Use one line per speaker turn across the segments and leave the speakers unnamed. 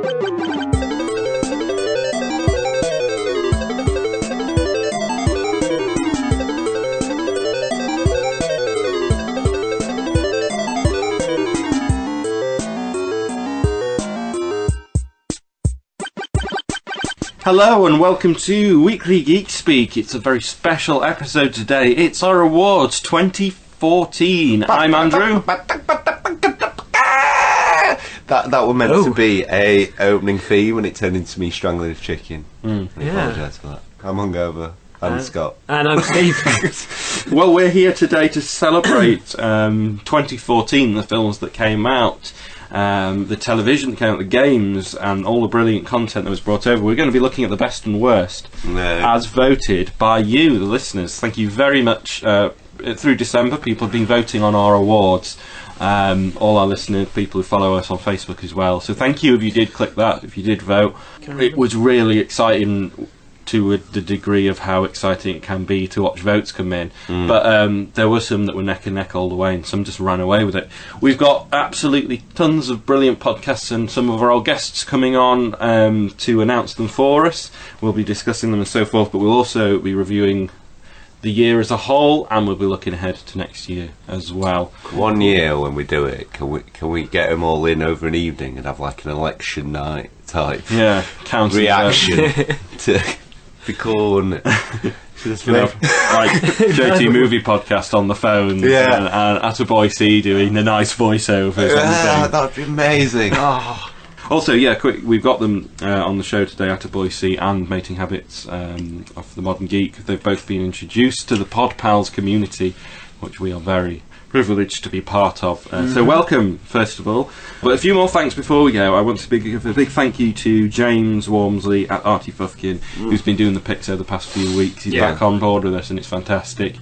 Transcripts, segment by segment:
Hello and welcome to Weekly Geek Speak. It's a very special episode today. It's our awards 2014. I'm Andrew.
That were meant to be a opening theme and it turned into me strangling a chicken. I apologise for that. I'm hungover. I'm Scott.
And I'm Steve.
Well, we're here today to celebrate 2014, the films that came out. The television that came out, the games, and all the brilliant content that was brought over. We're going to be looking at the best and worst as voted by you, the listeners. Thank you very much. Through December, people have been voting on our awards. All our listeners, people who follow us on Facebook as well. So thank you if you did click that, if you did vote. It was really exciting to the degree of how exciting it can be to watch votes come in. But there were some that were neck and neck all the way, and some just ran away with it. We've got absolutely tons of brilliant podcasts and some of our old guests coming on to announce them for us. We'll be discussing them and so forth, but we'll also be reviewing the year as a whole, and we'll be looking ahead to next year as well.
1 year when we do it, can we get them all in over an evening and have like an election night type reaction to be cool, wouldn't it?
Just like JT movie podcast on the phone, and Attaboy doing the nice voiceovers.
That'd be amazing.
Also, quick, we've got them on the show today, Attaboy and Mating Habits of the Modern Geek. They've both been introduced to the Pod Pals community, which we are very privileged to be part of. So welcome, first of all. But a few more thanks before we go. I want to give a big thank you to James Wormsley at Artie Fufkin, who's been doing the pics over the past few weeks. He's back on board with us, and it's fantastic.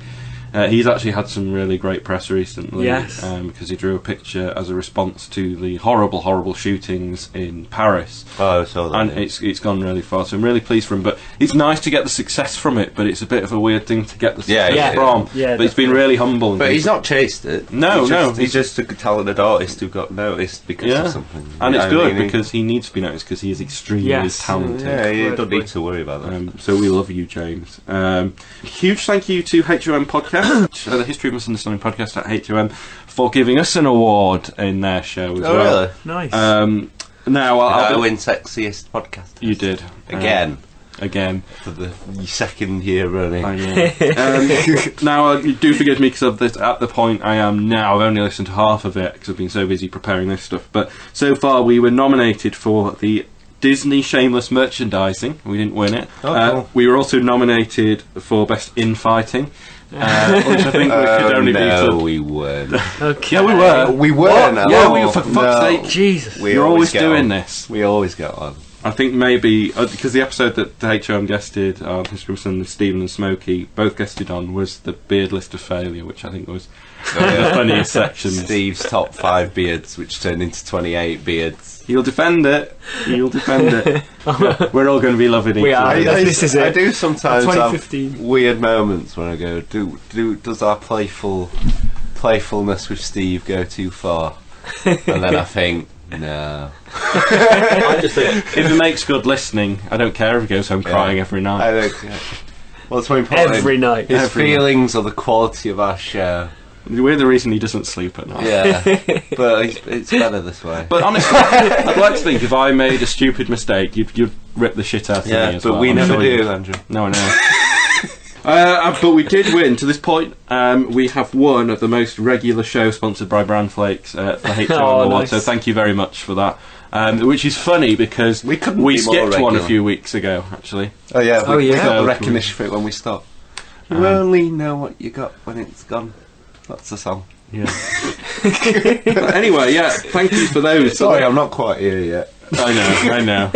He's actually had some really great press recently, because he drew a picture as a response to the horrible shootings in Paris.
Oh, I saw that.
And it's gone really far, so I'm really pleased for him. But it's nice to get the success from it, but it's a bit of a weird thing to get the success from. But it's been really humble.
But he's not chased it. He's just a talented artist who got noticed because of something.
And it's good because he needs to be noticed because he is extremely talented.
Yeah, you don't need to worry about that.
So we love you, James. Huge thank you to HOM Podcast. The History of Misunderstanding podcast at H2M for giving us an award in their show as well.
Really?
Nice.
Now
I'll win sexiest podcast.
You did
again
for
the second year running.
I know. Now do forgive me because of this. At the point I am now, I've only listened to half of it because I've been so busy preparing this stuff. But so far we were nominated for the Disney Shameless Merchandising. We didn't win it.
Cool.
We were also nominated for Best Infighting. Which I think we could only be.
No, we weren't.
Okay.
Yeah, we were.
We were. No.
Yeah, we were. For fuck's sake,
Jesus!
You're always doing this.
We always get on.
I think maybe because the episode that the HOM guested on History of Sun, Stephen and Smokey both guested on was the beard list of failure, which I think was the funniest section.
Steve's top 5 beards, which turned into 28 beards.
He'll defend it. We're all going to be loving it.
We are. This is it.
I do sometimes have
2015.
weird moments when I go, does our playfulness with Steve go too far? And then I think, no.
I just think if it makes good listening, I don't care if he goes home crying every night.
I don't care. Well, it's more important.
Every night.
His feelings are the quality of our show.
We're the reason he doesn't sleep at night.
Yeah, but it's better this way.
But honestly, I'd like to think if I made a stupid mistake, you'd rip the shit out of me as well.
But we never do,
you.
Andrew.
No, I know. But we did win. To this point, we have won the most regular show sponsored by Bran Flakes for HOM Award.
Nice.
So thank you very much for that. Which is funny because we skipped one a few weeks ago, actually.
Oh yeah, we got the
So
recognition for it when we stop. You only know what you got when it's gone. That's the song.
Yeah. But anyway, thank you for those.
Sorry, I'm not quite here yet.
I know.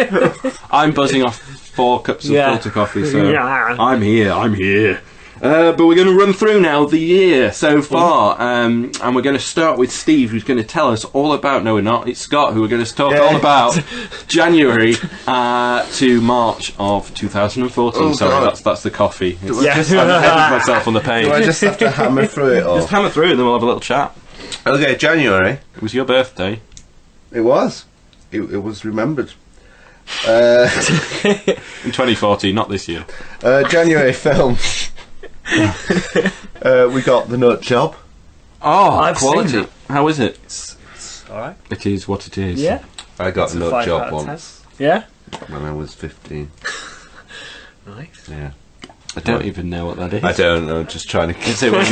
I'm buzzing off 4 cups of filter coffee, so I'm here. But we're going to run through now the year so far, and we're going to start with Steve, who's going to tell us all about. No, we're not. It's Scott, who we're going to talk all about January to March of 2014.
Oh,
sorry,
God.
that's the coffee.
Do I just
I'm heading myself on the page.
Do I just have to hammer through it all?
Just hammer through, and then we'll have a little chat.
Okay, January.
It was your birthday.
It was. It was remembered.
In 2014, not this year.
January film. We got The Nut Job.
Oh,
I've
quality.
seen that.
How is it?
It's alright.
It is what it is.
Yeah.
I got
It's
a
a
Nut
5
Job
out of 10.
once
Yeah.
when I was 15.
Nice.
Yeah.
I don't even know what that is.
I don't know, just trying to...
Is it when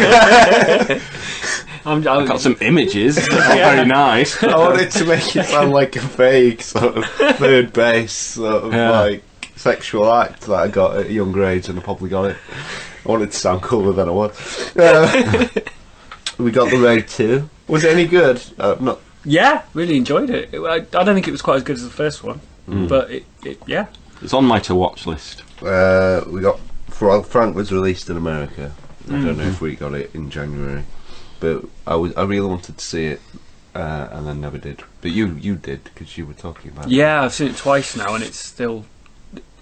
I've got some images. They're not very nice.
I wanted to make it sound like a vague sort of third base sort of like sexual act that I got at a younger age, and I probably got it. I wanted to sound cooler than I was. We got The Raid 2. Was it any good? Not.
Yeah, really enjoyed it. I don't think it was quite as good as the first one, but yeah.
It's on my to-watch list.
We got Frank was released in America. I don't know if we got it in January, but I really wanted to see it, and then never did. But you did, because you were talking about it.
Yeah, I've seen it twice now, and it's still,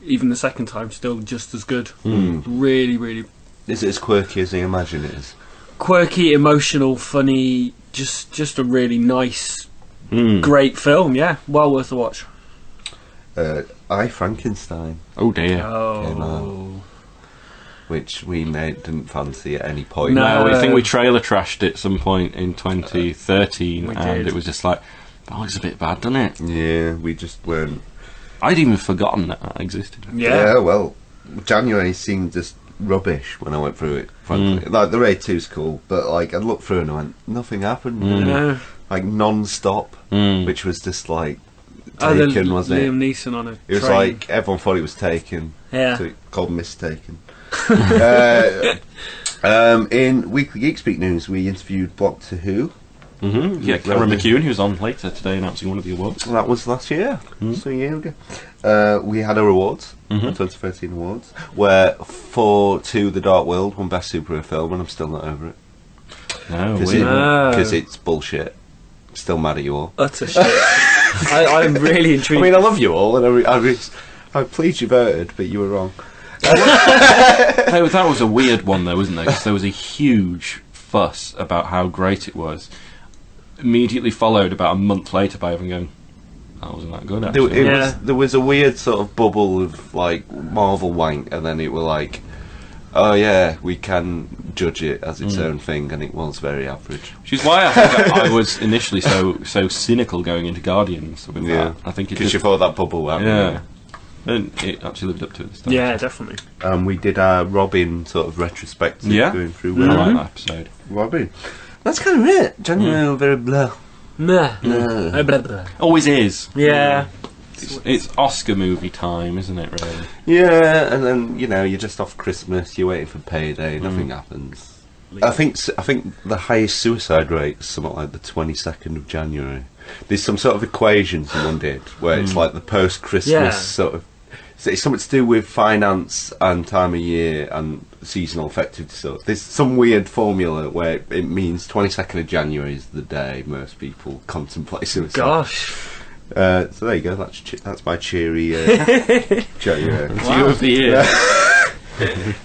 even the second time, still just as good. Really, really
Is it as quirky as I imagine it is?
quirky, emotional, funny. Just a really nice, great film. Yeah, well worth a watch.
I, Frankenstein,
Oh dear.
Oh,
which we didn't fancy at any point.
No, I think we trailer trashed it at some point in 2013,
we
and
did.
it was just like, that looks a bit bad, doesn't it?
Yeah, we just weren't.
I'd even forgotten that existed.
yeah.
Well, January seemed just rubbish when I went through it, frankly. Like, The Raid 2's cool, but like I looked through and I went, nothing happened.
No.
Like non-stop, which was just like
Oh, the
taken, wasn't it?
Liam Neeson on a
It was
train.
like everyone thought it was taken.
Yeah.
So it called Mistaken. In Weekly Geek Speak news, we interviewed Block to Who.
Yeah, Cameron McEwen, who's on later today announcing one of the awards.
That was last year, so a year ago. We had our awards, 2013 awards, where 4-2 The Dark World won Best Superhero Film, and I'm still not over it.
No,
Because it's bullshit. Still mad at you all.
Utter shit. I'm really
I
intrigued.
mean, I love you all, and I'm pleased you voted, but you were wrong.
That was a weird one though, wasn't there? Because there was a huge fuss about how great it was. Immediately followed about a month later by everyone going, that wasn't that good actually.
There was a weird sort of bubble of like Marvel wank, and then it were like, oh yeah, we can judge it as its own thing, and it was very average.
Which is why I think I was initially so cynical going into Guardians with that. I think
because you thought that bubble out.
Yeah. And it actually lived up to it this time.
Yeah, definitely.
We did our Robin sort of retrospective going through.
I like that episode.
Robin. That's kind of it. January very blah.
Nah.
Nah.
Blah, blah.
Always is.
Yeah.
It's Oscar movie time, isn't it, really?
Yeah, and then, you're just off Christmas, you're waiting for payday, nothing happens. I think the highest suicide rate is something like the 22nd of January. There's some sort of equation someone did where it's like the post-Christmas sort of... So it's something to do with finance and time of year and seasonal affective disorder. There's some weird formula where it means 22nd of January is the day most people contemplate suicide.
Gosh.
So there you go. That's my cheery January.
View of the year.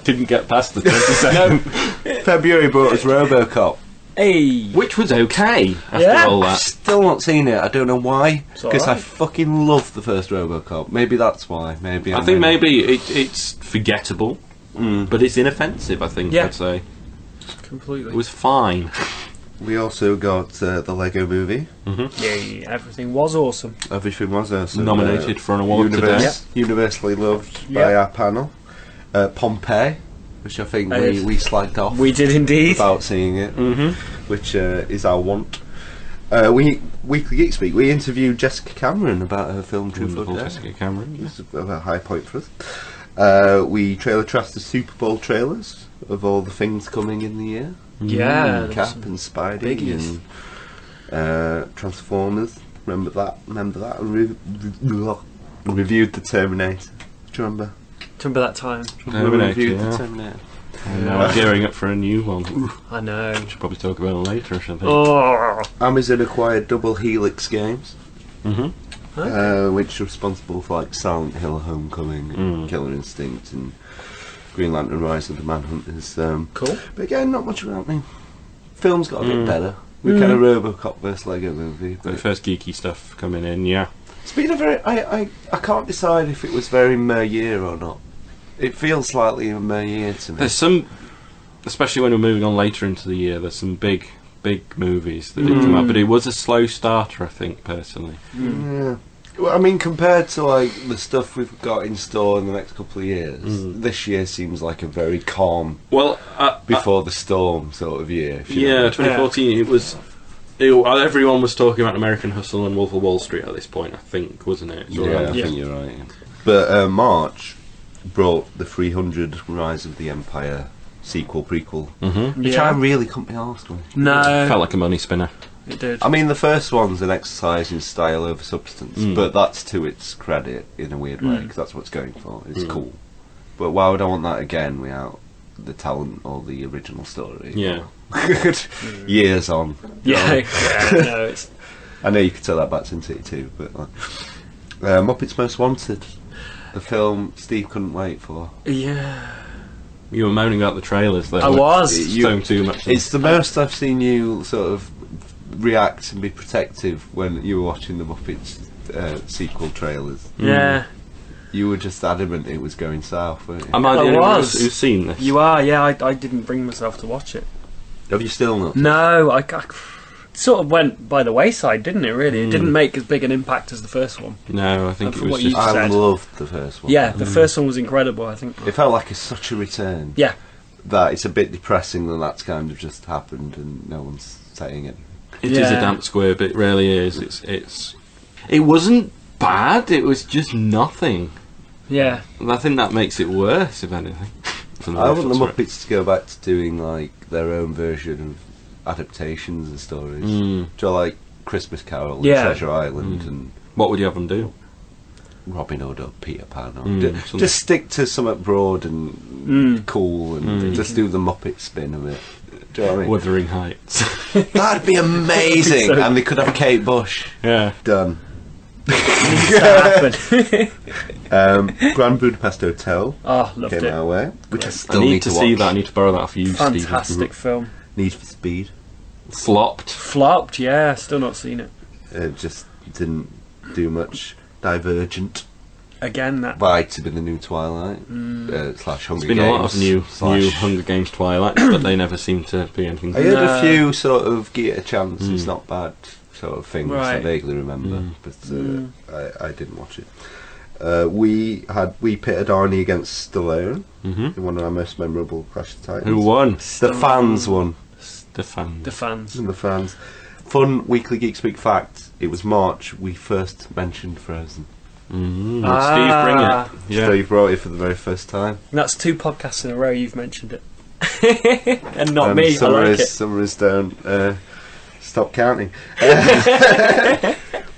Didn't get past the 22nd.
February brought us RoboCop.
Hey.
Which was okay after all
I've
that.
still not seen it. I don't know why. Because I
alright.
fucking love the first RoboCop. Maybe that's why. Maybe
I think maybe it's forgettable, but it's inoffensive. I think I'd say
Completely.
it was fine.
we also got the Lego Movie.
Yay, everything was awesome.
Everything was awesome.
Nominated for an award today.
Universally loved by our panel. Pompeii, which I think we slagged off.
We did indeed.
About seeing it, which is our want. Weekly Geek Speak, we interviewed Jessica Cameron about her film True Blood Day.
Jessica Cameron.
It's a high point for us. We trailer trashed the Super Bowl trailers of all the things coming in the year.
Yeah. there was
Cap
some
and Spidey
biggies.
and Transformers. Remember that? And reviewed the Terminator. Do you remember?
Remember that time?
Terminator,
Reviewed
yeah.
the Terminator.
And now I'm gearing up for a new one.
I know.
Should probably talk about it later or something.
Oh.
Amazon acquired Double Helix Games,
Okay.
which are responsible for like Silent Hill, Homecoming, and Killer Instinct, and Green Lantern: Rise of the Manhunters.
Cool.
But again, not much about me. Film's got a bit better. We kind of RoboCop vs Lego movie.
The
But
first geeky stuff coming in, yeah.
It's been a very. I can't decide if it was very Meyer or not. It feels slightly Meyer to me.
There's some, especially when we're moving on later into the year, there's some big movies that did come out, but it was a slow starter, I think, personally.
Yeah. Well, I mean, compared to like the stuff we've got in store in the next couple of years, this year seems like a very calm, before the storm sort of year. If you know.
2014. It was. Everyone was talking about American Hustle and Wolf of Wall Street at this point, I think, wasn't it?
I think you're right. But March brought the 300 Rise of the Empire sequel prequel, which I really couldn't be arsed with.
No.
Felt like a money spinner.
It did.
I mean, the first one's an exercise in style over substance, but that's to its credit in a weird way, because that's what it's going for. It's cool. But why would I want that again without the talent or the original story?
Yeah.
Years on.
Yeah, no, it's...
I know you could tell that back to City too, but Muppets Most Wanted, the film Steve couldn't wait for.
Yeah.
You were moaning about the trailers, though.
I was.
So too much.
It's the most I've seen you sort of react and be protective when you were watching the Muppets sequel trailers.
Yeah.
You were just adamant it was going south, weren't you?
Am I the only one
was.
who's seen this?
You are, yeah. I didn't bring myself to watch it.
Have you still not?
No, I sort of went by the wayside, didn't it, really? It didn't make as big an impact as the first one.
No, I think
From
it was
what you
just...
I
said.
loved the first one.
Yeah, the first one was incredible, I think.
It felt like such a return.
Yeah.
That it's a bit depressing that that's kind of just happened and no one's saying it.
It is a damp squib, it really is. It wasn't bad, it was just nothing.
Yeah.
And I think that makes it worse, if anything.
I want the Muppets to go back to doing like their own version of adaptations and stories. Do you know, like Christmas Carol and Treasure Island and
What would you have them do?
Robin Hood or Peter Pan or just stick to something broad and cool and just do the Muppet spin of it. Do you know what I mean?
Wuthering Heights.
That'd be amazing, and they could have Kate Bush.
Yeah.
Done. Grand Budapest Hotel
Loved
came
it.
our way, which I
I
still
need to
watch.
see that. I need to borrow that off you, Steve.
Fantastic film.
Need for Speed.
Flopped.
Flopped, yeah. Still not seen it.
It just didn't do much. Divergent.
Again, that...
Vied to be the new Twilight slash Hunger
There's been
Games.
a lot of new Hunger Games Twilight, but they never seem to be anything.
I heard a few sort of give it a chance. It's not bad sort of things. I
Right.
vaguely remember, but I didn't watch it. We pitted Arnie against Stallone in one of our most memorable Clash of Titans.
Who won?
The fans won.
The fans.
The fans.
The fans. Fun weekly Geek Speak fact. It was March we first mentioned Frozen.
Steve, bring it. Yeah.
Steve brought it for the very first time.
That's 2 podcasts in a row you've mentioned it. And not me, I like it.
Summaries don't stop counting.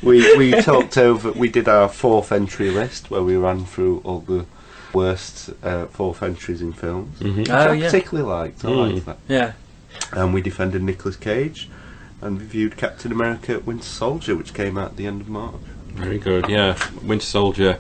we talked over. We did our 4th entry list where we ran through all the worst 4th entries in films. Which I particularly liked. I liked that.
Yeah.
And we defended Nicolas Cage and reviewed Captain America: Winter Soldier, which came out at the end of March.
Very good, yeah. Winter Soldier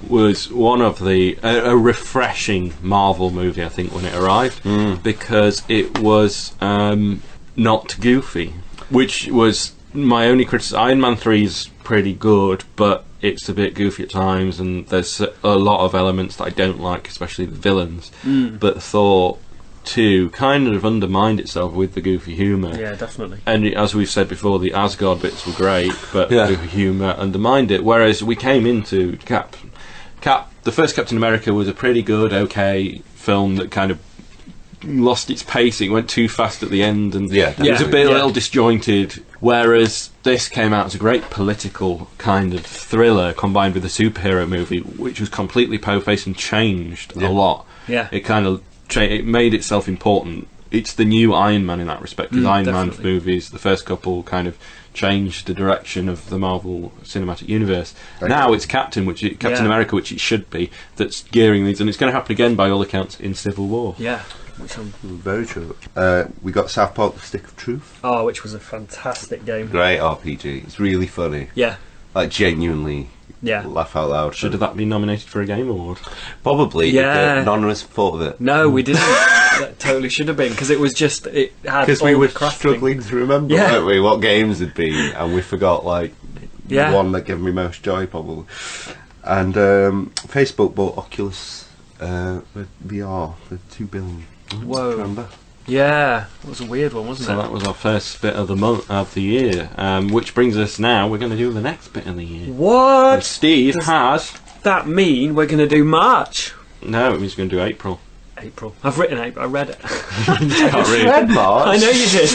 was one of the a refreshing Marvel movie, I think, when it arrived, because it was not goofy, which was my only criticism. Iron Man 3 is pretty good, but it's a bit goofy at times, and there's a lot of elements that I don't like, especially the villains. But Thor 2 kind of undermined itself with the goofy humour.
Yeah, definitely.
And as we've said before, the Asgard bits were great, but the humour undermined it. Whereas we came into the first Captain America was a pretty good, okay film that kind of lost its pacing, went too fast at the end, and it was a little disjointed. Whereas this came out as a great political kind of thriller combined with a superhero movie, which was completely po-faced and changed a lot.
Yeah.
It kind of it made itself important. It's the new Iron Man in that respect, because Iron Man movies, the first couple, kind of changed the direction of the Marvel Cinematic Universe. Now it's Captain America, which it should be, that's gearing these, and it's going to happen again by all accounts in Civil War.
Yeah.
Very true. We got South Park: The Stick of Truth.
Oh, which was a fantastic game.
Great RPG. It's really funny.
Yeah.
Like genuinely.
Yeah.
Laugh out loud.
Should have that been nominated for a Game Award?
Probably.
Yeah.
None of us thought of it.
No, we didn't. That totally should have been, because it was just, it had
Because
all
we were
the crafting.
struggling to remember, weren't we, what games had been, and we forgot, like,
Yeah.
the one that gave me most joy, probably. And Facebook bought Oculus with VR for $2 billion.
Whoa.
Remember?
Yeah, it was a weird one, wasn't
So
it?
that was our first bit of the month of the year, which brings us now. We're going to do the next bit of the year.
What?
And Steve has.
That mean we're going to do March?
No, it means we're going to do April.
April. I've written April. I read it.
Can't read.
Red March.
I know you did.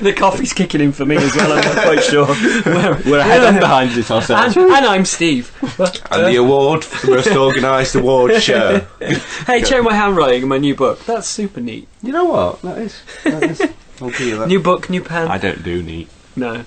The coffee's kicking in for me as well. I'm not quite sure.
We're ahead and behind it ourselves.
And I'm Steve.
And the award for the most organised award show.
Hey, check my handwriting in my new book. That's super neat.
You know what? That is. I'll give you that.
New book, new pen.
I don't do neat.
No.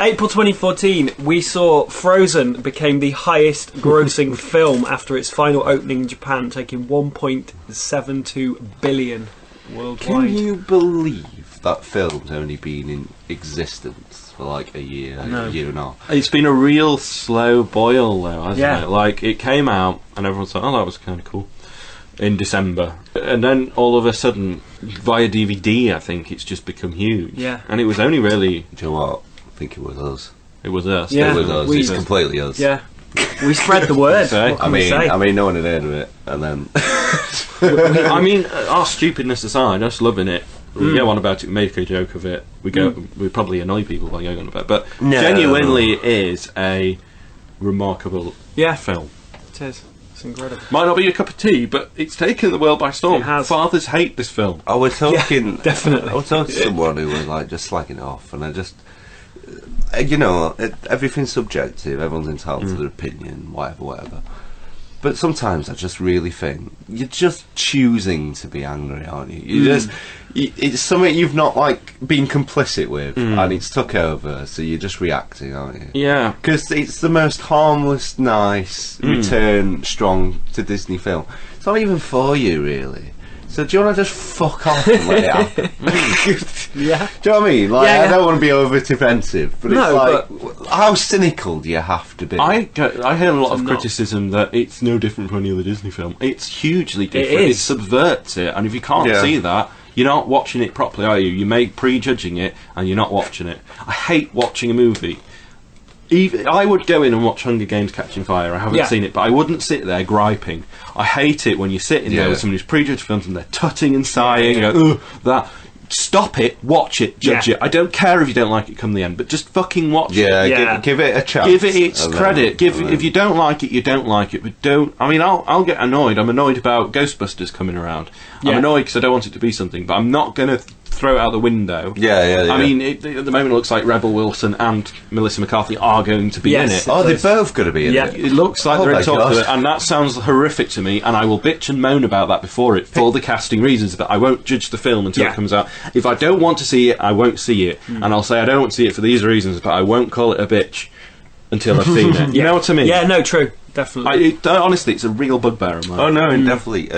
April 2014, we saw Frozen became the highest grossing film after its final opening in Japan, taking 1.72 billion worldwide.
Can you believe that film's only been in existence for like a year,
No.
a year and a half?
It's been a real slow boil, though, hasn't
Yeah.
it? Like, it came out, and everyone thought, oh, that was kind of cool, in December. And then, all of a sudden, via DVD, I think, it's just become huge.
Yeah.
And it was only really...
Do you know what? I think it was us.
It was us.
Yeah.
It was us.
We-
It's completely us.
Yeah. We spread the word.
Say.
What can we say?
I mean, no one had heard of it, and then
I mean, our stupidness aside, us loving it, we go on about it, we make a joke of it, we probably annoy people by going on about it, but
No.
genuinely it is a remarkable
Yeah.
film.
It is. It's incredible.
Might not be your cup of tea, but it's taken the world by storm.
It has.
Fathers hate this film.
I was talking.
definitely.
I was talking to someone who was like just slagging it off, and I just, everything's subjective. Everyone's entitled to their opinion, whatever. But sometimes I just really think you're just choosing to be angry, aren't you? It's something you've not like been complicit with, and it's took over, so you're just reacting, aren't you?
Yeah.
Because it's the most harmless, nice, return strong to Disney film. It's not even for you, really. So do you want to just fuck off and let it happen?
Yeah.
Do you know what I mean? Like,
Yeah, yeah.
I don't want to be over defensive, but
No,
it's like, how cynical do you have to be?
I hear a lot of
not.
criticism that it's no different from any other Disney film. It's hugely different.
is.
It subverts it, and if you can't
Yeah.
see that, you're not watching it properly, are you? You may prejudging it, and you're not watching it. I hate watching a movie. Even, I would go in and watch Hunger Games Catching Fire. I haven't
Yeah.
seen it, but I wouldn't sit there griping. I hate it when you're sitting there
Yeah.
with someone who's prejudged films and they're tutting and sighing. And go, ugh, that. Stop it, watch it, judge
Yeah.
it. I don't care if you don't like it come the end, but just fucking watch it.
yeah,
Yeah.
Give it a chance.
Give it its
And then-
credit.
and then-
If you don't like it, you don't like it. But don't. I mean, I'll get annoyed. I'm annoyed about Ghostbusters coming around.
Yeah.
I'm annoyed because I don't want it to be something. But I'm not going to throw it out the window.
Yeah.
I mean, at the moment, it looks like Rebel Wilson and Melissa McCarthy are going to be
Yes.
in it.
oh, they're both going to be in
Yeah.
it.
It looks like
Oh
they're
my
in talks
God.
of it, and that sounds horrific to me. And I will bitch and moan about that before it for the casting reasons. But I won't judge the film until
Yeah.
it comes out. If I don't want to see it, I won't see it, and I'll say I don't want to see it for these reasons. But I won't call it a bitch until I've seen it. You know what I mean?
Yeah, no, true. Definitely.
Honestly, it's a real bugbear of mine.
Oh no, definitely.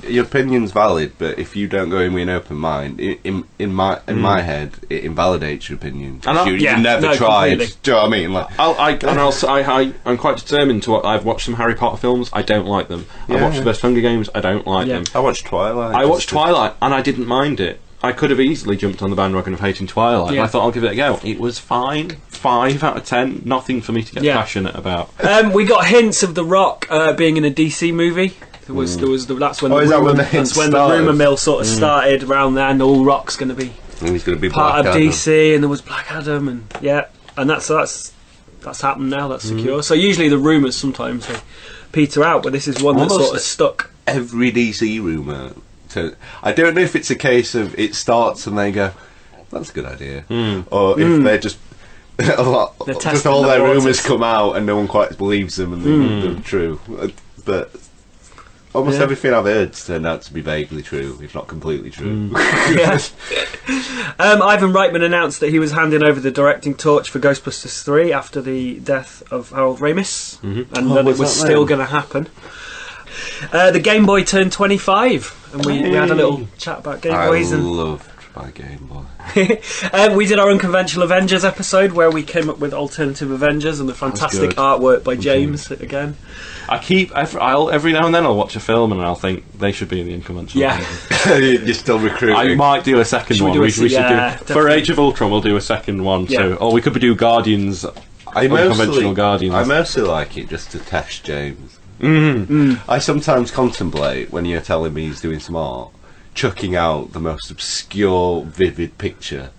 Your opinion's valid, but if you don't go in with an open mind, in my head, it invalidates your opinion.
And I-
You
Yeah,
never
no,
tried.
completely.
Do you know what I mean? Like,
I'm quite determined to what I've watched some Harry Potter films. I don't like them. I
Yeah,
watched
yeah.
the best Hunger Games. I don't like
Yeah.
them.
I watched Twilight.
I watched Twilight, and I didn't mind it. I could have easily jumped on the bandwagon of hating Twilight.
Yeah.
I thought I'll give it a go. It was fine. 5 out of 10. Nothing for me to get
Yeah.
passionate about.
We got hints of The Rock being in a DC movie. That's when
Oh, is that when the
that's
hints
when the
started?
rumour mill sort of started around there, and all Rock's going to be
And he's going to be
part
Black
of
Adam.
DC, and there was Black Adam, and and that's happened now. That's secure. So usually the rumours sometimes they peter out, but this is one that's
Almost
sort of stuck.
Every DC rumour. I don't know if it's a case of it starts and they go, "That's a good idea," or if they're just a lot,
They're
just
testing
all
the
their
waters.
rumours come out and no one quite believes them and they're true. But almost
Yeah.
everything I've heard turned out to be vaguely true, if not completely true.
Yeah. Ivan Reitman announced that he was handing over the directing torch for Ghostbusters 3 after the death of Harold Ramis, and that it
was
was
that
still
then?
going to happen. The Game Boy turned 25, and we had a little chat about Game
I
Boys, and
loved by Game Boy.
We did our unconventional Avengers episode where we came up with alternative Avengers and the fantastic
good.
artwork by James again.
Every now and then I'll watch a film and I'll think they should be in the unconventional.
Yeah.
Avengers.
You're still recruiting.
I might do a second one. We should do for
definitely.
Age of Ultron. We'll do a second one.
Yeah.
So, or we could do Guardians. Unconventional Guardians.
I mostly like it just to test James.
Mm-hmm.
I sometimes contemplate, when you're telling me he's doing some art, chucking out the most obscure, vivid picture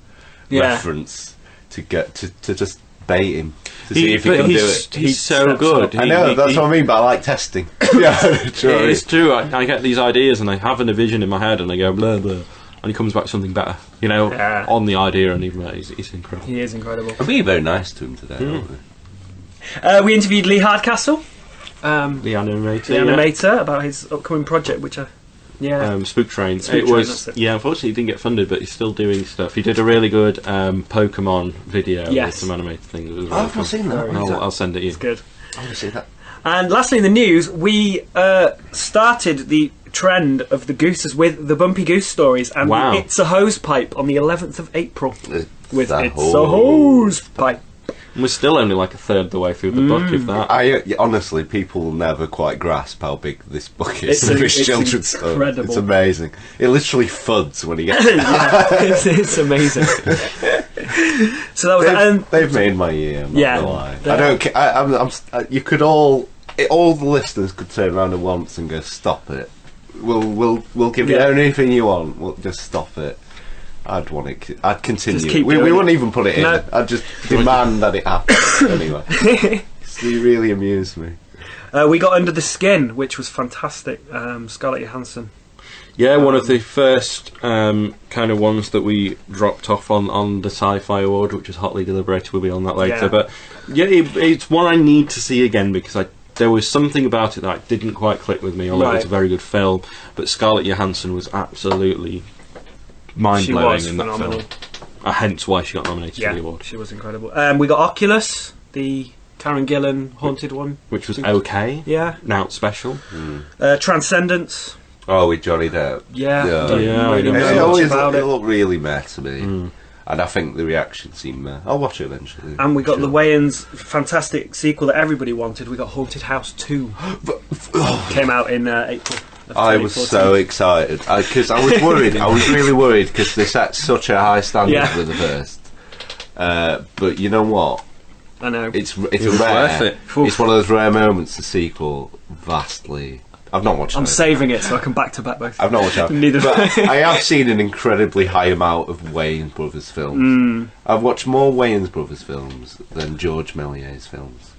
reference to get to just bait him to see if he can do it.
He's so good.
I know, that's what I mean, but I like testing. Yeah, true.
It's true. I get these ideas and I have a vision in my head and I go blah blah, and he comes back with something better. On the idea, and even he's incredible.
He is incredible.
I'm being very nice to him today, aren't we?
We interviewed Lee Hardcastle,
The animator.
about his upcoming project, which
Spook Train.
Spook Train, that's it.
Unfortunately he didn't get funded, but he's still doing stuff. He did a really good Pokemon video with some animated things. It was really
I've not seen that.
I'll send it you.
it's good.
I want to see that.
And lastly in the news, we started the trend of the gooses with the Bumpy Goose stories and
Wow.
the It's a Hose Pipe on the 11th of April with
a
It's a Hose Pipe.
And we're still only like a third of the way through the book, if that.
Honestly, people will never quite grasp how big this book is.
It's
children's stuff.
incredible.
It's amazing. It literally thuds when he gets
It's amazing. So that was
they've made my year. I'm not
Yeah.
gonna lie. I don't. You could all the listeners could turn around at once and go, "Stop it! We'll give you anything you want. We'll just stop it." I'd want it. I'd continue.
Just keep
we
doing
wouldn't
it.
even put it in.
No.
I'd just demand that it happens anyway. So you really amused me.
we got Under the Skin, which was fantastic. Scarlett Johansson.
Yeah, one of the first kind of ones that we dropped off on the Sci-Fi Award, which was hotly deliberated. We'll be on that later.
Yeah.
But yeah, it's one I need to see again because there was something about it that didn't quite click with me, although it's a very good film. But Scarlett Johansson was absolutely mind-blowing in that
phenomenal.
film. Hence why she got nominated for the award.
She was incredible. We got Oculus, the Karen Gillan haunted one.
Which was okay.
Yeah.
Now it's special.
Transcendence.
Oh, with Johnny Depp.
Yeah.
Yeah,
Really
I
know
don't
It
know
much
always
about
it
it.
looked really meh to me. And I think the reaction seemed meh. I'll watch it eventually.
And we got
Sure.
the Wayans fantastic sequel that everybody wanted. We got Haunted House 2. Came out in April. of
I was
2014.
so excited because I was worried. I was really worried because they set such a high standard with the first. But you know what?
I know.
It's
was
a rare.
worth it.
It's one of those rare moments. The sequel vastly. I've not watched.
I'm
it.
saving it so I can back to back both.
I've not watched it.
Neither.
But I have seen an incredibly high amount of Wayans Brothers films. I've watched more Wayans Brothers films than George Méliès's films.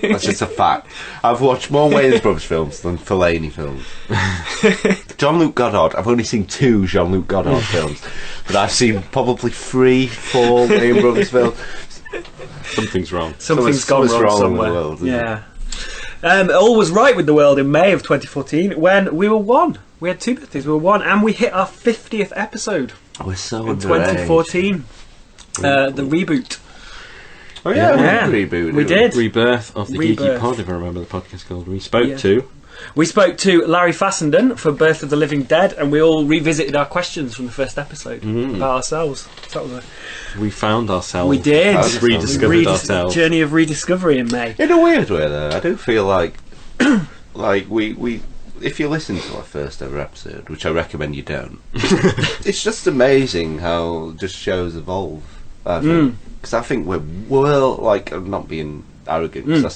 That's just a fact. I've watched more Wayans Brothers films than Fellaini films. Jean-Luc Godard, I've only seen 2 Jean-Luc Godard films, but I've seen probably 3, 4 Wayans Brothers films.
Something's wrong.
Something's gone
something's
wrong
wrong in
somewhere.
the world, isn't
yeah. All was right with the world in May of 2014 when we were 1. We had 2 birthdays. We were 1, and we hit our 50th episode
We're so
in
underage.
2014. The reboot.
Oh yeah,
Yeah.
we rebooted.
We did.
Rebirth of the Geeky
Rebirth.
Pod, if I remember the podcast called. We spoke
Yeah.
to.
We spoke to Larry Fassenden for Birth of the Living Dead, and we all revisited our questions from the first episode about ourselves. So that was
We found ourselves.
we did.
That was
Rediscovered ourselves.
Journey of rediscovery in May.
In a weird way, though, I do feel like, like we, if you listen to our first ever episode, which I recommend you don't, it's just amazing how just shows evolve. I think because I think we're well, like I'm not being arrogant, because I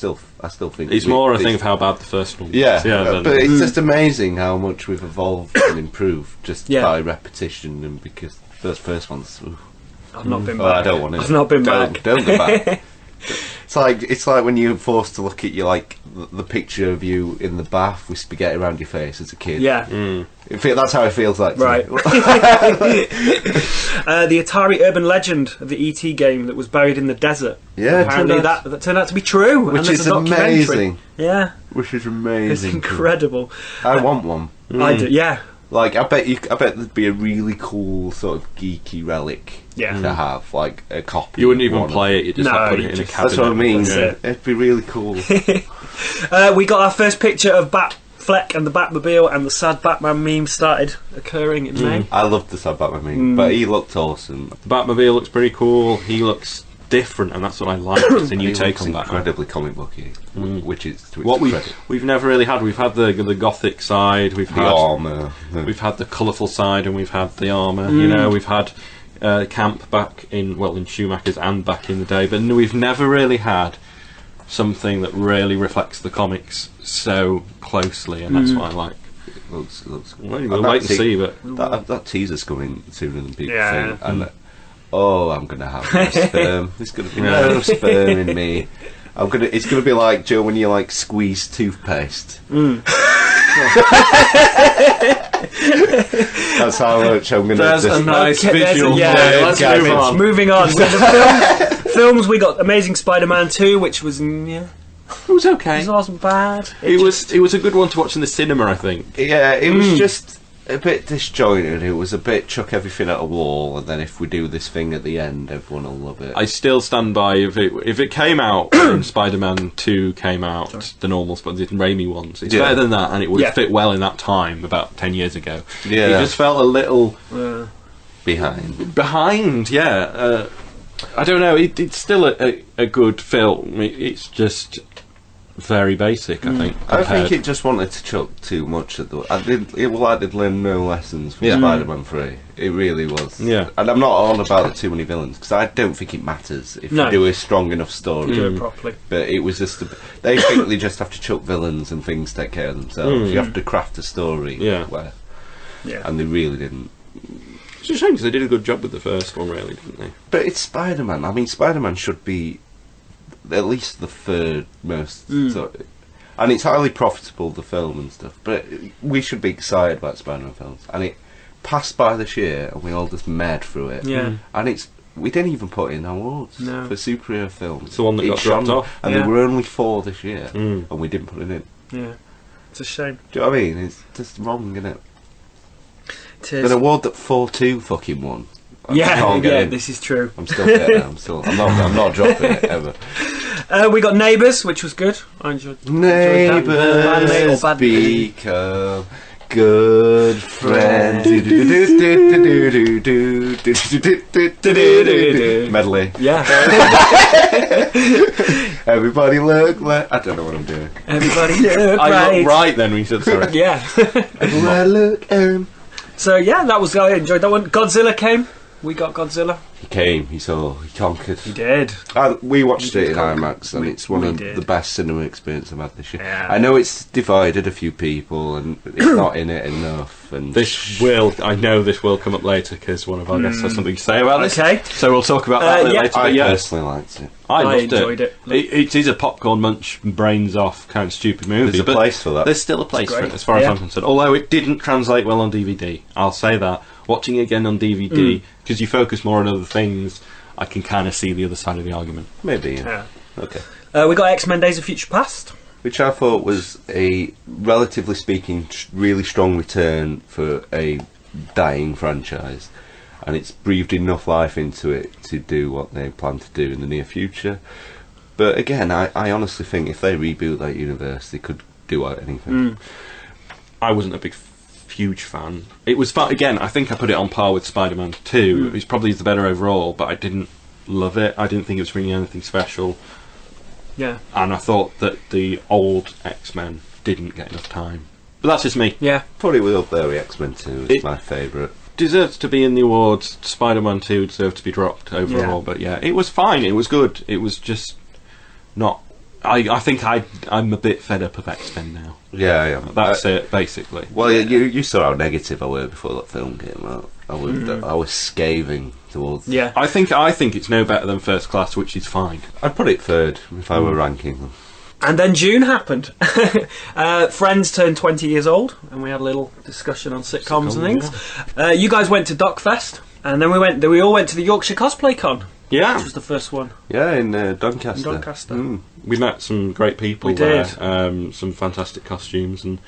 still think
It's more a thing of how bad the first one was.
Yeah,
than-
but it's just amazing how much we've evolved and improved just
Yeah.
by repetition, and because those first ones. Ooh.
I've not been
Oh, I
back.
don't want to.
I've not been back.
Don't go back. It's like when you're forced to look at the picture of you in the bath with spaghetti around your face as a kid.
Yeah.
That's how it feels like. to
Right.
me.
The Atari urban legend of the ET game that was buried in the desert.
Yeah,
Apparently
turned out-
that turned out to be true.
Which
and there's
is
a documentary.
amazing.
Yeah.
Which is
It's
amazing.
incredible.
I want one.
I do. Yeah.
Like I bet there'd be a really cool sort of geeky relic
Yeah.
to have, like a copy.
You wouldn't
of
even
one.
play it, you just
No,
like, put
you
it in a
just-
cabinet.
That's what I mean.
That's it.
It'd be really cool.
We got our first picture of Bat Fleck and the Batmobile and the sad Batman meme started occurring in May.
I loved the sad Batman meme, but he looked awesome.
The Batmobile looks pretty cool. He looks different, and that's what I like. It's a new take on Batman.
Incredibly comic booky, which is to its
What
credit.
we've never really had. We've had the gothic side. We've
The
had
armour.
We've had the colourful side, and we've had the armour. You know, we've had camp back in Schumacher's and back in the day, but we've never really had something that really reflects the comics so closely, and that's what I like.
Looks
Well, we'll wait and see, but
that teaser's coming sooner than people
Yeah.
think. And I'm gonna have no sperm. There's gonna be no sperm in me. It's gonna be like, Joe, when you like squeeze toothpaste. That's how much I'm gonna.
there's a nice visual.
Let's
move on.
Moving on. With the films, we got Amazing Spider-Man 2, which was
It was okay.
it wasn't bad.
It was a good one to watch in the cinema, I think.
Yeah, it was just a bit disjointed. It was a bit chuck everything at a wall, and then if we do this thing at the end, everyone will love it.
I still stand by if it came out when Spider-Man 2 came out, the normal the Raimi ones. It's better than that, and it would fit well in that time about 10 years ago.
Yeah.
It just felt a little
behind.
Yeah. I don't know. It's still a good film. It's just very basic, I think.
I think it just wanted to chuck too much at the. It was like they'd learned no lessons from Spider-Man 3. It really was.
Yeah.
And I'm not on about the too many villains, because I don't think it matters if you do a strong enough story.
Do it properly.
But it was just. They think they just have to chuck villains and things take care of themselves. You have to craft a story.
Yeah.
And they really didn't.
It's a shame because they did a good job with the first one, really, didn't they?
But it's Spider-Man. I mean, Spider-Man should be at least the third most. And it's highly profitable, the film and stuff. But we should be excited about Spider-Man films. And it passed by this year, and we all just mad through it.
Yeah.
And we didn't even put in awards
No.
for superhero films.
It's the one that got dropped off.
And there were only 4 this year, and we didn't put it in.
Yeah. It's a shame.
Do you know what I mean? It's just wrong, isn't it?
It is.
An award that 4-2 fucking won. I
Yeah,
can't get in.
this is true.
I'm still getting it. I'm not dropping it ever.
We got Neighbours, which was good. I enjoyed that.
Neighbours
Bad
become good friends. Medley.
Yeah.
Everybody look like. I don't know what I'm doing.
Everybody look
I
right.
look right then, we said, sorry.
Yeah.
Everybody look.
So yeah, I enjoyed that one. Godzilla came. We got Godzilla.
He came. He saw. He conquered.
He did.
We watched it in
conquered.
IMAX, and it's one
we
of
did.
the best cinema experiences I've had this year.
Yeah.
I know it's divided a few people, and it's not in it enough. And
I know this will come up later because one of our guests has something to say about this.
Okay.
So we'll talk about that a bit
yeah.
later.
I
But yeah,
personally liked it.
I loved
enjoyed it.
It is a popcorn munch, brains off kind of stupid movie.
There's a
but
place for that.
There's still a place for
great.
it, as far as
Yeah.
I'm concerned. Although it didn't translate well on DVD. I'll say that. Watching it again on DVD, because you focus more on other things, I can kind of see the other side of the argument.
Maybe.
Yeah.
Okay.
We got X-Men: Days of Future Past.
Which I thought was a, relatively speaking, really strong return for a dying franchise. And it's breathed enough life into it to do what they plan to do in the near future. But again, I honestly think if they reboot that universe, they could do anything.
I wasn't a huge fan. It was fun. Again, I think I put it on par with Spider-Man 2. It was probably the better overall, but I didn't love it. I didn't think it was really anything special.
Yeah.
And I thought that the old X-Men didn't get enough time. But that's just me.
Yeah.
Put it with up there with X-Men 2. It's my favourite.
Deserves to be in the awards. Spider-Man 2 deserved to be dropped overall. But yeah, it was fine. It was good. It was just not... I think I'm a bit fed up of X-Men now.
Yeah.
That's it, basically.
Well, you saw how negative I were before that film came out. I was scathing towards.
Yeah.
I think it's no better than First Class, which is fine.
I'd put it third if I were ranking them.
And then June happened. Friends turned 20 years old, and we had a little discussion on sitcoms and things. You guys went to Docfest, and then we all went to the Yorkshire Cosplay Con,
Yeah.
which was the first one.
Yeah, in Doncaster.
In Doncaster.
We met some great people
We
there.
did.
Some fantastic costumes, and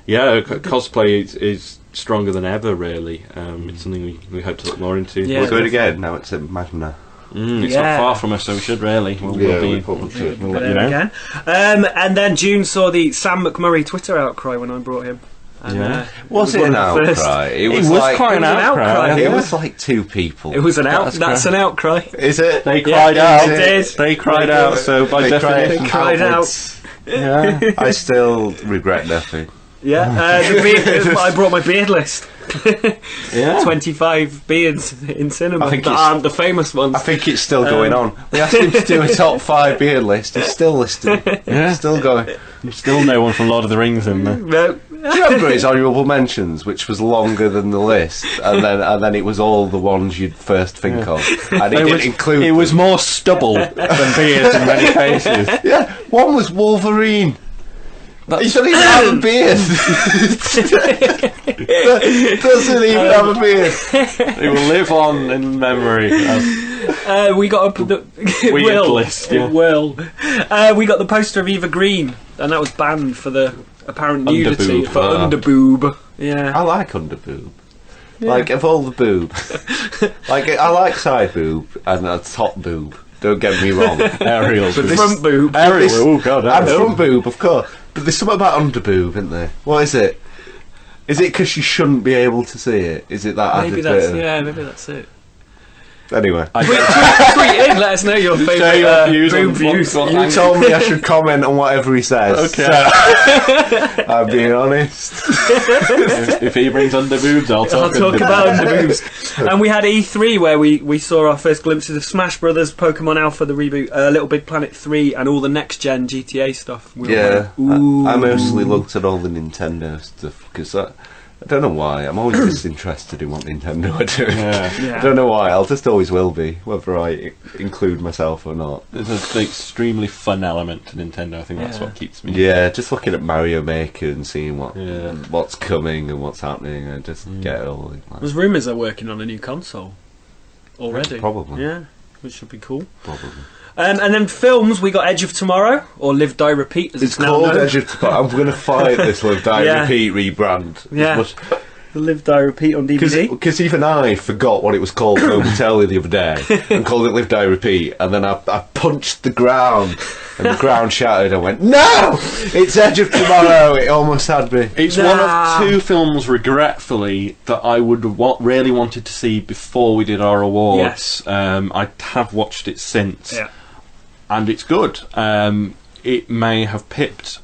yeah, cosplay is stronger than ever. Really, it's something we hope to look more into.
Yeah.
We'll do it again. Now it's at Magna.
It's not far from us, so we should really.
we probably should.
We'll let you know.
Again. And then June saw the Sam McMurray Twitter outcry when I brought him. And,
was it an outcry? It was
quite an outcry.
It was like two people.
It was an That's an outcry.
Is it?
They cried out.
They did.
They cried out. So by definition,
They cried out.
Yeah. I still regret nothing.
Yeah. The beard, I brought my beard list.
Yeah.
25 beards in cinema
I think
that aren't the famous ones.
I think it's still going on. We asked him to do a top 5 beard list. He's still listed.
Yeah.
Still going.
There's still no one from Lord of the Rings in there.
No.
Do you remember his honourable mentions, which was longer than the list, and then it was all the ones you'd first think of, and it didn't include.
It was more stubble than beards in many cases.
Yeah, one was Wolverine. He doesn't even have a beard. Doesn't even have a beard.
It will live on in memory.
We got the
Weird list. Yeah.
We got the poster of Eva Green, and that was banned for the apparent nudity
Underboob.
for underboob. Yeah,
I like underboob. Like of all the boobs, like I like side boob and a top boob. Don't get me wrong.
Ariel.
front boob.
Ariel. Oh God.
And
Ariel.
front boob, of course. But there's something about underboob, isn't there? What is it? Is it because you shouldn't be able to see it? Is it that
Maybe
added
that's
bit?
maybe that's it.
Anyway.
Tweet in, let us know your favourite
your views
boob
on
views.
You told me I should comment on whatever he says.
Okay.
So, I'm being honest.
If he brings underboobs, I'll talk
about underboobs. And we had E3 where we saw our first glimpses of Smash Brothers, Pokemon Alpha, the reboot, Little Big Planet 3, and all the next gen GTA stuff.
Yeah,
Ooh.
I mostly looked at all the Nintendo stuff because I don't know why. I'm always just interested in what Nintendo are doing.
Yeah.
I don't know why. I'll just always will be, whether I include myself or not.
There's an extremely fun element to Nintendo. I think that's what keeps me.
Yeah, just looking at Mario Maker and seeing
Yeah.
what's coming and what's happening, and just get it all.
There's rumours they're working on a new console already.
Probably.
Yeah, which should be cool.
Probably.
And then films, we got Edge of Tomorrow, or Live, Die, Repeat, as it's now
called
known.
Edge of Tomorrow. I'm going to fight this Live, Die,
Yeah.
Repeat rebrand.
Yeah. The Live, Die, Repeat on DVD.
Because even I forgot what it was called momentarily the other day and called it Live, Die, Repeat, and then I punched the ground and the ground shattered. I went, no! It's Edge of Tomorrow! It almost had me.
It's one of two films, regretfully, that I would really wanted to see before we did our awards.
Yes.
I have watched it since,
Yeah.
and it's good. It may have pipped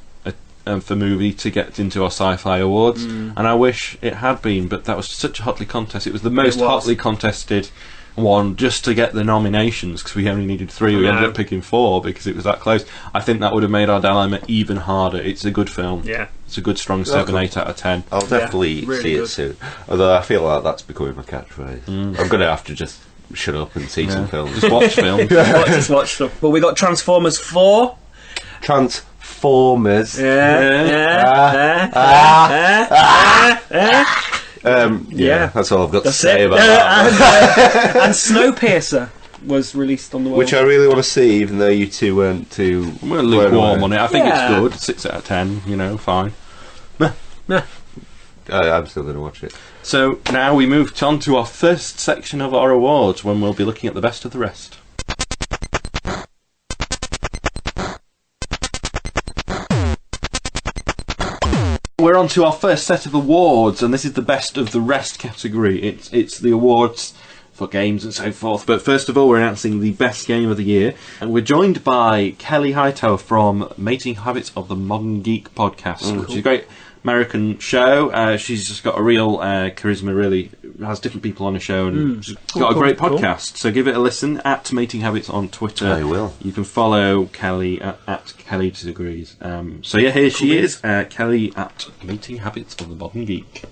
for movie to get into our sci-fi awards, and I wish it had been, but that was such a hotly contest. It was the most hotly contested one just to get the nominations, because we only needed 3. We ended up picking 4 because it was that close. I think that would have made our dilemma even harder. It's a good film.
Yeah.
It's a good strong 7, 8 out of 10.
I'll definitely
really
see
good.
it soon. Although I feel like that's becoming my catchphrase. I'm going to have to just shut up and see some films.
Just watch films.
Just watch stuff. But we got Transformers 4.
Transformers.
Yeah,
that's all I've got to
that's
say
it.
about that.
And Snowpiercer was released on the world.
Which I really want to see, even though you two weren't too.
We're lukewarm on it. I think
Yeah.
it's good. 6 out of 10. Fine.
I'm still going to watch it.
So now we move on to our first section of our awards, when we'll be looking at the best of the rest. We're on to our first set of awards, and this is the best of the rest category. It's the awards for games and so forth. But first of all, we're announcing the best game of the year, and we're joined by Kelly Hightower from Mating Habits of the Modern Geek podcast, which is a great American show. She's just got a real charisma, really has different people on the show, and she's got a great podcast. So give it a listen at Mating Habits on Twitter.
I will.
You can follow Kelly at Kelly Disagrees. So yeah, here she is, Kelly at Mating Habits of the Modern Geek.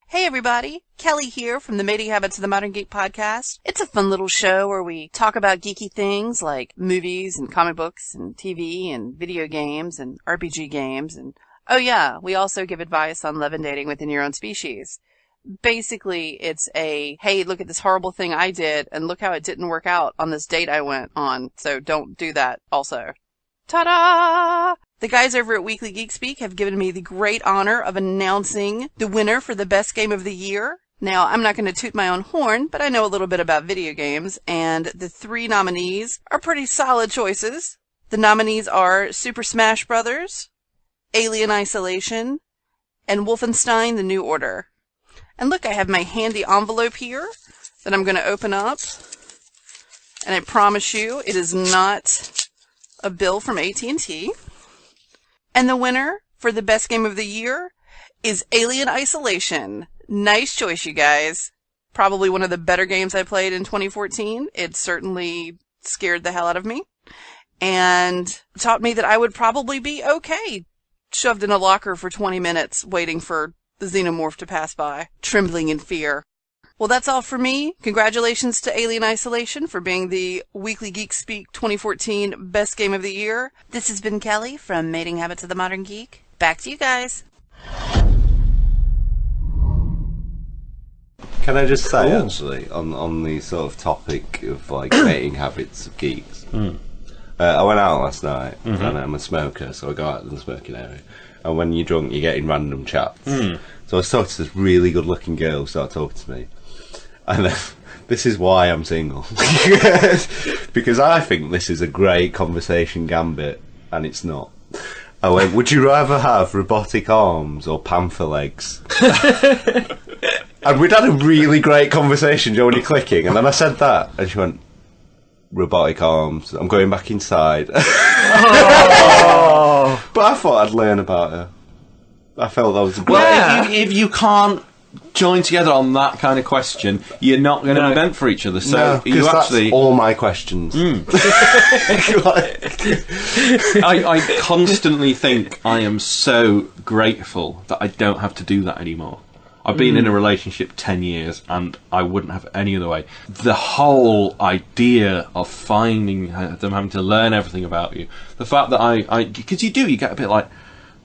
Hey everybody, Kelly here from the Mating Habits of the Modern Geek podcast. It's a fun little show where we talk about geeky things like movies and comic books and TV and video games and RPG games, and oh yeah, we also give advice on love and dating within your own species. Basically, it's a, hey, look at this horrible thing I did and look how it didn't work out on this date I went on, so don't do that also. Ta-da! The guys over at Weekly Geek Speak have given me the great honor of announcing the winner for the best game of the year. Now, I'm not going to toot my own horn, but I know a little bit about video games, and the 3 nominees are pretty solid choices. The nominees are Super Smash Bros., Alien Isolation, and Wolfenstein: The New Order. And look, I have my handy envelope here that I'm going to open up. And I promise you, it is not a bill from AT&T. And the winner for the best game of the year is Alien Isolation. Nice choice, you guys. Probably one of the better games I played in 2014. It certainly scared the hell out of me. And taught me that I would probably be okay shoved in a locker for 20 minutes waiting for the xenomorph to pass by, trembling in fear. Well, that's all for me. Congratulations to Alien Isolation for being the Weekly Geek Speak 2014 Best Game of the Year. This has been Kelly from Mating Habits of the Modern Geek. Back to you guys.
Can I just say, actually, on the sort of topic of like mating habits of geeks, I went out last night, and I'm a smoker, so I go out in the smoking area. And when you're drunk, you get in random chats. So I was talking to this really good-looking girl who started talking to me. And then, this is why I'm single. Because I think this is a great conversation gambit, and it's not. I went, would you rather have robotic arms or panther legs? And we'd had a really great conversation, Joe, when you're clicking. And then I said that, and she went, robotic arms. I'm going back inside. Oh. But I thought I'd learn about her. I felt that was a
well, if you can't join together on that kind of question, you're not going to be meant for each other. So
no,
you actually
that's all my questions.
I constantly think I am so grateful that I don't have to do that anymore. I've been in a relationship 10 years and I wouldn't have it any other way. The whole idea of finding them having to learn everything about you, the fact that because you get a bit like,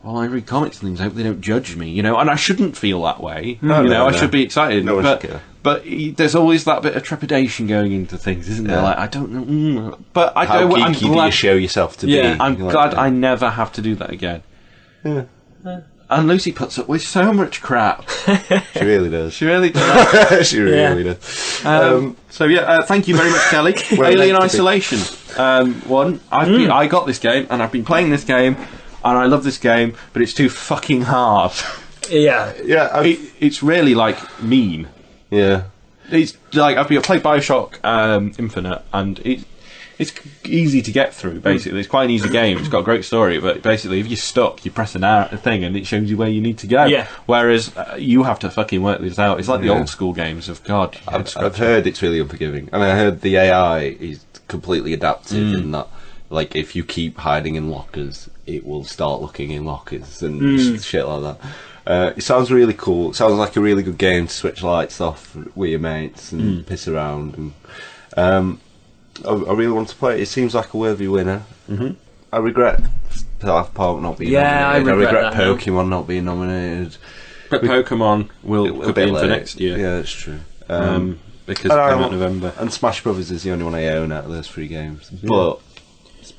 well, I read comics and things, I hope they don't judge me, and I shouldn't feel that way. I should be excited. But there's always that bit of trepidation going into things, isn't there? Like, I don't know. But I'm
glad
do you
show yourself to be.
I'm glad I never have to do that again.
Yeah.
And Lucy puts up with so much crap.
She really does.
She really does.
She really does.
Thank you very much, Kelly. Alien Isolation. I got this game, and I've been playing this game, and I love this game, but it's too fucking hard.
Yeah.
It's really, like, mean.
Yeah.
It's like, I've played Bioshock Infinite, and it's easy to get through, basically. It's quite an easy game. It's got a great story, but basically, if you're stuck, you press a thing and it shows you where you need to go. Yeah. Whereas you have to fucking work this out. It's like the old school games of, God.
I've heard it's really unforgiving. And I heard the AI is completely adaptive in that, like, if you keep hiding in lockers, it will start looking in lockers and shit like that. It sounds really cool. It sounds like a really good game to switch lights off with your mates and piss around. And I really want to play it. It seems like a worthy winner. I regret South Park not being nominated. I regret Pokemon not being nominated.
But Pokemon could be in for next year.
Yeah, that's true.
Because it came out in November.
And Smash Brothers is the only one I own out of those 3 games. But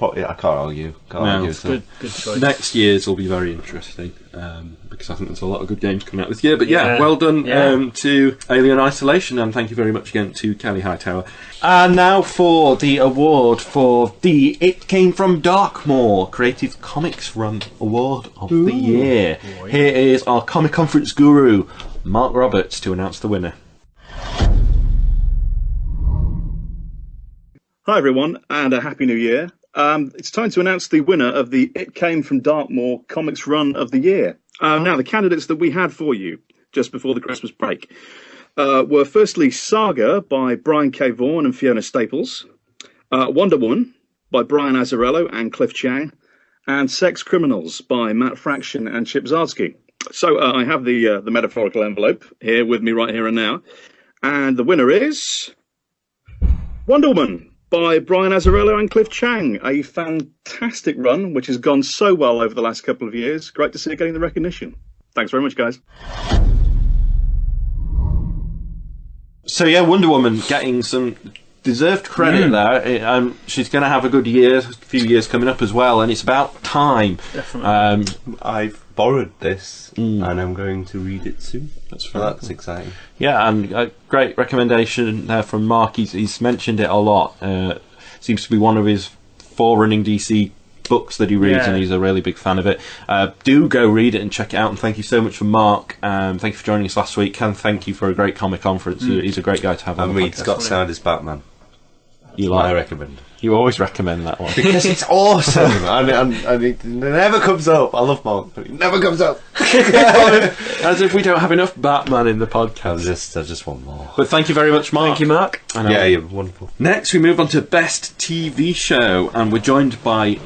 I can't argue.
Good choice.
Next year's will be very interesting, because I think there's a lot of good games coming out this year. But well done to Alien Isolation, and thank you very much again to Kelly Hightower. And now for the award for the It Came From Darkmoor Creative Comics Run Award of the Year. Boy. Here is our comic conference guru, Mark Roberts, to announce the winner.
Hi everyone, and a Happy New Year. It's time to announce the winner of the It Came From Darkmoor Comics Run of the Year. Now, the candidates that we had for you just before the Christmas break were firstly Saga by Brian K. Vaughan and Fiona Staples, Wonder Woman by Brian Azzarello and Cliff Chiang, and Sex Criminals by Matt Fraction and Chip Zdarsky. So I have the metaphorical envelope here with me right here and now, and the winner is Wonder Woman by Brian Azzarello and Cliff Chiang. A fantastic run, which has gone so well over the last couple of years. Great to see it getting the recognition. Thanks very much, guys.
So yeah, Wonder Woman getting some deserved credit there. She's going to have a good year, a few years coming up as well, and it's about time.
Definitely.
I've borrowed this, and I'm going to read it soon. That's exciting.
Yeah, and a great recommendation there from Mark. He's mentioned it a lot. Seems to be one of his forerunning DC books that he reads, and he's a really big fan of it. Do go read it and check it out, and thank you so much for Mark. Thank you for joining us last week, and thank you for a great comic conference. He's a great guy to have on the podcast.
Scott Snyder's Batman. I recommend.
You always recommend that one.
Because it's awesome, and it never comes up. I love Mark, but it never comes up.
As if we don't have enough Batman in the podcast.
I just want more.
But thank you very much, Mark.
Thank you, Mark.
Yeah, you're wonderful.
Next, we move on to Best TV Show, and we're joined by...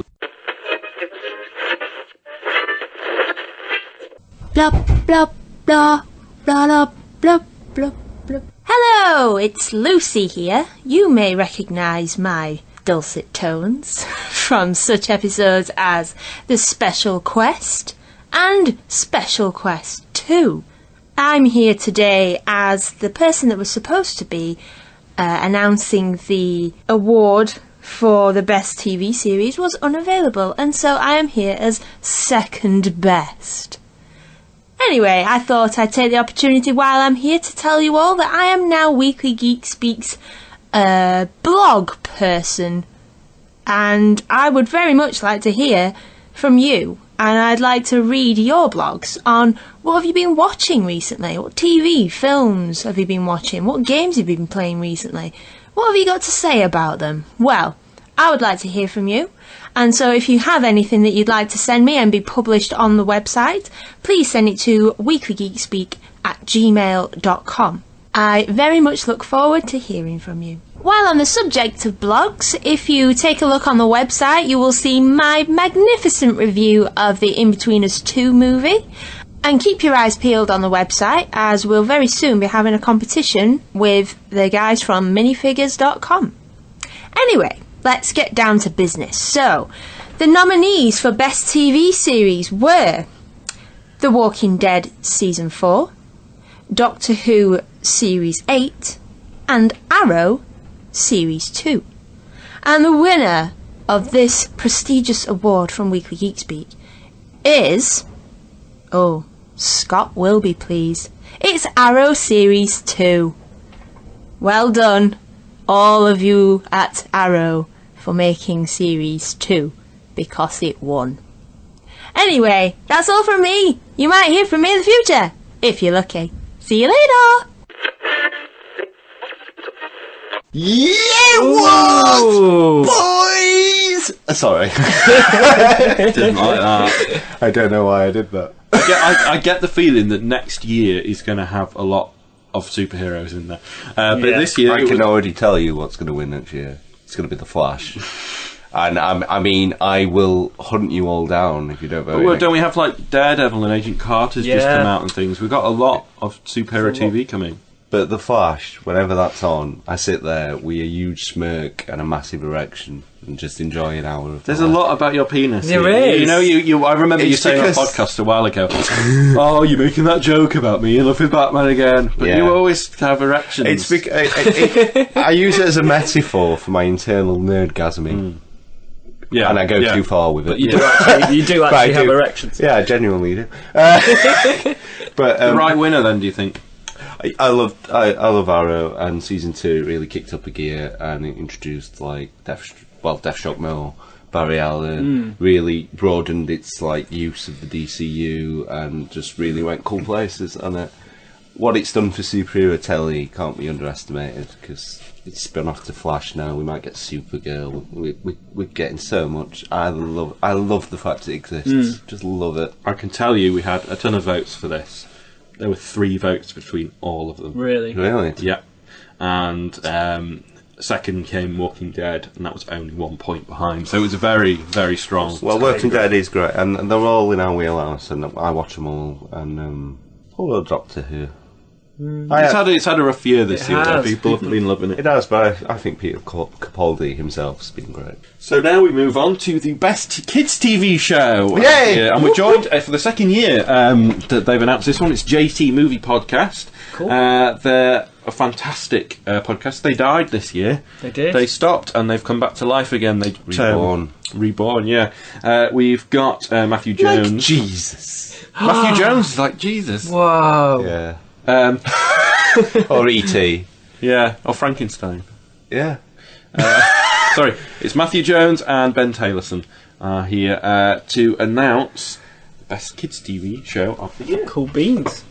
Blah, blah, blah, blah, blah, blah, blah. Hello, it's Lucy here. You may recognise my dulcet tones from such episodes as The Special Quest and Special Quest 2. I'm here today as the person that was supposed to be announcing the award for the best TV series was unavailable, and so I am here as second best. Anyway, I thought I'd take the opportunity while I'm here to tell you all that I am now Weekly Geek Speak's blog person, and I would very much like to hear from you, and I'd like to read your blogs on what have you been watching recently, what TV, films have you been watching, what games have you been playing recently, what have you got to say about them? Well, I would like to hear from you. And so if you have anything that you'd like to send me and be published on the website, please send it to weeklygeekspeak@gmail.com. I very much look forward to hearing from you. While on the subject of blogs, if you take a look on the website, you will see my magnificent review of the In-Betweeners 2 movie. And keep your eyes peeled on the website, as we'll very soon be having a competition with the guys from minifigures.com. Anyway, let's get down to business. So, the nominees for Best TV Series were The Walking Dead Season 4, Doctor Who Series 8, and Arrow Series 2. And the winner of this prestigious award from Weekly Geek Speak is... Oh, Scott will be pleased. It's Arrow Series 2. Well done, all of you at Arrow, for making Series 2, because it won. Anyway, that's all from me. You might hear from me in the future, if you're lucky. See you later!
Yeah, what, boys? Sorry.
Didn't like that.
I don't know why I did that.
I get the feeling that next year is going to have a lot of superheroes in there. But this year...
I can already tell you what's going to win next year. It's going to be The Flash. And I mean, I will hunt you all down if you don't vote.
Well, don't we have like Daredevil and Agent Carter's just come out and things? We've got a lot of superhero TV coming.
But The Flash, whenever that's on, I sit there with a huge smirk and a massive erection and just enjoy an hour of
There's a lot about your penis.
There is.
You know, I remember you saying on a podcast a while ago, oh, you're making that joke about me in love with Batman again. But you always have erections.
I use it as a metaphor for my internal nerdgasming.
Yeah,
and I go too far with it.
But you do actually have erections.
Yeah, I genuinely do. But
the right winner, then, do you think?
I love Arrow, and season 2 really kicked up a gear, and it introduced like Deathstroke more, Barry Allen, really broadened its like use of the DCU, and just really went cool places. And what it's done for superhero telly can't be underestimated, because it's spun off to Flash now. We might get Supergirl. We're getting so much. I love the fact it exists. Just love it.
I can tell you, we had a ton of votes for this. There were 3 votes between all of them.
Really?
Yeah. And second came Walking Dead, and that was only 1 point behind. So it was a very, very strong.
Well, Walking Dead is great, and they're all in our wheelhouse, and I watch them all. And poor Doctor Who.
It's had a rough year this year. Though. People have been loving it.
It has, but I think Peter Capaldi himself has been great.
So now we move on to the best kids TV show.
Yay!
And we're joined for the second year that they've announced this one. It's JT Movie Podcast.
Cool.
They're a fantastic podcast. They died this year.
They did.
They stopped and they've come back to life again. They reborn. Yeah. We've got Matthew Jones.
Like Jesus.
Matthew Jones is like Jesus.
Whoa.
Yeah. Or E.T.
Yeah. Or Frankenstein.
Yeah.
Sorry, it's Matthew Jones and Ben Taylorson are here to announce the best kids TV show of the year.
Cool beans.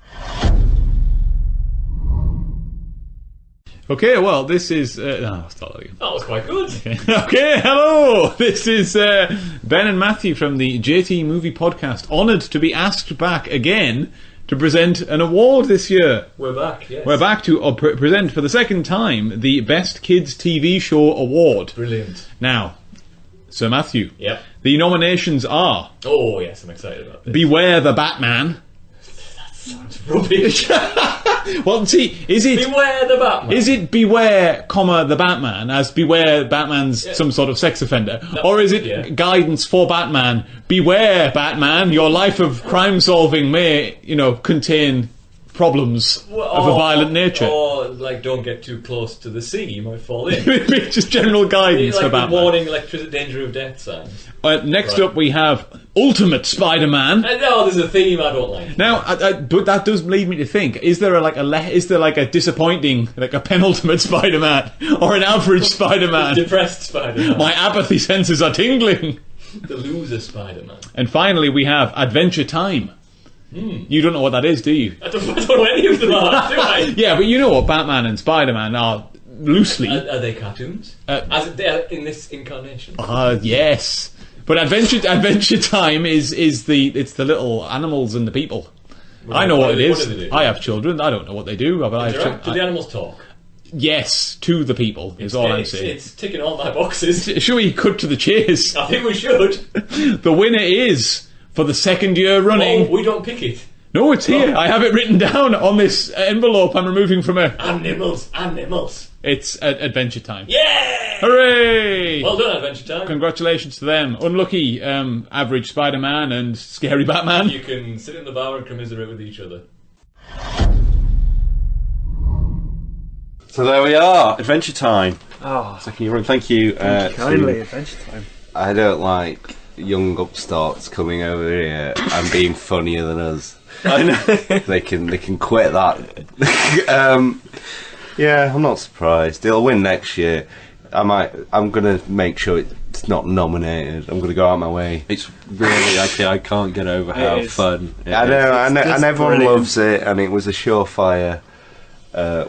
Okay, well, this is... I'll start again.
That was quite good.
Okay, hello! This is Ben and Matthew from the JT Movie Podcast. Honoured to be asked back again to present an award this year.
We're back, yes.
We're back to present for the second time the Best Kids TV Show Award.
Brilliant.
Now, Sir Matthew,
Yep.
the nominations are...
Oh, yes, I'm excited about this.
Beware the Batman.
That sounds rubbish.
Well, see, is it...
Beware the Batman.
Is it beware, comma, the Batman, as beware Batman's some sort of sex offender? Or is it guidance for Batman, beware Batman, your life of crime solving may, contain problems of a violent nature?
Or, like, don't get too close to the sea, you might fall in.
Just general guidance
like
for Batman.
warning, danger of death signs.
Next up we have Ultimate Spider-Man.
No, there's a theme I don't like.
Now, but that does lead me to think: is there a disappointing, a penultimate Spider-Man or an average Spider-Man?
Depressed Spider-Man.
My apathy senses are tingling.
The loser Spider-Man.
And finally, we have Adventure Time. You don't know what that is, do you?
I don't know any of them are, do I?
Yeah, but you know what Batman and Spider-Man are loosely.
Are they cartoons? As they're in this incarnation?
Yes. But Adventure Time is the little animals and the people. I know what it is.
What do they do?
I have children. I don't know what they do. But I have
Do the animals talk?
Yes, to the people is all I'm saying.
It's ticking all my boxes.
Shall we cut to the chase?
I think we should.
The winner is, for the second year running...
Oh, we don't pick it.
No, it's here. I have it written down on this envelope I'm removing from a...
Animals.
It's Adventure Time.
Yeah!
Hooray!
Well done, Adventure Time.
Congratulations to them. Unlucky average Spider-Man and scary Batman.
You can sit in the bar and commiserate with each other.
So there we are, Adventure Time.
Oh,
Second year run. Thank you.
kindly, Adventure Time.
I don't like young upstarts coming over here and being funnier than us.
I know.
They can quit that. Yeah, I'm not surprised. They'll win next year. I'm gonna make sure it's not nominated. I'm gonna go out of my way.
It's really I can't get over how fun it
I
is.
know, and everyone
brilliant.
loves it, and it was a surefire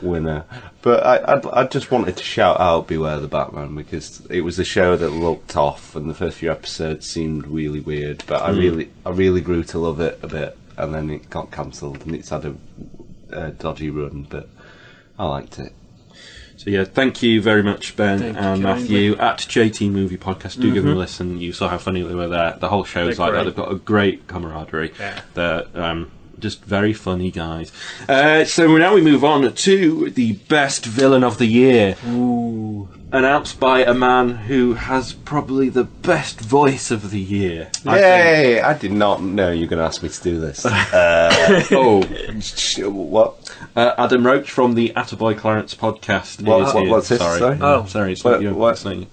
winner. But I just wanted to shout out Beware the Batman, because it was a show that looked off, and the first few episodes seemed really weird. But I really grew to love it a bit, and then it got cancelled, and it's had a dodgy run, but I liked it.
So yeah, thank you very much, Ben
Thank you
and
kindly.
Matthew at JT Movie Podcast. Do give them a listen. You saw how funny they were there. The whole show's
They're
like that.
great.
They've got a great camaraderie.
Yeah.
They're just very funny guys. So now we move on to the best villain of the year.
Ooh.
Announced by a man who has probably the best voice of the year.
Yay! I did not know you were going to ask me to do this. What?
Adam Roach from the Attaboy Clarence podcast.
What's this?
Sorry.
Oh.
Sorry, it's
What-
not you.
what?
It's not you.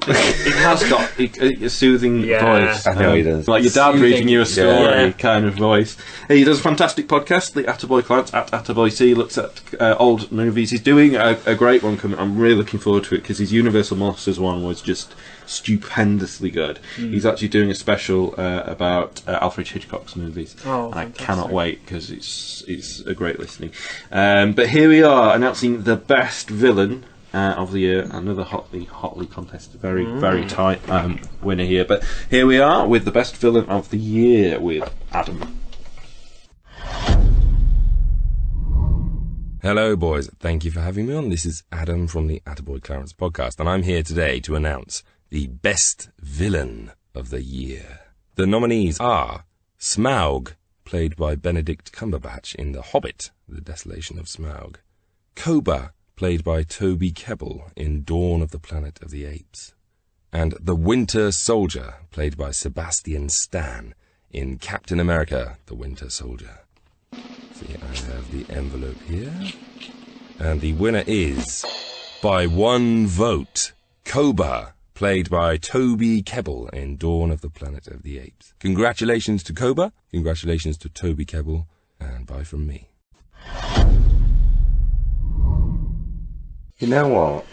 He has got a soothing
Yeah.
voice.
I know he does.
Like your dad
Soothing.
reading you a story
Yeah.
kind of voice. He does a fantastic podcast, the Attaboy Clarence, at Attaboy C, looks at old movies. He's doing a great one coming. I'm really looking forward to it, because his Universal Monsters one was just stupendously good. He's actually doing a special about Alfred Hitchcock's movies.
Oh,
and I
fantastic.
cannot wait, because it's a great listening. But here we are, announcing the best villain of the year. Another hotly contested, very tight winner here. But here we are with the best villain of the year with Adam.
Hello, boys. Thank you for having me on. This is Adam from the Attaboy Clarence podcast, and I'm here today to announce the best villain of the year. The nominees are Smaug, played by Benedict Cumberbatch in The Hobbit, The Desolation of Smaug; Koba, played by Toby Kebbell in Dawn of the Planet of the Apes; and the Winter Soldier, played by Sebastian Stan in Captain America, The Winter Soldier. See, I have the envelope here. And the winner is, by one vote, Koba, played by Toby Kebbell in Dawn of the Planet of the Apes. Congratulations to Koba, congratulations to Toby Kebbell, and bye from me.
You know what?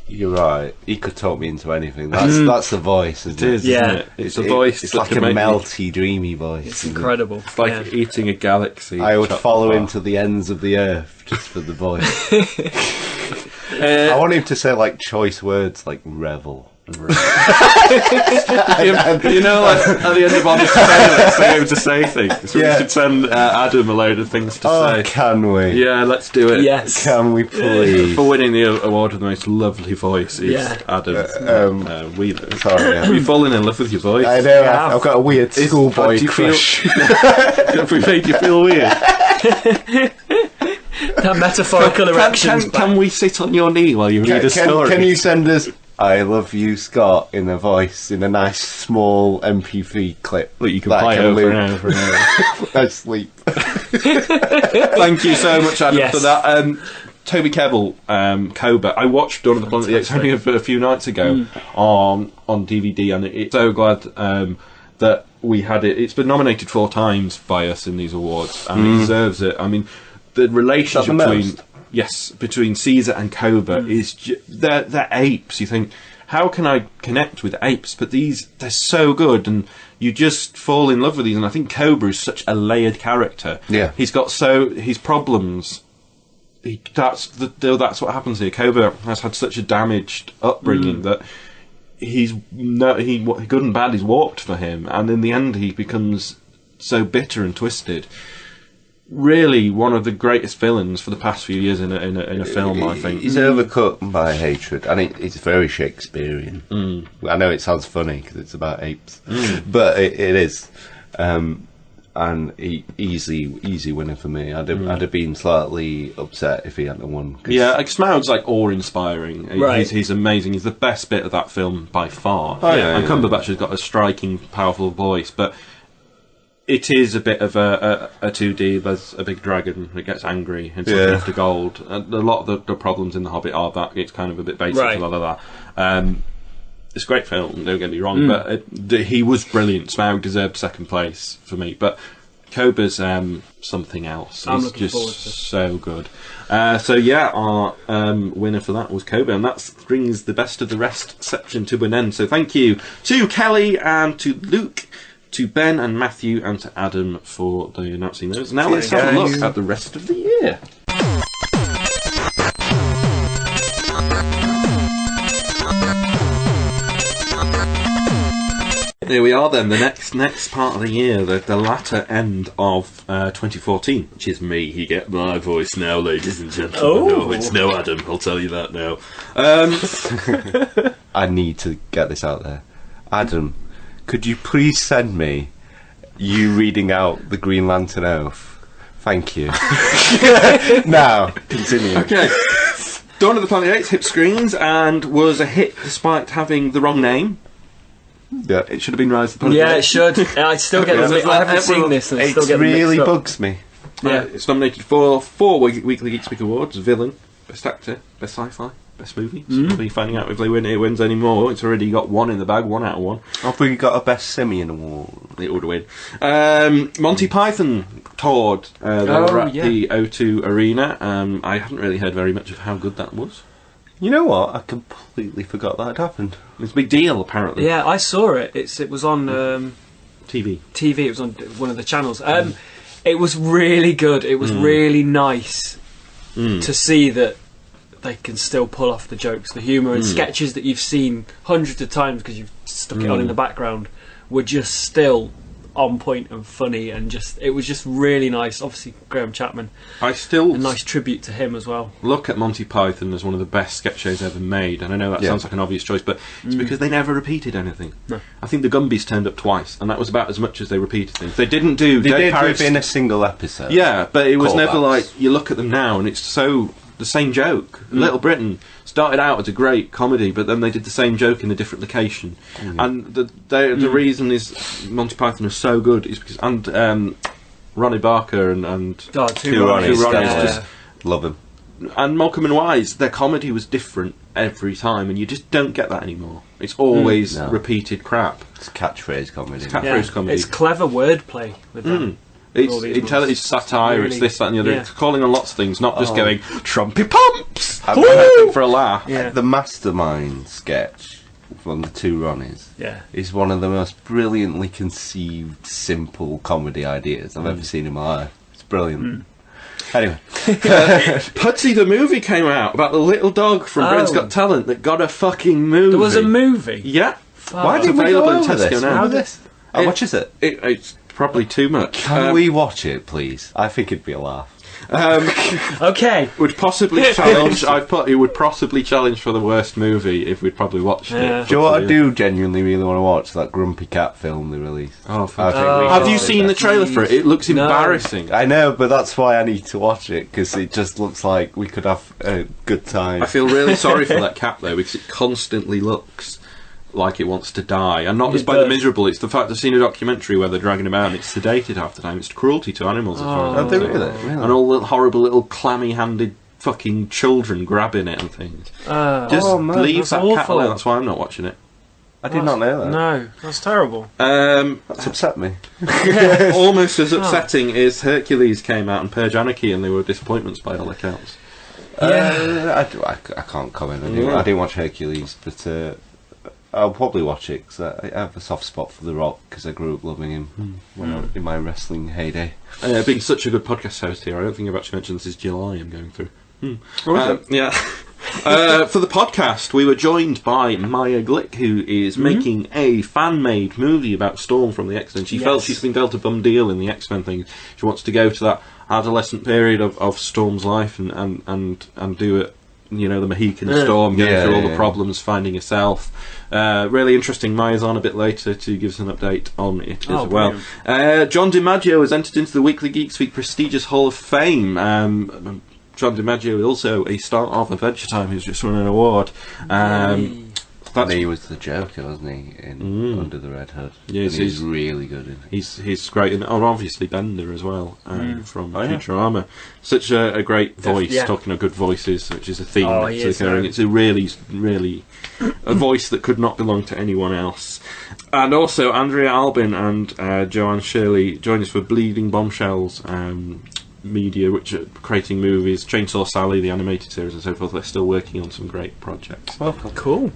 You're right. He could talk me into anything. That's the voice, isn't it?
It is, isn't it? It's a voice.
It's like a melty, dreamy voice.
It's incredible.
It's like eating a galaxy.
I would follow him to the ends of the earth just for the voice. I want him to say like choice words like revel.
You know, like at the end of Honest Sailor, they go to say things. So we should send Adam a load of things to say.
Can we?
Yeah, let's do it.
Yes.
Can we please?
For winning the award of the most lovely voice is Adam Wheeler.
Sorry,
You've fallen in love with your voice.
I know. I've got a weird schoolboy crush.
Have we made you feel weird?
That metaphorical erections.
Can we sit on your knee while you read a story?
Can you send us "I love you, Scott" in a voice, in a nice small MP3 clip
that you can play over and over and over?
I sleep.
Thank you so much, Adam, for that. Toby Kebbell, Koba. I watched Dawn of the Planet of the Apes only a few nights ago on DVD, and it's so glad that we had it. It's been nominated 4 times by us in these awards, and it deserves it. I mean, the relationship between Caesar and Koba is they're apes. You think, how can I connect with apes? But they're so good, and you just fall in love with these. And I think Koba is such a layered character.
Yeah,
he's got his problems. That's what happens here. Koba has had such a damaged upbringing that good and bad is warped for him, and in the end he becomes so bitter and twisted. Really, one of the greatest villains for the past few years in a film, I think.
He's overcome by hatred, and it's very Shakespearean. I know it sounds funny because it's about apes, but it is. And easy winner for me. I'd have been slightly upset if he hadn't won.
Yeah, Smaug's like awe-inspiring.
Right.
He's amazing. He's the best bit of that film by far.
And
Cumberbatch has got a striking, powerful voice, but it is a bit of a 2D. There's a big dragon that gets angry and something after gold. And a lot of the problems in The Hobbit are that it's kind of a bit basic, a lot of that. It's a great film, don't get me wrong, but he was brilliant. Smaug deserved second place for me, but Koba's something else. He's just so good. Our winner for that was Koba, and that brings the best of the rest section to an end. So thank you to Kelly and to Luke, to Ben and Matthew, and to Adam for the announcing those. Now let's have a look at the rest of the year. Here we are then, the next part of the year, the latter end of 2014, which is me. You get my voice now, ladies and gentlemen. No, it's no Adam, I'll tell you that now.
I need to get this out there. Adam, could you please send me you reading out the Green Lantern Oath? Thank you. Now, continue.
Okay. Dawn of the Planet of the Apes hit screens and was a hit despite having the wrong name.
Yeah,
it should have been Rise of the Planet of the Apes.
Yeah, it should. I still get I haven't seen this and I still get
really bugs me.
Yeah.
It's nominated for 4 Weekly Geek Speak Awards: Villain, Best Actor, Best Sci-Fi, Best Movie. So we'll be finding out if it wins any more. It's already got 1 in the bag, 1 out of 1.
Have we got a Best Simian Award?
It would win. Monty Python toured at the O2 Arena. I haven't really heard very much of how good that was.
You know what? I completely forgot that had happened.
It's a big deal, apparently.
Yeah, I saw it. It was on
TV.
It was on one of the channels. It was really good. It was really nice to see that they can still pull off the jokes, the humour and sketches that you've seen hundreds of times because you've stuck it on in the background were just still on point and funny, and it was just really nice. Obviously, Graham Chapman.
I still
a nice tribute to him as well.
Look at Monty Python as one of the best sketch shows ever made, and I know that sounds like an obvious choice, but it's because they never repeated anything. No. I think the Gumbies turned up twice, and that was about as much as they repeated things. They didn't do.
They did within a single episode.
Yeah, but it was never like you look at them now, and it's so the same joke. Little Britain started out as a great comedy, but then they did the same joke in a different location. And the reason is Monty Python is so good is because Ronnie Barker and
two Ronnies
just love him.
and Malcolm and Wise, their comedy was different every time, and you just don't get that anymore. It's always repeated crap.
It's catchphrase comedy.
Comedy.
It's clever wordplay with them.
It's satire,
really,
it's this, that and the other.
yeah.
It's calling on lots of things, not just going, Trumpy Pumps! For a laugh.
Yeah.
The Mastermind sketch from the two Ronnies is one of the most brilliantly conceived, simple comedy ideas I've ever seen in my life. It's brilliant. Anyway.
Putty the movie came out about the little dog from Britain's Got Talent that got a fucking movie.
There was a movie?
Yeah.
Why didn't we go over this? How this? How much is it?
It's probably too much.
Can we watch it, please? I think it'd be a laugh.
Okay.
Would possibly challenge. I put it would possibly challenge for the worst movie if we'd probably watched it.
Do you know what I do genuinely really want to watch? That Grumpy Cat film they released.
Have you seen the trailer for it? It looks embarrassing.
I know, but that's why I need to watch it, because it just looks like we could have a good time.
I feel really sorry for that cat though, because it constantly looks like it wants to die, and not just by the miserable. It's the fact I've seen a documentary where they're dragging him out and it's sedated half the time. It's cruelty to animals as far as I'm concerned.
Really?
And all the horrible little clammy-handed fucking children grabbing it and things. Just leave that cat alone. That's why I'm not watching it.
I did not know that.
No, that's terrible.
That's upset me.
Almost as upsetting is Hercules came out and Purge Anarchy, and they were disappointments by all accounts.
I can't comment. I didn't watch Hercules, but I'll probably watch it because I have a soft spot for The Rock because I grew up loving him in my wrestling heyday.
Being such a good podcast host here, I don't think I've actually mentioned this is July I'm going through. Yeah. For the podcast, we were joined by Maya Glick, who is making a fan-made movie about Storm from the X-Men. She felt she's been dealt a bum deal in the X-Men thing. She wants to go to that adolescent period of Storm's life and do it. You know, the Mohican Storm, going through all the problems, finding herself. Really interesting. Maya's on a bit later to give us an update on it as well. John DiMaggio has entered into the Weekly Geek Speak prestigious Hall of Fame. John DiMaggio is also a star of Adventure Time, who's just won an award.
He was the Joker, wasn't he, in Under the Red Hood? Yes, he's really good in it.
He's great, and obviously Bender as well, from Futurama. Such a great voice, talking of good voices, which is a theme that's occurring. It's a really, really a voice that could not belong to anyone else. And also Andrea Albin and Joanne Shirley join us for Bleeding Bombshells Media, which are creating movies, Chainsaw Sally, the animated series and so forth. They're still working on some great projects.
Cool.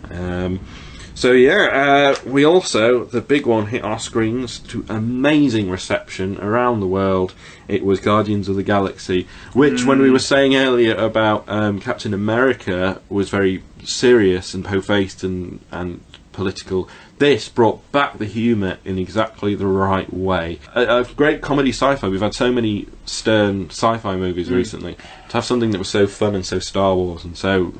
We also, the big one hit our screens to amazing reception around the world. It was Guardians of the Galaxy, which when we were saying earlier about Captain America was very serious and po-faced and political, this brought back the humour in exactly the right way. A great comedy sci-fi. We've had so many stern sci-fi movies recently. To have something that was so fun and so Star Wars and so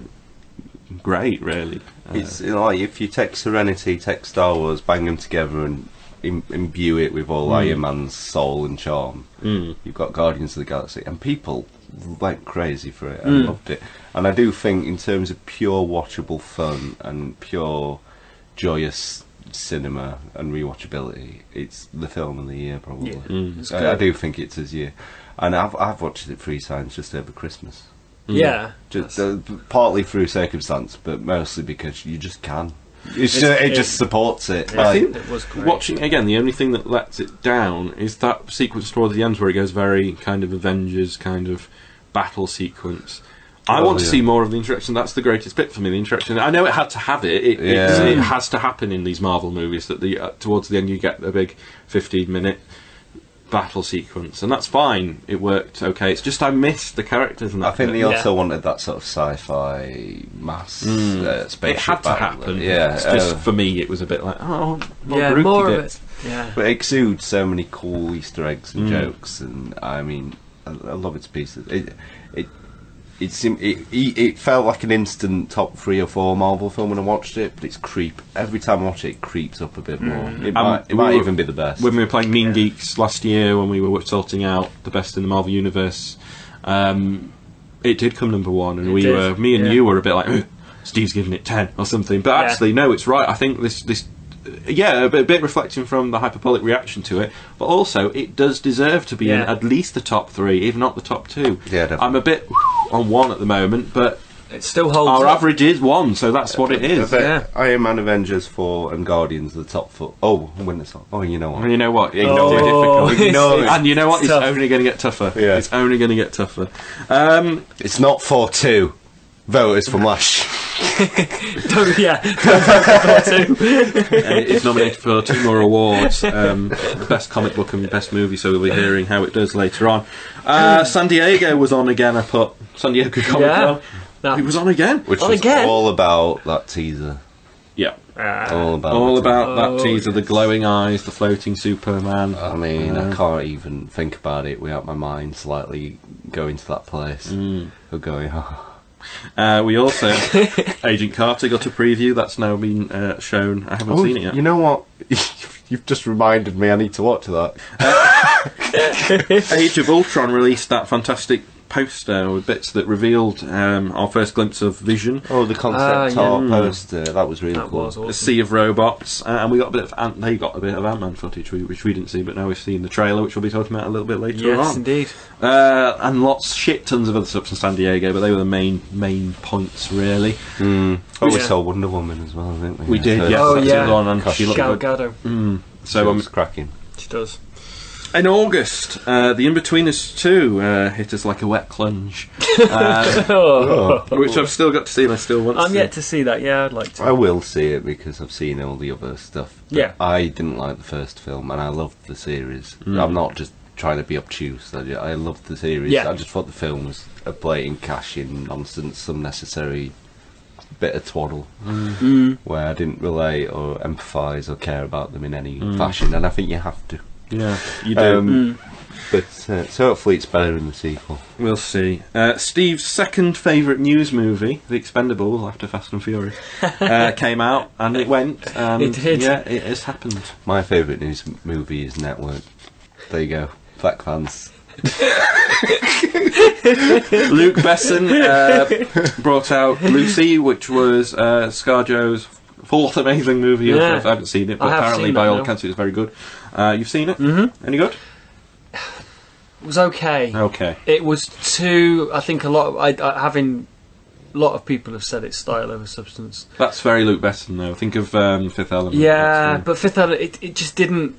great, really.
It's like if you take Serenity, take Star Wars, bang them together and imbue it with all Iron Man's soul and charm, you've got Guardians of the Galaxy, and people went crazy for it and loved it. And I do think in terms of pure watchable fun and pure joyous cinema and rewatchability, it's the film of the year probably. I do think it's his year, and I've watched it 3 times just over Christmas. Just partly through circumstance, but mostly because you just can. It just supports it.
I think it was great. Watching again, the only thing that lets it down is that sequence towards the end where it goes very kind of Avengers kind of battle sequence. I want to see more of the interaction. That's the greatest bit for me, the interaction. I know it had to have it. It has to happen in these Marvel movies that towards the end you get a big 15-minute battle sequence, and that's fine. It worked okay. It's just I missed the characters. And
I think they also wanted that sort of sci-fi mass spaceship.
It had to happen. It's just for me, it was a bit like more
of it.
But it exudes so many cool Easter eggs and jokes, and I mean, I love its pieces. It felt like an instant top 3 or 4 Marvel film when I watched it, but it's every time I watch it, it creeps up a bit more. It might even be the best.
When we were playing Mean Geeks last year, when we were sorting out the best in the Marvel universe, it did come number 1, and me and you were a bit like, Steve's giving it 10 or something. But actually, no, it's right. I think this yeah, a bit reflecting from the hyperbolic reaction to it, but also it does deserve to be in at least the top 3, if not the top 2.
Yeah, definitely.
I'm a bit on 1 at the moment, but
it still holds
our
up.
average is 1, so that's what it is.
Iron Man, Avengers 4 and Guardians are the top 4. Oh, you know what?
And you know what?
Ignore it.
Difficult. And you know what? It's
tough.
only going to get tougher.
Yeah.
It's only going to get tougher.
It's not 4-2 voters from last year.
Don't vote for 2.
It's nominated for 2 more awards, best comic book and best movie, so we'll be hearing how it does later on. San Diego was on again. I put San Diego Comic Con. It was on again.
Which was all about that teaser.
Yeah.
All about
that teaser, the glowing eyes, the floating Superman.
I mean, I can't even think about it without my mind slightly going to that place. Or going,
we also, Agent Carter got a preview, that's now been shown. I haven't seen it yet.
You know what? You've just reminded me I need to watch that.
Age of Ultron released that fantastic poster with bits that revealed our first glimpse of Vision.
Oh, the concept art poster, that was really cool.
Was awesome.
A sea of robots, and we got a bit of they got a bit of Ant-Man footage, which we didn't see, but now we've seen the trailer, which we'll be talking about a little bit later on.
Yes, indeed.
And tons of other stuff from San Diego, but they were the main points, really.
We saw Wonder Woman as well, didn't we?
We did,
yes.
Oh,
that's
yeah.
the one, and she looked
Gal
good.
Gadot.
So
It's cracking.
She does.
in August, The Inbetweeners 2 hit us like a wet plunge, which I've still got to see and I still want to
I'm
see.
yet to see that, yeah, I'd like to.
I will see it because I've seen all the other stuff. But
Yeah.
I didn't like the first film and I loved the series. I'm not just trying to be obtuse. I loved the series.
Yeah.
I just thought the film was a blatant cash-in nonsense, unnecessary bit of twaddle where I didn't relate or empathise or care about them in any fashion, and I think you have to.
Yeah, you do.
But so hopefully it's better in the sequel.
We'll see. Steve's second favourite news movie, The Expendables, after Fast and Furious, came out and it went. And
It did.
Yeah, it has happened.
My favourite news movie is Network. There you go. Fact fans.
Luke Besson brought out Lucy, which was ScarJo's fourth amazing movie.
Yeah.
I haven't seen it, but
I have
apparently
seen
by
that
all
now.
accounts it's very good. You've seen it? Mm-hmm. Any good?
It was okay.
Okay.
It was too. I think a lot. A lot of people have said it's style over substance.
That's very Luke Besson, though. Think of Fifth Element.
Yeah,
That's,
but Fifth Element, it just didn't.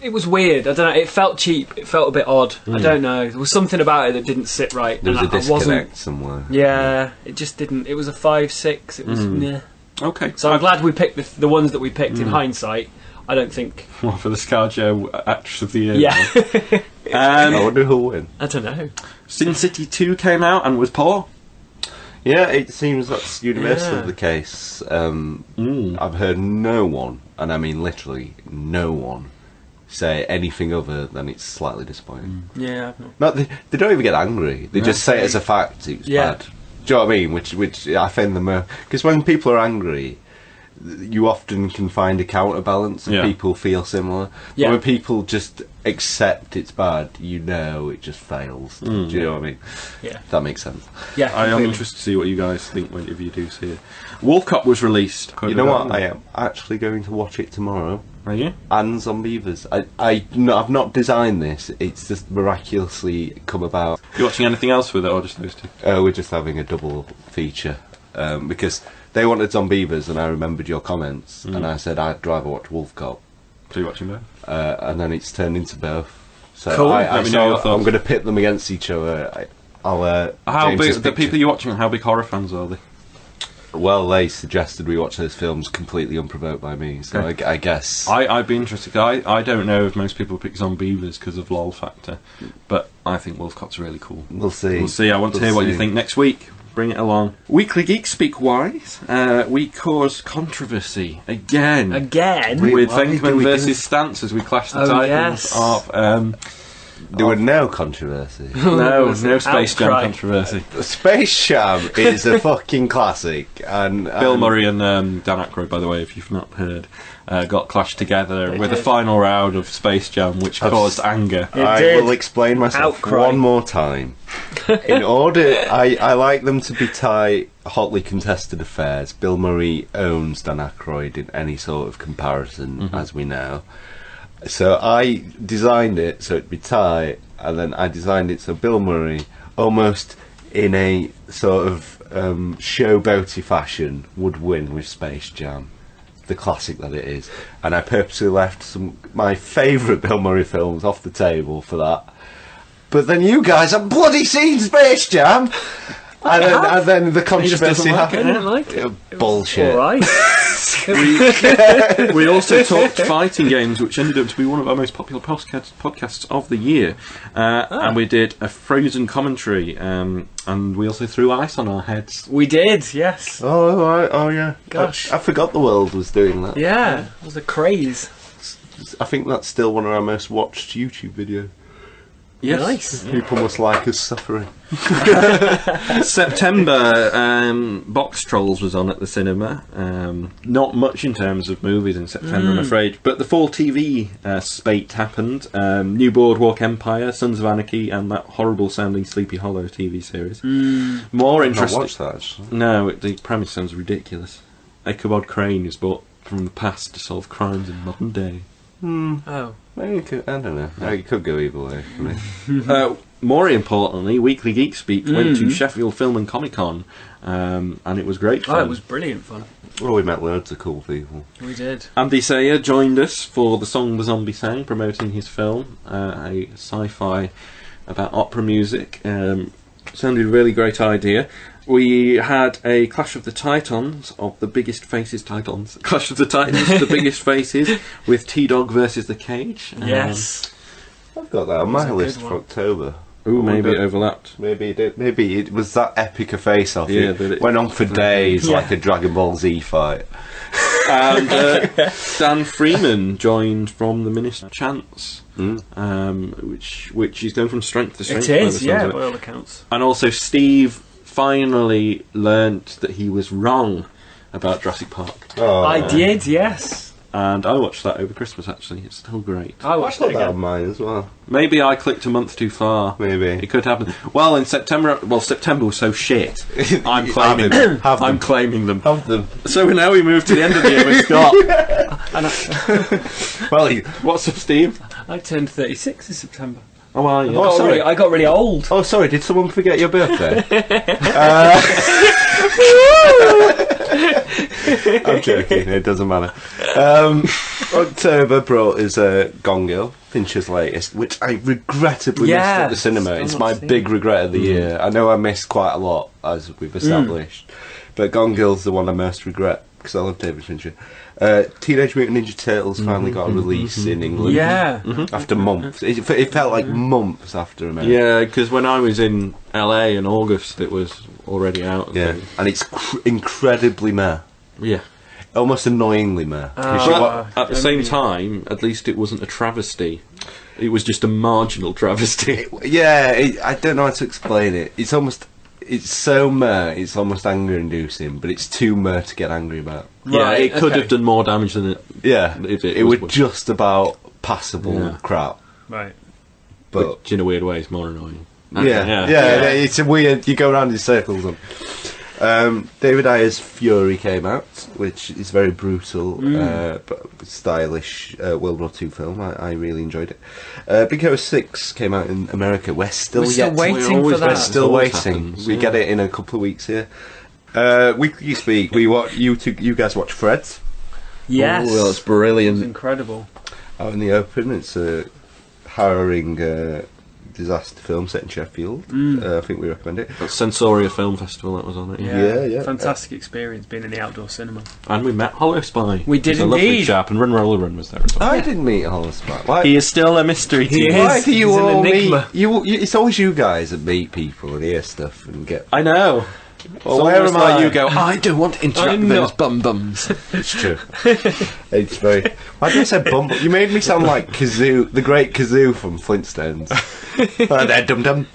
It was weird. I don't know. It felt cheap. It felt a bit odd. I don't know. There was something about it that didn't sit right.
There was a
and I wasn't.
disconnect somewhere.
Yeah, it just didn't. It was a 5-6. It was. Yeah.
Okay.
So I'm glad we picked the ones that we picked in hindsight. I don't think.
Well, for the ScarJo Actress of the Year.
Yeah.
I wonder who'll win.
I don't know.
Sin City 2 came out and was poor.
Yeah, it seems that's universally
Yeah.
the case. I've heard no one, and I mean literally no one, say anything other than it's slightly disappointing.
Yeah. I've not.
No, they don't even get angry. They just say it as a fact. It's
Yeah.
bad. Do you know what I mean? Which I find them because when people are angry, you often can find a counterbalance, and
Yeah.
people feel similar.
Yeah.
But when people just accept it's bad, it just fails. Do you know what I mean?
Yeah.
That makes sense.
Yeah.
I am
completely.
interested to see what you guys think if you do see it. Wolf Cop was released.
You know what? I am actually going to watch it tomorrow.
Are you?
And Zombievers. I've not designed this. It's just miraculously come about.
You watching anything else with it, or just those two?
We're just having a double feature because they wanted Zombievers, and I remembered your comments, and I said I'd rather watch Wolf Cop,
So you watching both?
and then it's turned into both. So
Cool.
I
Let me know your thoughts.
I'm going to pit them against each other.
How
James's
big the
picture.
people you're watching? How big horror fans are they?
Well, they suggested we watch those films completely unprovoked by me, so
Okay.
I guess.
I'd be interested. I don't know if most people pick Zombievers because of LOL factor, but I think Wolf Cop's really cool.
We'll see.
We'll see. I want to
We'll
hear what you
see.
think next week. Bring it along. Weekly Geek Speak Wise. We caused controversy again.
Again.
Wait,
With
why did
Venkman
we do
versus
this?
Stance as we clashed the
Oh,
titles
yes.
of
There were no controversy.
No Space Jam
outcry.
controversy.
Space Jam is a fucking classic, and
Bill Murray and Dan Aykroyd, by the way, if you've not heard, got clashed together with a final round of Space Jam, which caused anger.
I
did.
will explain myself
Outcry.
one more time. In order, I like them to be tight, hotly contested affairs. Bill Murray owns Dan Aykroyd in any sort of comparison, as we know. So I designed it so it'd be tight, and then I designed it so Bill Murray, almost in a sort of showboaty fashion, would win with Space Jam, the classic that it is. And I purposely left my favourite Bill Murray films off the table for that. But then you guys have bloody seen Space Jam! And then the controversy happened.
I don't like it.
Bullshit.
All right.
We also talked fighting games, which ended up to be one of our most popular podcasts of the year. And we did a Frozen commentary, and we also threw ice on our heads.
We did, yes.
Oh, right. Oh, yeah.
Gosh.
I forgot the world was doing that.
Yeah, it was a craze.
I think that's still one of our most watched YouTube videos.
Yes.
Nice.
People must like us suffering.
September, Box Trolls was on at the cinema. Not much in terms of movies in September, I'm afraid. But the fall TV spate happened. New Boardwalk Empire, Sons of Anarchy, and that horrible sounding Sleepy Hollow TV series. More
I've not
interesting.
watched that, actually.
No, the premise sounds ridiculous. Ichabod Crane is brought from the past to solve crimes in modern day.
Oh.
Maybe it could, I don't know. It could go either way for me.
More importantly, Weekly Geek Speak went to Sheffield Film and Comic Con, and it was great fun.
Oh, it was brilliant fun.
Well, we met loads of cool people.
We did.
Andy Sayer joined us for The Song the Zombie Sang, promoting his film, a sci-fi about opera music. Sounded a really great idea. We had a Clash of the Titans of the biggest faces Titans. Clash of the Titans, the biggest faces, with T-Dog versus the Cage.
Yes.
I've got that on my
a
list
good
for
one.
October.
Ooh, maybe it overlapped.
Maybe it did. Maybe it was that epic a face-off.
Yeah,
It
that it-
went on for days
Yeah.
like a Dragon Ball Z fight.
And Dan Freeman joined from the Minister Chance, which is going from strength to strength.
It
by the
is,
sounds
yeah,
of it.
by all accounts.
And also Steve finally learnt that he was wrong about Jurassic Park.
Oh,
I did, yes.
And I watched that over Christmas, actually. It's still great.
I
I've
watched
got
it
that on
again.
mine as well.
Maybe I clicked a month too far.
Maybe.
It could happen. Well, in September... Well, September was so shit. I'm
Have
claiming
them.
them.
Have them.
I'm claiming them.
Have them.
So now we move to the end of the year with Scott.
Well,
What's up, Steve?
I turned 36 in September.
How are you?
Oh, sorry.
I got really old.
oh, sorry, did someone forget your birthday? I'm joking, it doesn't matter. October brought us Gone Girl, Fincher's latest, which I regrettably missed at the
Yes,
cinema.
I've
It's
not
my
seen
big regret of the year. I know I missed quite a lot, as we've established, but Gone Girl's the one I most regret, because I love David Fincher. Teenage Mutant Ninja Turtles finally got a release in England.
Yeah.
After months. It felt like months after America.
Yeah, because when I was in LA in August, it was already out.
Yeah, and it's incredibly meh.
Yeah.
Almost annoyingly meh. 'Cause you wa-
But at the same time, at least it wasn't a travesty. It was just a marginal travesty.
I don't know how to explain it. It's so meh, it's almost anger-inducing, but it's too meh to get angry about.
Yeah,
Right,
it could
okay.
have done more damage than it.
Yeah,
If it
it
was-
was just about passable
Yeah.
crap.
Right.
But
Which, in a weird way, is more annoying.
yeah, it's a weird. You go around in circles. David Ayer's Fury came out, which is very brutal, but stylish World War II film. I really enjoyed it. Big Hero 6 came out in America. We're still
We're still
yet
waiting
always
for that.
wait.
We're still
Always
waiting.
happens,
We
yeah.
get it in a couple of weeks here. Weekly Speak. You guys watch Fred's
Yes.
Oh, well, it's
It was
brilliant.
incredible.
out in the open. It's a harrowing disaster film set in Sheffield. I think we recommend it.
That Sensoria Film Festival that was on it.
Yeah.
Fantastic experience being in the outdoor cinema.
And we met Hollow Spy.
We did
He's a lovely
indeed.
chap, and Run Roller Run was there as well.
I didn't meet Hollis Back. Why?
He is still a mystery to
He
me.
is.
Why do you
He's an
all meet?
enigma.
You, it's always you guys that meet people and hear stuff and get.
I know.
Well,
It's
where
almost
am
like
I?
you go, I don't want to interact with those bum-bums.
It's true. It's very. Why did I say bumble? You made me sound like Kazoo, the great Kazoo from Flintstones. Like that dum dum.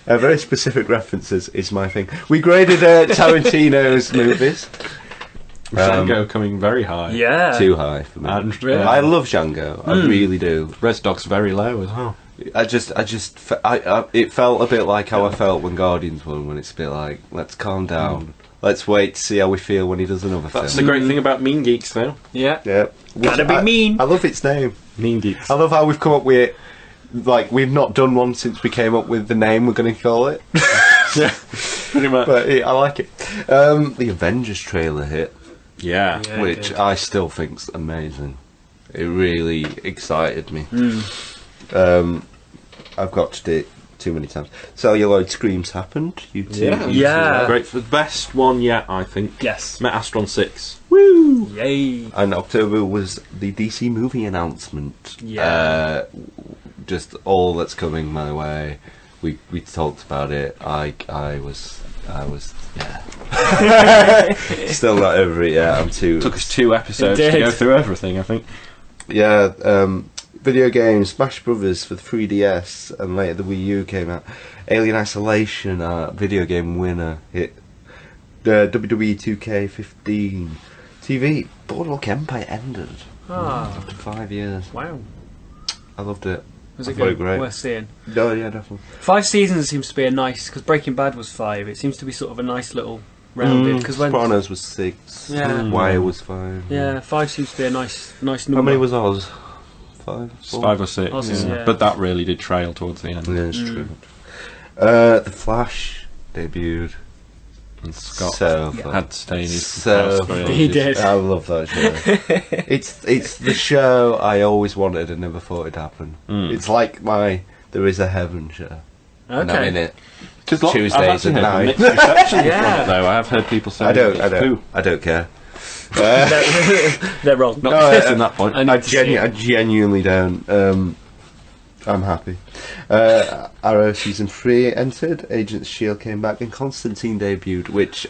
Very specific references is my thing. We graded Tarantino's movies.
Django coming very high.
Yeah.
Too high for me.
And
I love Django. I really do.
Rezdog's very low as well.
It felt a bit like how I felt when Guardians won, when it's a bit like, let's calm down. Let's wait to see how we feel when he does another
That's
film.
the great thing about Mean Geeks, though.
Yeah.
Yeah.
Gotta be mean.
I love its name.
Mean Geeks.
I love how we've come up with it. Like, we've not done one since we came up with the name we're going to call it.
Yeah, pretty much.
But I like it. The Avengers trailer hit,
Yeah.
which I still think's amazing. It really excited me. I've watched it too many times. Celluloid Screams happened. You two.
Yeah.
Great for the best one yet, I think.
Yes.
Met Astron 6.
Woo! Yay.
And October was the DC movie announcement.
Yeah.
Just all that's coming my way. We talked about it. I was still not over it yet. I'm too.
Took us 2 episodes
It
to
did.
go through everything, I think.
Yeah. Video games, Smash Brothers for the 3DS, and later the Wii U came out. Alien Isolation, video game winner, hit. WWE 2K15 TV. Boardwalk Empire ended after 5 years.
Wow.
I loved it.
Was
I
it
thought
good?
it great.
Worth seeing.
Oh yeah, definitely.
5 seasons seems to be a nice, because Breaking Bad was 5. It seems to be sort of a nice little rounded. Because when
Sopranos was 6.
Yeah.
Wire was 5.
yeah, 5 seems to be a nice number.
How many was Oz? 5.
It's 5 or 6.
Oz, yeah.
But that really did trail towards the end.
Yeah, it's true. The Flash debuted.
And Scott
So fun.
had to stay in his
So
house for
fun.
He
ages.
did.
I love that show. it's the show I always wanted and never thought it'd happen. It's like There Is a Heaven show. And I'm in
Okay.
it.
Just I've
Tuesdays
actually
at
heard
9.
mixed reception
Yeah.
from it, though. I have heard people say
I don't care.
They're wrong.
Not
No,
discussing that point.
I need to see
I
it.
genuinely don't. I'm happy. Arrow season 3 entered. Agents S.H.I.E.L.D. came back, and Constantine debuted, which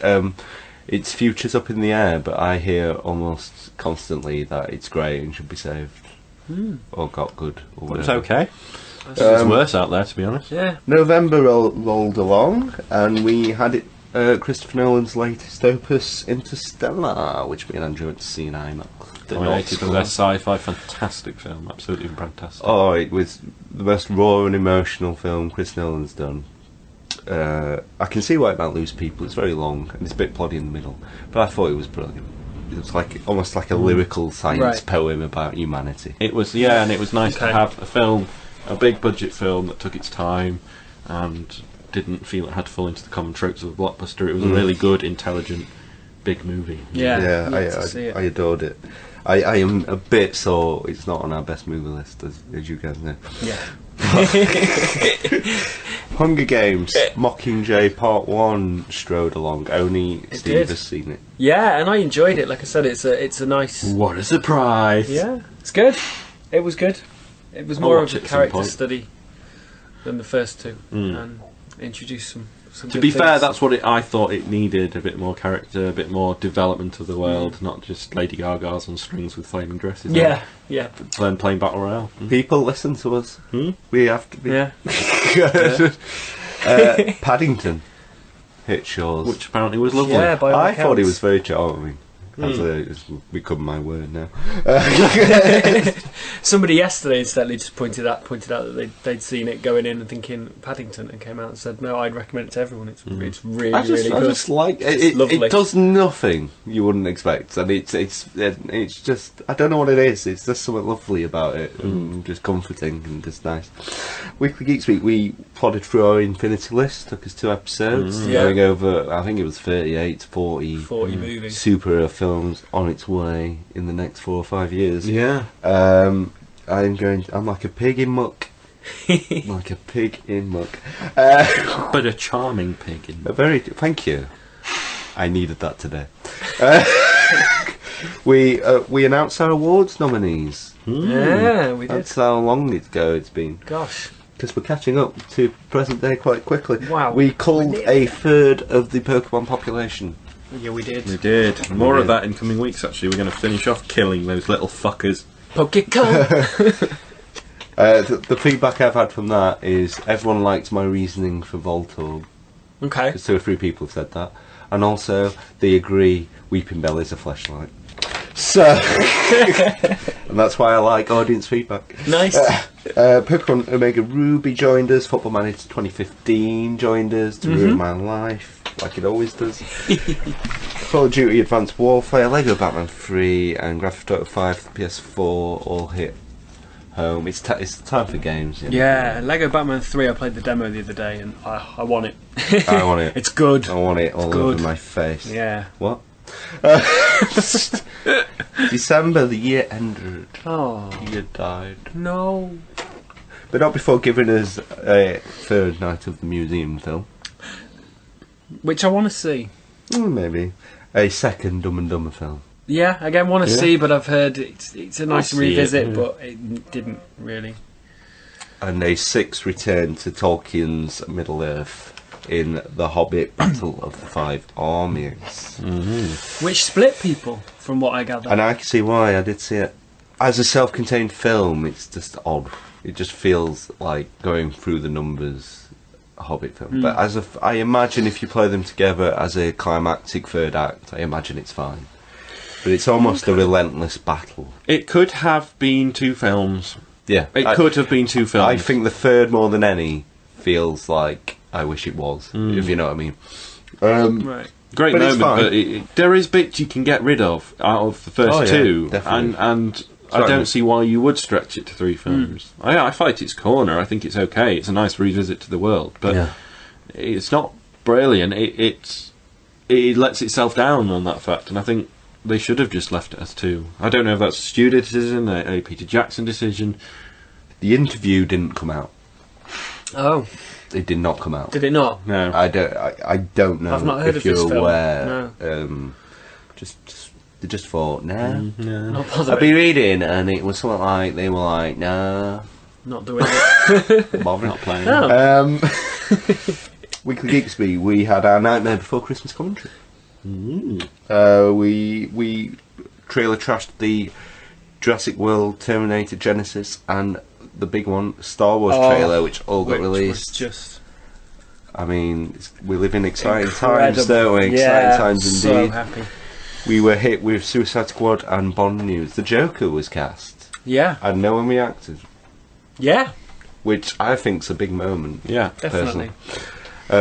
its future's up in the air. But I hear almost constantly that it's great and should be saved or got good. Or
It's
whatever.
okay. There's worse out there, to be honest.
Yeah.
November rolled along, and we had it. Christopher Nolan's latest opus, Interstellar, which me and Andrew went to see in IMAX.
Dominated for their sci-fi, fantastic film, absolutely fantastic.
Oh, it was the most raw and emotional film Chris Nolan's done. I can see why it might lose people. It's very long and it's a bit ploddy in the middle, but I thought it was brilliant. It was like almost like a lyrical science
Right.
poem about humanity.
It was, yeah, and it was nice
Okay.
to have a film, a big budget film that took its time and didn't feel it had to fall into the common tropes of a blockbuster. It was a really good, intelligent, big movie.
Yeah.
Yeah,
to see it.
I adored it. I am a bit sore it's not on our best movie list, as you guys know.
Yeah.
Hunger Games, Mockingjay Part 1 strode along. Only Steve
did.
has seen it.
Yeah, and I enjoyed it. Like I said, it's a nice.
What a surprise!
Yeah, it's good. It was good. It was
I'll
more
watch
of a
it at some
character
point.
study than the first two, and introduced some.
To
good
be fair,
things.
that's what I thought it needed, a bit more character, a bit more development of the world, not just Lady Gaga's on strings with flaming dresses.
Yeah, yeah,
Playing Battle Royale.
People listen to us. We have to be.
yeah.
Paddington hit Shores.
Which apparently was lovely.
Yeah, by all
I thought he
accounts.
was very charming. It's become my word now.
Somebody yesterday incidentally just pointed out that they'd seen it going in and thinking Paddington, and came out and said, "No, I'd recommend it to everyone. It's really
I
really good."
just like
It's lovely.
it does nothing you wouldn't expect, and it's just I don't know what it is. It's just something lovely about it, and just comforting and just nice. Weekly Geeks Week, we plodded through our Infinity List. Took us 2 episodes,
Yeah.
going over. I think it was 38 to 40
movies.
superhero films on its way in the next 4 or 5 years.
Yeah.
I'm like a pig in muck. Like a pig in muck.
But a charming pig.
Thank you. I needed that today. We announced our awards nominees.
Yeah, we did.
That's how long ago it's been.
Gosh,
because we're catching up to present day quite quickly.
Wow.
We culled a third of the Pokemon population.
Yeah, we did.
We did. More of that in coming weeks, actually. We're going to finish off killing those little fuckers.
Pokemon.
The feedback I've had from that is everyone liked my reasoning for Voltorb.
Okay.
'Cause 2 or 3 people have said that. And also, they agree Weeping Bell is a fleshlight. So, and that's why I like audience feedback.
Nice.
Pokemon Omega Ruby joined us, Football Manager 2015 joined us to ruin my life, like it always does. Call of Duty Advanced Warfare, Lego Batman 3 and Grand Theft Auto 5 for PS4 all hit home. It's time for games. You know?
Yeah, Lego Batman 3, I played the demo the other day and I want it.
I want it.
It's good.
I want it all over my face.
Yeah.
What? December, the year ended.
Oh.
You died.
No.
But not before giving us a third night of the museum film.
Which I want to see.
Maybe. A second Dumb and Dumber film.
Yeah, again, want to see, but I've heard it's a nice
I'll see
revisit,
it,
but it didn't really.
And a sixth return to Tolkien's Middle-earth in The Hobbit Battle of the Five Armies.
Which split people, from what I gather.
And I can see why. I did see it. As a self-contained film, it's just odd. It just feels like going through the numbers Hobbit film. But I imagine if you play them together as a climactic third act, I imagine it's fine. But it's almost a relentless battle.
It could have been 2 films.
Yeah.
It could have been 2 films.
I think the third, more than any, feels like I wish it was, if you know what I mean.
Right.
Great
But it's
moment, but there is bits you can get rid of out of the first 2,
definitely.
and I don't see why you would stretch it to 3 films. I fight its corner. I think it's okay. It's a nice revisit to the world, but it's not brilliant. It lets itself down on that fact, and I think they should have just left it as 2. I don't know if that's a studio decision, a Peter Jackson decision.
The interview didn't come out.
Oh,
It did not come out.
did it not?
No.
I don't know
I've not heard
if
of
you're
this film.
aware.
No.
They just thought, nah.
Not
I'd
bothering.
be reading, and it was something like they were like, nah,
Not doing it.
bothering.
Not playing.
No.
Weekly Geek Speak, we had our Nightmare Before Christmas commentary. We trailer trashed the Jurassic World, Terminator Genesis, and the big one, Star Wars trailer, which all got
Which was
released.
just
I mean, we live in exciting
incredible.
times, don't we?
Yeah,
Exciting times
so
indeed.
happy.
We were hit with Suicide Squad and Bond news. The Joker was cast,
Yeah.
and no one reacted,
Yeah,
which I think's a big moment.
Yeah.
definitely.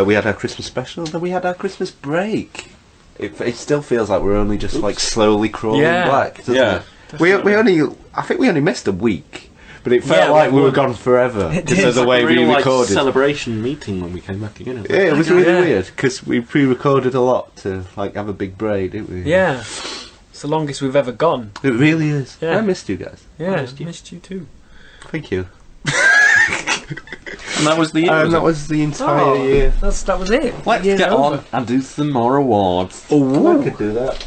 We had our Christmas special, then we had our Christmas break. It still feels like we're only just like slowly crawling back, doesn't
Yeah.
it? We I think we only missed a week, but it felt
Yeah,
like we
we
were
would.
gone forever
It
because
did.
of the way we
Real, like,
recorded.
celebration meeting when we came back again.
Yeah, it was really
Yeah.
weird because we pre-recorded a lot to like have a big break, didn't we?
Yeah. It's the longest we've ever gone.
It really is.
Yeah.
I missed you guys.
Yeah, missed you too.
Thank you.
And that was the year.
And that was the entire
Oh,
year.
that was it.
Let's
Year's
get
over.
on and do some more awards.
I could do that.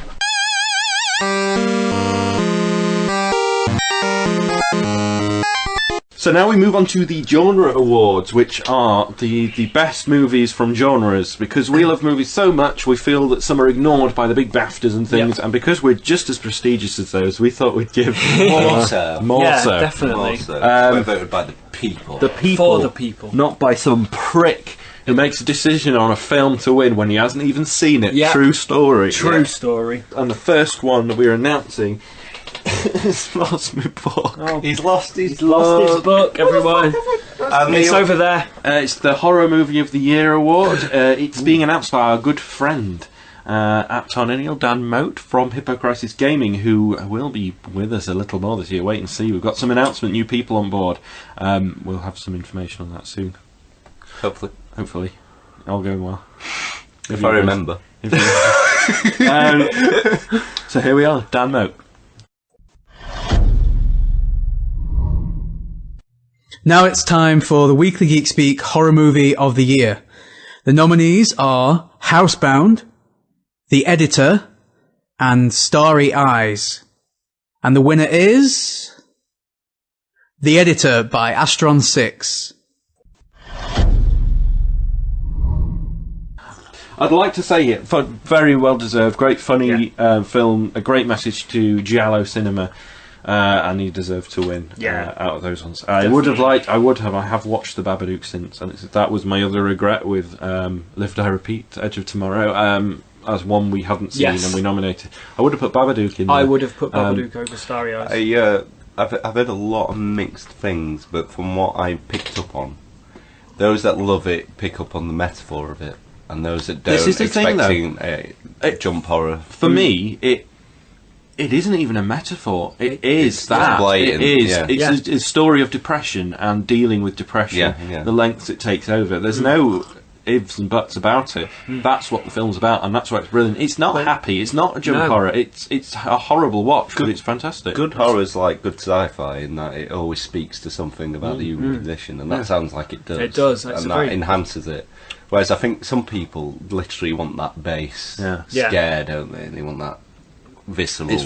So now we move on to the genre awards, which are the best movies from genres. Because we love movies so much, we feel that some are ignored by the big BAFTAs and things. And because we're just as prestigious as those, we thought we'd give
More so.
more
Yeah,
so.
definitely.
More so.
Um,
We're voted by the people.
The people,
For the people.
not by some prick who makes a decision on a film to win when he hasn't even seen it.
Yeah.
True story.
True story.
And the first one that we're announcing is lost my book.
Oh,
He's lost his
lost his book, everyone.
And
It's
the-
over there.
It's the Horror Movie of the Year award. It's being announced by our good friend at Tarninial, Dan Moat from Hippocrisis Gaming, who will be with us a little more this year. Wait and see. We've got some announcement, new people on board. We'll have some information on that soon. Hopefully. All going well.
If I remember.
So here we are, Dan Moat.
Now it's time for the Weekly Geek Speak Horror Movie of the Year. The nominees are Housebound, The Editor, and Starry Eyes. And the winner is... The Editor by Astron 6.
I'd like to say it. Very well deserved. Great, funny film. A great message to Giallo cinema. And he deserved to win out of those ones. I have watched The Babadook since, and that was my other regret with Live Die Repeat, Edge of Tomorrow, as one we hadn't seen and we nominated. I would have put Babadook in there.
I would have put Babadook over Starry Eyes.
I've heard a lot of mixed things, but from what I picked up on, those that love it pick up on the metaphor of it, and those that don't, expecting a jump horror.
For me, it isn't even a metaphor. It's that.
Blatant,
it is. It's a story of depression and dealing with depression. The lengths it takes over. There's no ifs and buts about it. That's what the film's about, and that's why it's brilliant. It's not happy. It's not a jump horror. It's a horrible watch, but it's fantastic.
Good horror's like good sci-fi in that it always speaks to something about the human condition, and that sounds like it does.
It does,
and that enhances it. Whereas I think some people literally want that base scare, don't they? They want that visceral.
It's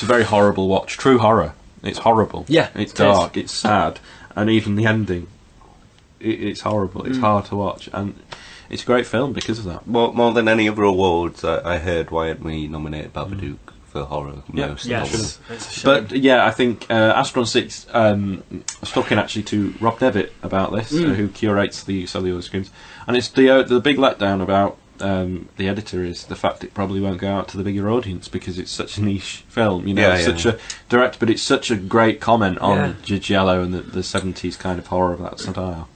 a very horrible watch. True horror. It's horrible.
Yeah,
it's dark. It's sad, and even the ending, it's horrible. It's hard to watch, and it's a great film because of that.
More than any other awards, I heard why hadn't we nominated Babadook for horror most?
Yes.
But yeah, I think Astron 6 stuck in actually to Rob Devitt about this, who curates the celluloid screens, and it's the big letdown about the editor is the fact it probably won't go out to the bigger audience because it's such a niche film, it's such a direct, but it's such a great comment on Giallo and the 70s kind of horror of that style.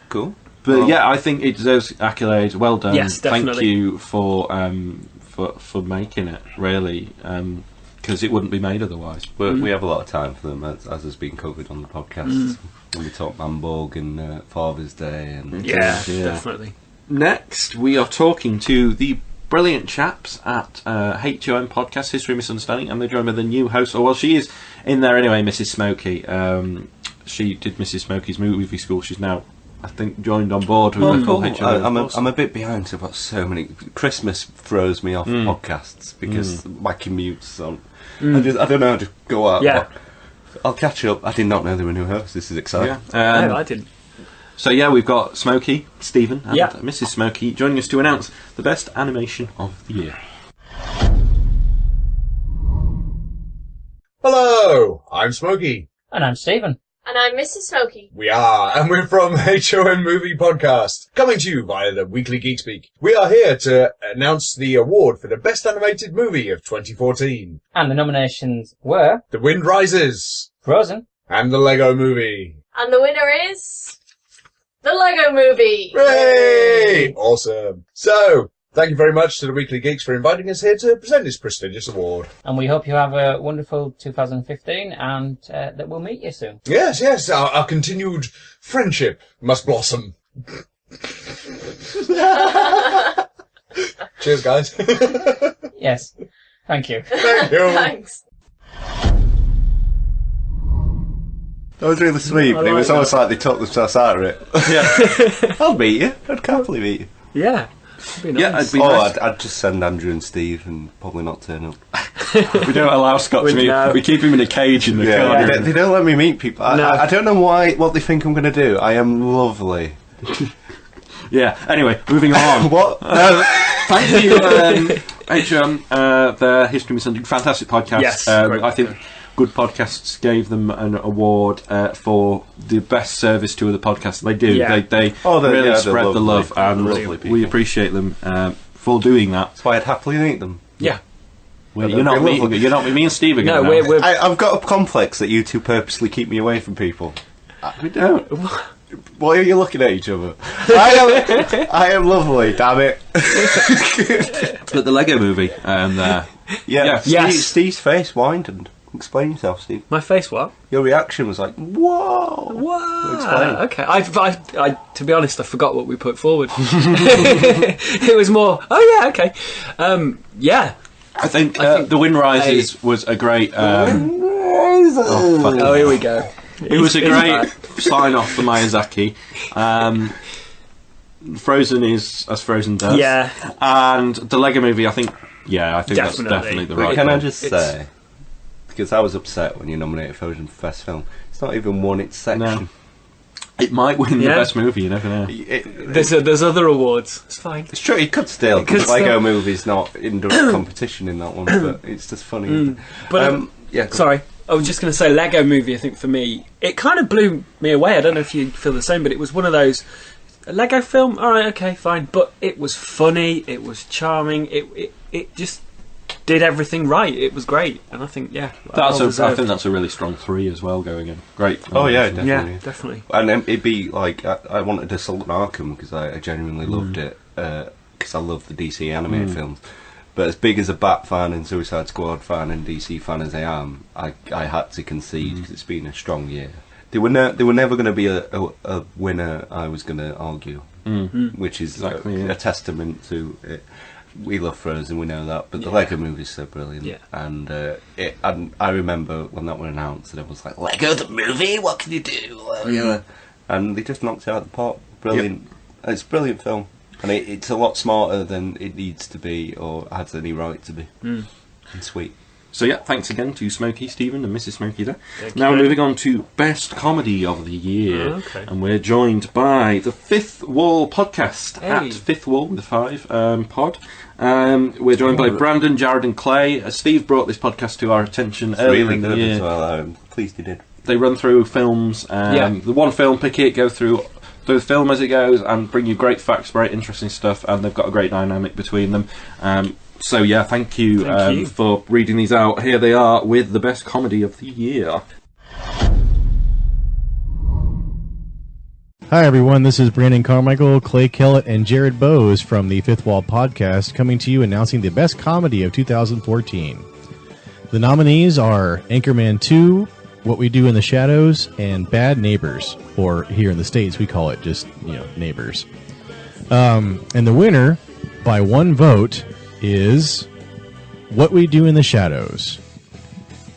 Cool.
But I think it deserves accolades. Well done.
Yes, definitely.
Thank you for making it, really, because it wouldn't be made otherwise.
But we have a lot of time for them, as has been covered on the podcast. When we talk Manborg and Father's Day. And
definitely.
Next, we are talking to the brilliant chaps at HOM Podcast, History of Misunderstanding, and they're joined by the new host. She is in there anyway, Mrs. Smokey. She did Mrs. Smokey's movie school. She's now, I think, joined on board with the full HOM.
I'm a bit behind, so I've got so many. Christmas throws me off podcasts because my commute's on. I don't know how to go out.
Yeah.
I'll catch up. I did not know there were new hosts. This is exciting.
No, I didn't.
So we've got Smokey, Stephen, and Mrs. Smokey joining us to announce the best animation of the year.
Hello, I'm Smokey.
And I'm Stephen.
And I'm Mrs. Smokey.
We are, and we're from HOM Movie Podcast, coming to you via the Weekly Geek Speak. We are here to announce the award for the best animated movie of 2014.
And the nominations were
The Wind Rises,
Frozen,
and The Lego Movie.
And the winner is The Lego Movie!
Hooray! Awesome. So, thank you very much to the Weekly Geeks for inviting us here to present this prestigious award.
And we hope you have a wonderful 2015 and that we'll meet you soon.
Yes, our continued friendship must blossom. Cheers, guys.
Yes. Thank you.
Thank you.
Thanks.
That was really sweet, but it was almost like they took themselves out of it. Yeah. I'll meet you. I'd happily meet you.
Yeah. It'd be nice.
Yeah, it'd be nice.
I'd just send Andrew and Steve and probably not turn up.
We don't allow Scott to meet. We keep him in a cage in the corner.
They don't let me meet people. I don't know what they think I'm going to do. I am lovely.
Anyway, moving on.
What?
Thank you, HM, the History of Misunderstanding. Fantastic podcast.
Yes,
I think Good Podcasts gave them an award for the best service to other podcasts. They do.
Yeah.
They really spread the love, and we appreciate them for doing that.
That's why I'd happily meet them.
Yeah.
Well, you're not with me and Steve again.
No,
we're
I've got a complex that you two purposely keep me away from people.
we don't.
Why are you looking at each other? I am lovely, damn it.
But the Lego Movie, and
Steve's face whined. Explain yourself, Steve.
My face, what?
Your reaction was like, whoa!
Wow.
Explain.
Okay. I to be honest, I forgot what we put forward. It was more, okay.
I think The Wind Rises was a great...
here we go.
It was a great sign-off for Miyazaki. Frozen is as Frozen does.
Yeah.
And the Lego Movie, I think that's definitely the right
Can
one.
I just say... Because I was upset when you nominated Frozen for Best Film. It's not even won its section.
It might win the
Yeah.
best movie. You never know.
There's other awards. It's fine.
It's true, it could still, because Lego Movie's not in direct competition in that one, but it's just funny. Isn't it?
But
yeah,
sorry, I was just going to say Lego Movie. I think for me, it kind of blew me away. I don't know if you feel the same, but it was one of those a Lego film. All right, okay, fine, but it was funny. It was charming. It just did everything right. It was great, and I think I
think that's a really strong 3 as well going in. Great.
Oh yeah, definitely.
Yeah, definitely.
And it'd be like I wanted Assault on Arkham because I genuinely loved it because I love the DC animated films. But as big as a Bat fan and Suicide Squad fan and DC fan as I am, I had to concede because it's been a strong year. They were never going to be a winner. I was going to argue, which is a testament to it. We love Frozen, we know that, but the Lego Movie's so brilliant.
Yeah.
And I remember when that was announced, and it was like, Lego the movie, what can you do? And they just knocked it out of the park. Brilliant. Yep. It's a brilliant film, and it's a lot smarter than it needs to be or has any right to be. And sweet.
So yeah, thanks again to Smokey, Stephen and Mrs. Smokey there. Now we're moving on to Best Comedy of the Year. And we're joined by the Fifth Wall podcast at Fifth Wall with a 5 pod. We're joined by Brandon, Jared and Clay. Steve brought this podcast to our attention earlier in the year.
As well. I'm pleased he did.
They run through films, the one film, pick it, go through the film as it goes and bring you great facts, very interesting stuff, and they've got a great dynamic between them. So yeah, thank you for reading these out. Here they are with the Best Comedy of the Year.
Hi everyone, this is Brandon Carmichael, Clay Kellett, and Jared Bowes from the Fifth Wall podcast coming to you announcing the Best Comedy of 2014. The nominees are Anchorman 2, What We Do in the Shadows, and Bad Neighbors, or here in the States we call it just, Neighbors. And the winner, by one vote, is What We Do in the Shadows.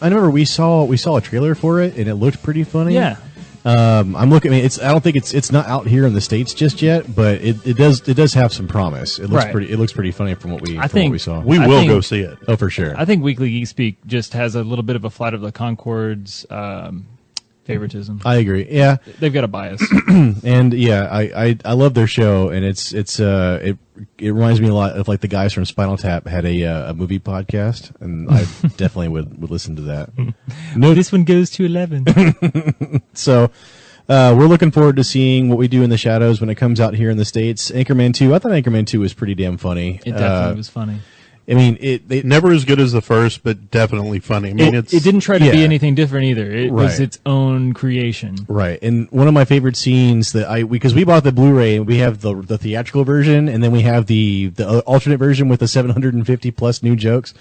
I remember we saw a trailer for it and it looked pretty funny.
Yeah.
I'm looking. I don't think it's not out here in the States just yet, but it does have some promise. It looks pretty. It looks pretty funny from what we saw.
We will go
see it. Oh, for sure.
I think Weekly Geek Speak just has a little bit of a Flight of the Conchords favoritism.
I agree. Yeah,
they've got a bias.
And I love their show, and it reminds me a lot of like the guys from Spinal Tap had a movie podcast, and I definitely would listen to that.
No, this one goes to 11.
So we're looking forward to seeing What We Do in the Shadows when it comes out here in the States. Anchorman 2, I thought Anchorman 2 was pretty damn funny.
It definitely was funny.
I mean, it
never as good as the first, but definitely funny. I mean,
it didn't try to be anything different either. It was its own creation.
Right. And one of my favorite scenes because we bought the Blu-ray and we have the theatrical version, and then we have the alternate version with the 750 plus new jokes.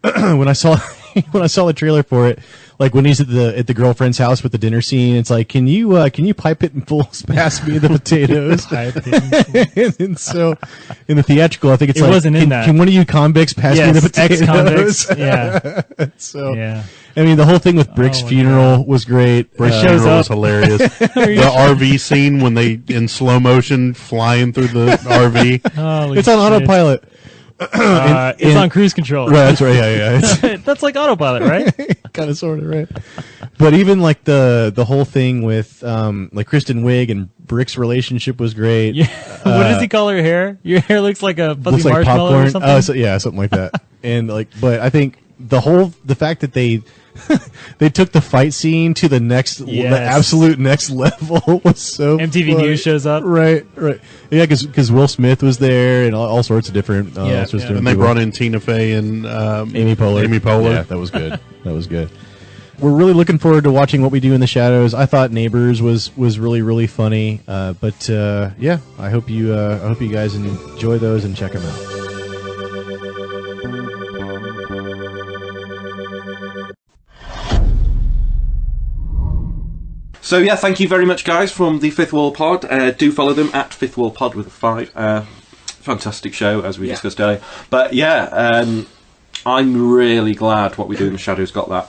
When I saw the trailer for it, like when he's at the girlfriend's house with the dinner scene, it's like, can you pipe it and pass me the potatoes? And so in the theatrical, I think it
wasn't in that.
Can one of you convicts pass me the potatoes?
Ex-convicts, yeah.
So I mean, the whole thing with Brick's funeral was great.
Brick's funeral was hilarious. The RV scene when they in slow motion flying through the RV.
It's on autopilot.
It's on cruise control.
Right, that's right. Yeah.
That's like autopilot, right?
Kind of, sort of, right. But even like the whole thing with like Kristen Wiig and Brick's relationship was great.
Yeah. What does he call her hair? Your hair looks like a fuzzy marshmallow or something.
Something like that. And but I think the fact that they took the fight scene to the absolute next level was so
MTV
funny.
News shows up.
Right. Yeah, because Will Smith was there and all sorts of different.
And they brought in Tina Fey and
Amy Poehler. Yeah, that was good. That was good. We're really looking forward to watching What We Do in the Shadows. I thought Neighbors was really, really funny. But I hope you guys enjoy those and check them out.
So yeah, thank you very much, guys, from the Fifth Wall Pod. Do follow them at Fifth Wall Pod with a 5. Fantastic show, as we discussed earlier. But I'm really glad What We Do in the Shadows got that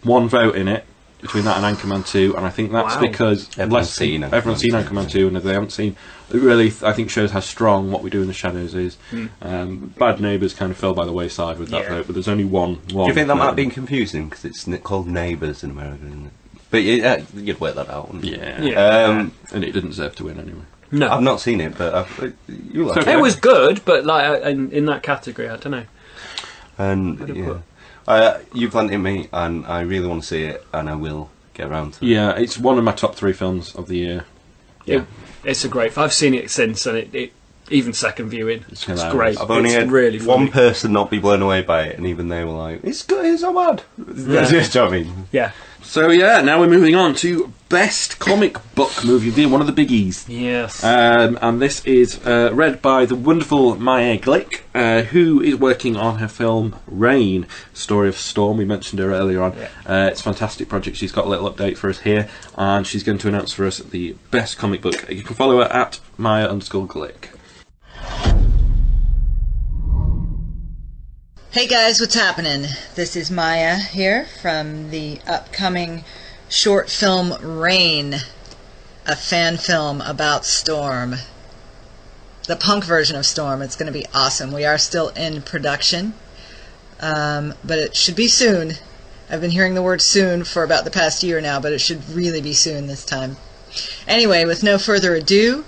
one vote in it between that and Anchorman 2, and I think that's because everyone's seen Anchorman 2, and if they haven't seen, it really I think shows how strong What We Do in the Shadows is. Bad Neighbours kind of fell by the wayside with that vote, but there's only one.
Do you think that might be confusing because it's called Neighbours in America, isn't it? But you'd work that out, wouldn't you?
Yeah. And it didn't deserve to win anyway.
No.
I've not seen it, but you like
It was good, but like in that category, I don't know.
And you've lent it me, and I really want to see it, and I will get around to it.
Yeah, it's one of my top 3 films of the year.
Yeah, it's a great. I've seen it since, and it even second viewing, it's great.
I've only had
really
one person not be blown away by it, and even they were like, "It's good, it's not bad." That's what I mean.
Yeah.
So now we're moving on to best comic book movie of the year, one of the biggies.
Yes.
And this is read by the wonderful Maya Glick, who is working on her film Rain, Story of Storm. We mentioned her earlier on. Yeah. It's a fantastic project. She's got a little update for us here, and she's going to announce for us the best comic book. You can follow her at Maya_Glick.
Hey guys, what's happening? This is Maya here from the upcoming short film Rain, a fan film about Storm. The punk version of Storm. It's going to be awesome. We are still in production, but it should be soon. I've been hearing the word soon for about the past year now, but it should really be soon this time. Anyway, with no further ado,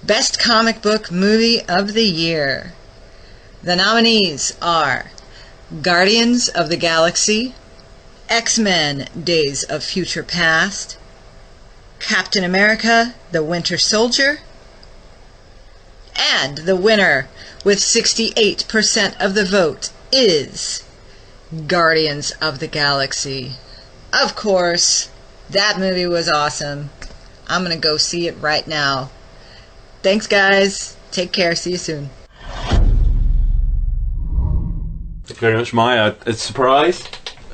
best comic book movie of the year. The nominees are Guardians of the Galaxy, X-Men Days of Future Past, Captain America the Winter Soldier, and the winner with 68% of the vote is Guardians of the Galaxy. Of course, that movie was awesome. I'm gonna go see it right now. Thanks guys, take care, see you soon.
Thank you very much, Maya. A surprise?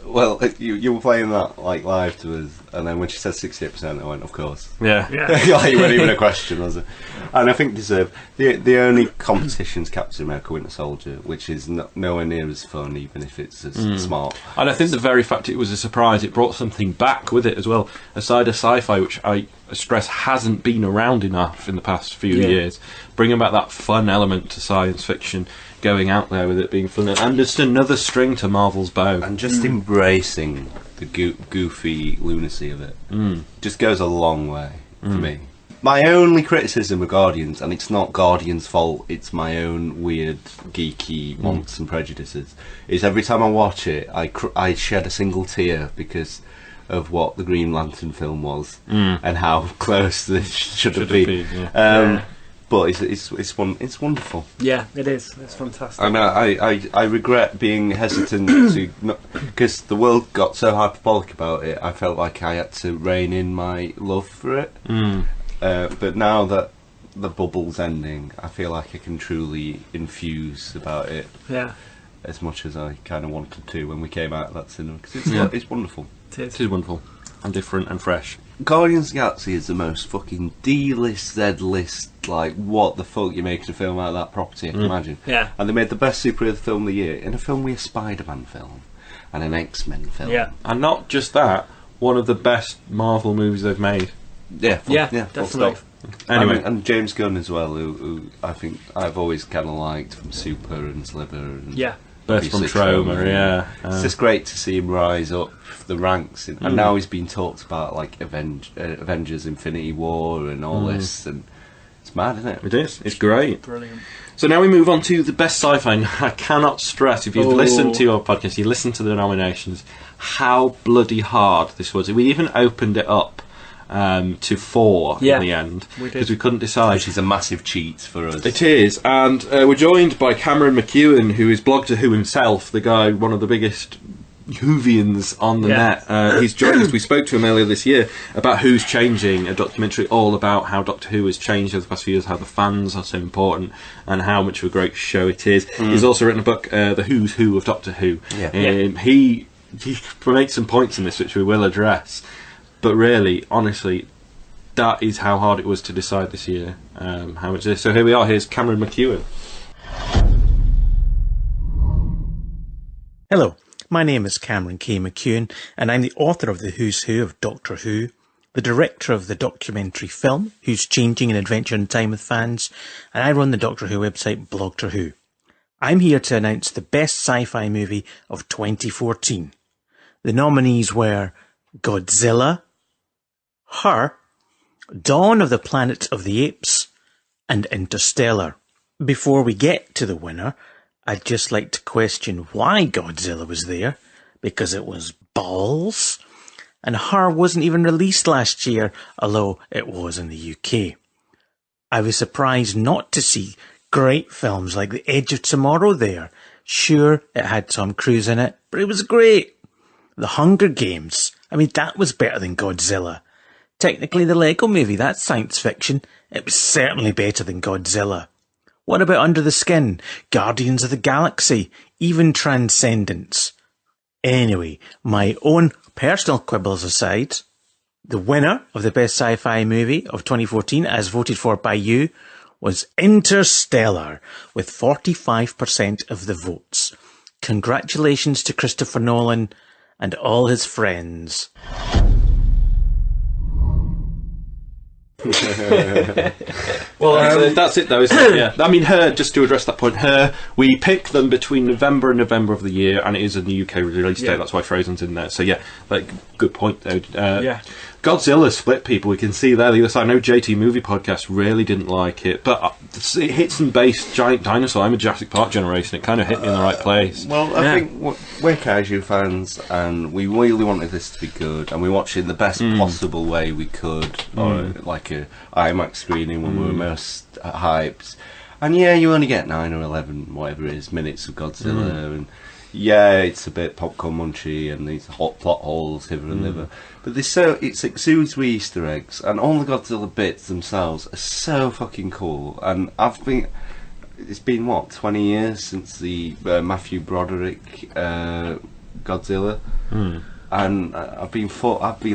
Well, you were playing that like live to us, and then when she said 68%, I went, of course.
Yeah.
Like, it wasn't even a question, was it? And I think deserved. The only competition's Captain America Winter Soldier, which is nowhere near as fun, even if it's as smart.
And I think the very fact it was a surprise, it brought something back with it as well. A side of sci-fi, which I stress hasn't been around enough in the past few years. Bringing back that fun element to science fiction, going out there with it being fun, and just another string to Marvel's bow.
And just embracing the goofy lunacy of it. Just goes a long way for me. My only criticism of Guardians, and it's not Guardians' fault, it's my own weird, geeky wants and prejudices, is every time I watch it, I shed a single tear because of what the Green Lantern film was and how close this should have been. But it's wonderful.
Yeah, it is. It's fantastic.
And I regret being hesitant to, because the world got so hyperbolic about it. I felt like I had to rein in my love for it. But now that the bubble's ending, I feel like I can truly infuse about it.
Yeah.
As much as I kind of wanted to when we came out of that cinema, because it's wonderful.
It is wonderful and different and fresh.
Guardians of the Galaxy is the most fucking D-list, Z-list, like, what the fuck you're making a film out of that property, I can imagine.
Yeah.
And they made the best superhero film of the year in a film with a Spider-Man film and an X-Men film.
Yeah.
And not just that, one of the best Marvel movies they've made.
Yeah,
definitely.
Anyway.
And James Gunn as well, who I think I've always kind of liked from Super and Sliver. And
Birth from Trauma,
It's just great to see him rise up the ranks, and now he's been talked about like Avengers Infinity War and all this, and it's mad, isn't it?
It is. It's great.
Brilliant.
So now we move on to the best sci-fi. And I cannot stress, if you've listened to your podcast, you listened to the nominations, how bloody hard this was. We even opened it up to 4 in the end, because we couldn't decide.
Which is a massive cheat for us.
It is, and we're joined by Cameron McEwen, who is Blogger Who himself, the guy, one of the biggest Whovians on the net. He's joined us. We spoke to him earlier this year about Who's Changing, a documentary all about how Doctor Who has changed over the past few years, how the fans are so important, and how much of a great show it is. He's also written a book, The Who's Who of Doctor Who. He makes some points in this which we will address. But really, honestly, that is how hard it was to decide this year. How much is. So here we are. Here's Cameron McEwen.
Hello, my name is Cameron K. McEwen, and I'm the author of The Who's Who of Doctor Who, the director of the documentary film Who's Changing, an Adventure in Time with Fans, and I run the Doctor Who website Blogger Who. I'm here to announce the best sci-fi movie of 2014. The nominees were Godzilla, Her, Dawn of the Planet of the Apes, and Interstellar. Before we get to the winner, I'd just like to question why Godzilla was there, because it was balls. And Her wasn't even released last year, although it was in the UK. I was surprised not to see great films like The Edge of Tomorrow there. Sure, it had Tom Cruise in it, but it was great. The Hunger Games, I mean, that was better than Godzilla. Technically, the Lego Movie, that's science fiction. It was certainly better than Godzilla. What about Under the Skin, Guardians of the Galaxy, even Transcendence? Anyway, my own personal quibbles aside, the winner of the best sci-fi movie of 2014, as voted for by you, was Interstellar, with 45% of the votes. Congratulations to Christopher Nolan and all his friends.
Well, that's it though, isn't it? Yeah. I mean, Her, just to address that point, Her, we pick them between November and November of the year, and it is a new UK release date, that's why Frozen's in there. So yeah, like, good point though. Godzilla split people, we can see there the other side. I know JT Movie Podcast really didn't like it, but it hits and base Giant Dinosaur. I'm a Jurassic Park generation, it kind of hit me in the right place.
Well, I think we're kaiju fans, and we really wanted this to be good, and we watched it in the best possible way we could, or like a IMAX screening when we were most hyped. And yeah, you only get 9 or 11, whatever it is, minutes of Godzilla, and yeah, it's a bit popcorn munchy, and these hot plot holes here and there. But it exudes with Easter eggs, and all the Godzilla bits themselves are so fucking cool. And it's been what, 20 years since the Matthew Broderick Godzilla, and I've been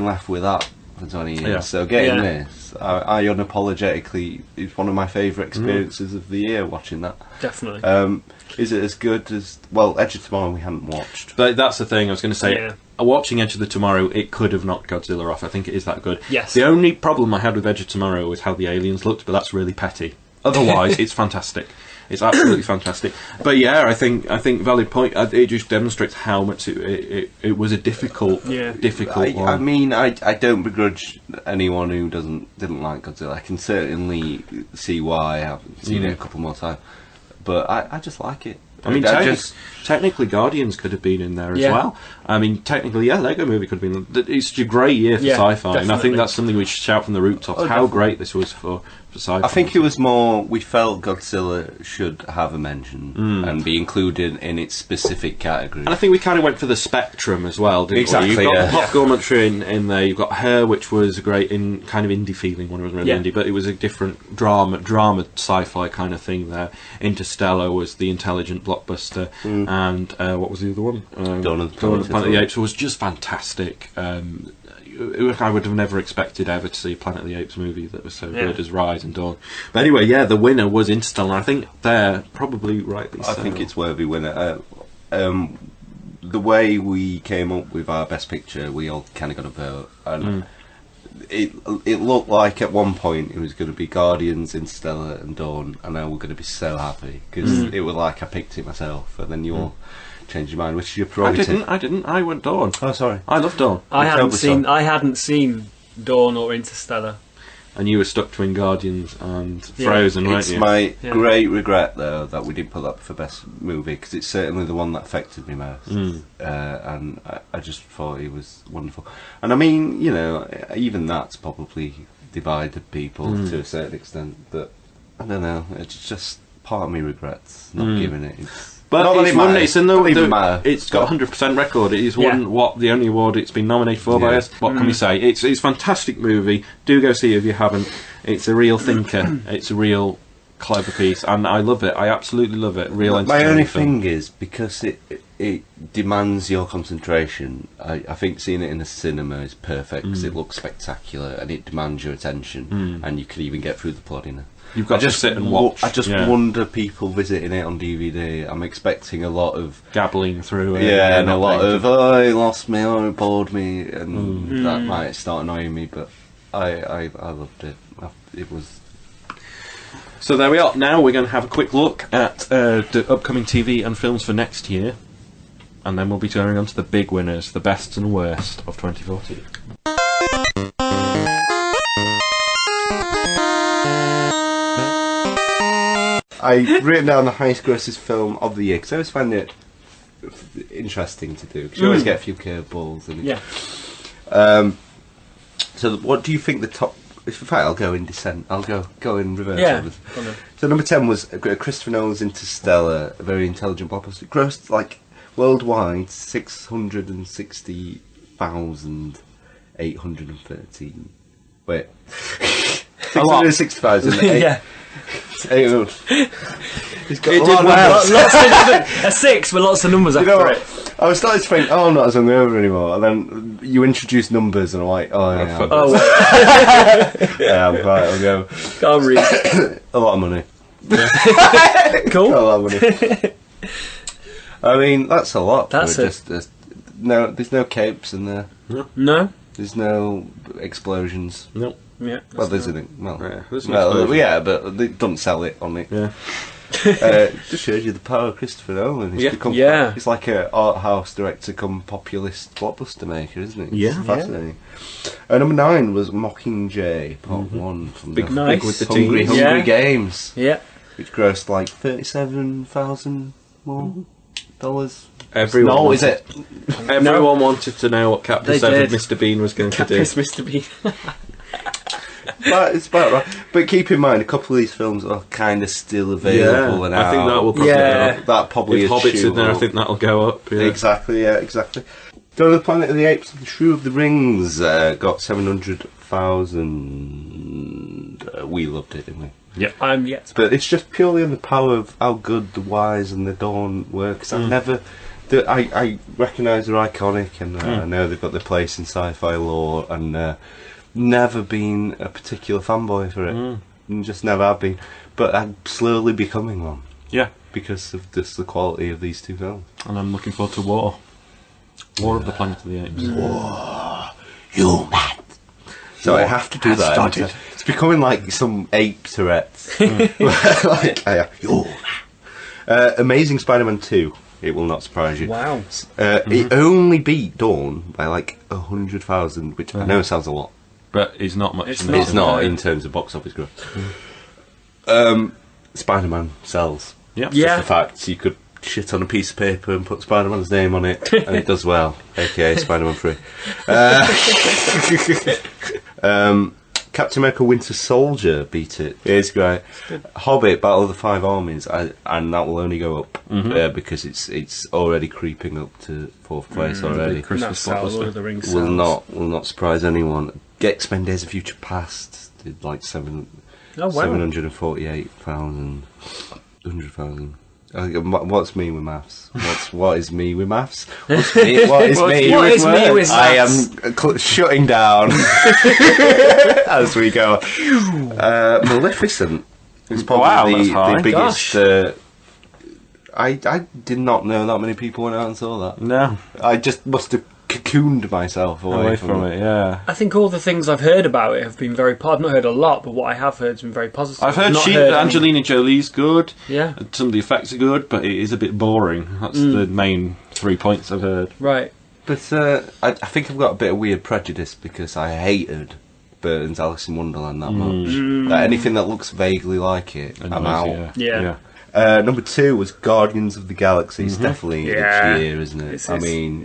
left with that for 20 years. Yeah. So getting this, I unapologetically, it's one of my favourite experiences of the year watching that.
Definitely.
Is it as good as Edge of Tomorrow? We hadn't watched,
but that's the thing I was going to say. Yeah. Watching Edge of the Tomorrow, it could have knocked Godzilla off. I think it is that good.
Yes.
The only problem I had with Edge of Tomorrow was how the aliens looked, but that's really petty. Otherwise, it's fantastic. It's absolutely fantastic. But yeah, I think valid point. It just demonstrates how much it was a difficult one.
I mean, I don't begrudge anyone who didn't like Godzilla. I can certainly see why. I haven't seen it a couple more times, but I just like it.
I mean, technically, Guardians could have been in there as well. I mean, technically, Lego Movie could have been. It's a great year for sci-fi, definitely. And I think that's something we should shout from the rooftops. How great this was for sci-fi.
I think it was more. We felt Godzilla should have a mention and be included in its specific category.
And I think we kind of went for the spectrum as well, didn't
exactly,
we? You've got popcorn in there. You've got Her, which was a great kind of indie feeling. One wasn't really indie, but it was a different drama sci-fi kind of thing there. Interstellar was the intelligent blockbuster, and what was the other one?
Dawn of the
Planet of the Apes was just fantastic. I would have never expected ever to see a Planet of the Apes movie that was so good as Rise and Dawn. But anyway, the winner was Interstellar. I think they're probably rightly so.
I think it's worthy winner. The way we came up with our best picture, we all kind of got a vote, and it looked like at one point it was going to be Guardians, Interstellar, and Dawn, and I were going to be so happy because it was like I picked it myself, and then you all changed your mind, which is your prerogative.
I didn't. I went Dawn.
Oh, sorry.
I love Dawn.
I hadn't seen Dawn or Interstellar.
And you were stuck between Guardians and Frozen, weren't you?
It's my great regret, though, that we didn't put that for best movie, because it's certainly the one that affected me most. And I just thought it was wonderful. And I mean, even that's probably divided people to a certain extent. But I don't know. It's just part of me regrets not giving it.
But it's got 100% record. It is won the only award it's been nominated for by us. What can we say? It's a fantastic movie. Do go see it if you haven't. It's a real thinker. It's a real clever piece, and I love it. I absolutely love it.
My only thing is, because it demands your concentration. I think seeing it in a cinema is perfect because it looks spectacular and it demands your attention, and you can even get through the ploddiness.
You've got to sit and watch.
I just wonder, people visiting it on DVD, I'm expecting a lot of
gabbling through it.
Yeah, and a lot of, it lost me, it bored me, and that might start annoying me, but I loved it. It was...
So there we are. Now we're going to have a quick look at the upcoming TV and films for next year, and then we'll be going on to the big winners, the best and worst of 2014.
I written down the highest grossest film of the year because I always find it interesting to do because you always get a few curveballs.
Yeah.
So what do you think the top... In fact, I'll go in descent. I'll go in reverse.
Yeah.
So number 10 was Christopher Nolan's Interstellar, a very intelligent blockbuster. It grossed, like, worldwide, 660,813. Wait. 660,000.
Yeah.
He's got
It
a
did
lot of
well.
numbers.
A 6 with lots of numbers after
You know what?
it.
I was starting to think, I'm not as hungover anymore. And then you introduce numbers, and I'm like, yeah. Yeah, I'm right, I'll go.
Can't read.
A lot of money.
Cool.
A lot of money. I mean, that's a lot.
That's it.
There's no capes in there.
No.
There's no explosions.
No.
Yeah.
Well, there's an
there's an explosion.
yeah, but they don't sell it on it.
Yeah.
Just shows you the power of Christopher Nolan. He's become he's like an art house director come populist blockbuster maker, isn't it?
Yeah.
It's fascinating. Number 9 was Mockingjay Part 1 from
Big with the
Hungry
teams.
Games.
Yeah.
Which grossed like $37,000 more dollars.
Everyone
no,
wanted,
is it?
Everyone wanted to know what Captain
They
7
did.
Mr. Bean was going to do.
Mr. Bean.
But it's about right. But keep in mind, a couple of these films are kind of still available and
I think
out.
that will probably go up.
That probably
If
is
Hobbit's in there, I think that'll go up. Yeah.
Exactly, yeah, exactly. Dawn of the Planet of the Apes and the Shrew of the Rings got 700,000. We loved it, didn't we?
Yeah.
Yes.
But it's just purely on the power of how good the Wise and the Dawn were. Because I've never... I recognise they're iconic and I know they've got their place in sci-fi lore and never been a particular fanboy for it. And just never have been. But I'm slowly becoming one.
Yeah.
Because of just the quality of these two films.
And I'm looking forward to War of the Planet of the Apes.
War. You man. So I have to do that. It's becoming like some ape Tourette's. Amazing Spider-Man 2. It will not surprise you.
Wow.
It only beat Dawn by like 100,000, which I know sounds a lot.
But it's not much.
It's not in terms of box office growth. Spider-Man sells.
Yeah.
Just the fact you could shit on a piece of paper and put Spider-Man's name on it, and it does well. AKA Spider-Man 3. Captain America: Winter Soldier beat it. It's great. Hobbit: Battle of the Five Armies, and that will only go up because it's already creeping up to 4th place already.
Christmas
Lord of the Rings
Will not surprise anyone. X-Men: Days of Future Past did like 748,000. 100,000. What's me with maths? What is me with maths? What is me with maths? I am shutting down as we go. Maleficent is probably the biggest. I did not know that many people went out and saw that.
No,
I just must have cocooned myself away from it.
Yeah,
I think all the things I've heard about it have been very... I've not heard a lot, but what I have heard has been very positive.
I've heard
not
Angelina Jolie's good.
Yeah.
And some of the effects are good, but it is a bit boring. That's the main 3 points I've heard.
Right.
But I think I've got a bit of weird prejudice because I hated Burton's Alice in Wonderland that much. That anything that looks vaguely like it, I'm out.
Yeah.
Number 2 was Guardians of the Galaxy. It's definitely this year, isn't it?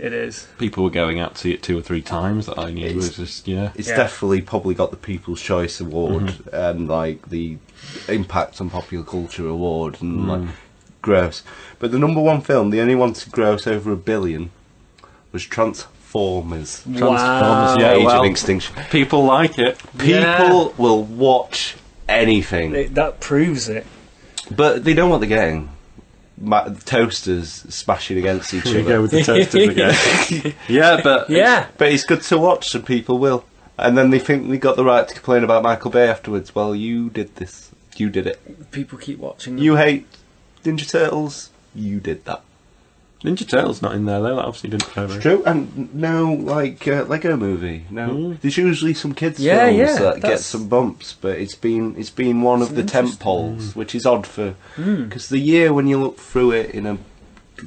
It is.
People were going out to see it 2 or 3 times that I knew. It was just,
It's definitely probably got the People's Choice Award and like the Impact on Popular Culture Award and like gross. But the number 1 film, the only one to gross over $1 billion, was Transformers.
Wow.
Age of Extinction.
People like it.
People will watch anything.
That proves it.
But they know what they're getting. Toasters smashing against each other.
We go with the toasters again. but
it's good to watch, and people will. And then they think they got the right to complain about Michael Bay afterwards. Well, you did this. You did it.
People keep watching them.
You hate Ninja Turtles. You did that.
Ninja Turtles not in there though. That obviously didn't go very.
True, and no, like Lego Movie. No, there's usually some kids films that get some bumps, but it's been one of the tent poles, which is odd for because the year when you look through it in a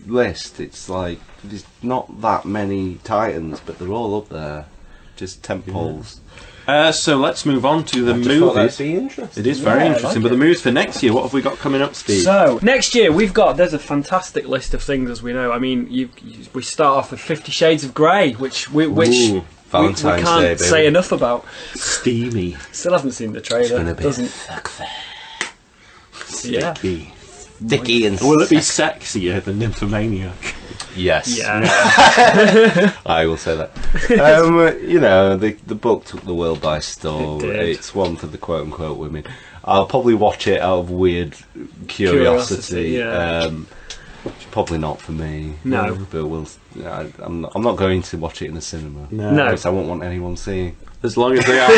list, it's like there's not that many titans, but they're all up there, just tent poles.
So let's move on to the
I just thought that'd
movies.
be interesting.
It is very
Yeah, I
interesting.
like
But
it.
the movies for next year, what have we got coming up, Steve?
So next year there's a fantastic list of things, as we know. I mean, we start off with 50 Shades of Grey, which we
Valentine's
can't
Day,
say
baby.
enough about.
Steamy.
Still haven't seen the trailer.
It's gonna be
Doesn't. Yeah.
Sticky and
Will it be sexier than Nymphomaniac?
Yes.
Yeah.
I will say that. You know, the book took the world by storm.
It did.
It's one for the quote-unquote women. I'll probably watch it out of weird curiosity.
Yeah.
It's probably not for me.
No.
But I'm not going to watch it in the cinema.
No.
Because I won't want anyone seeing.
As long as they are.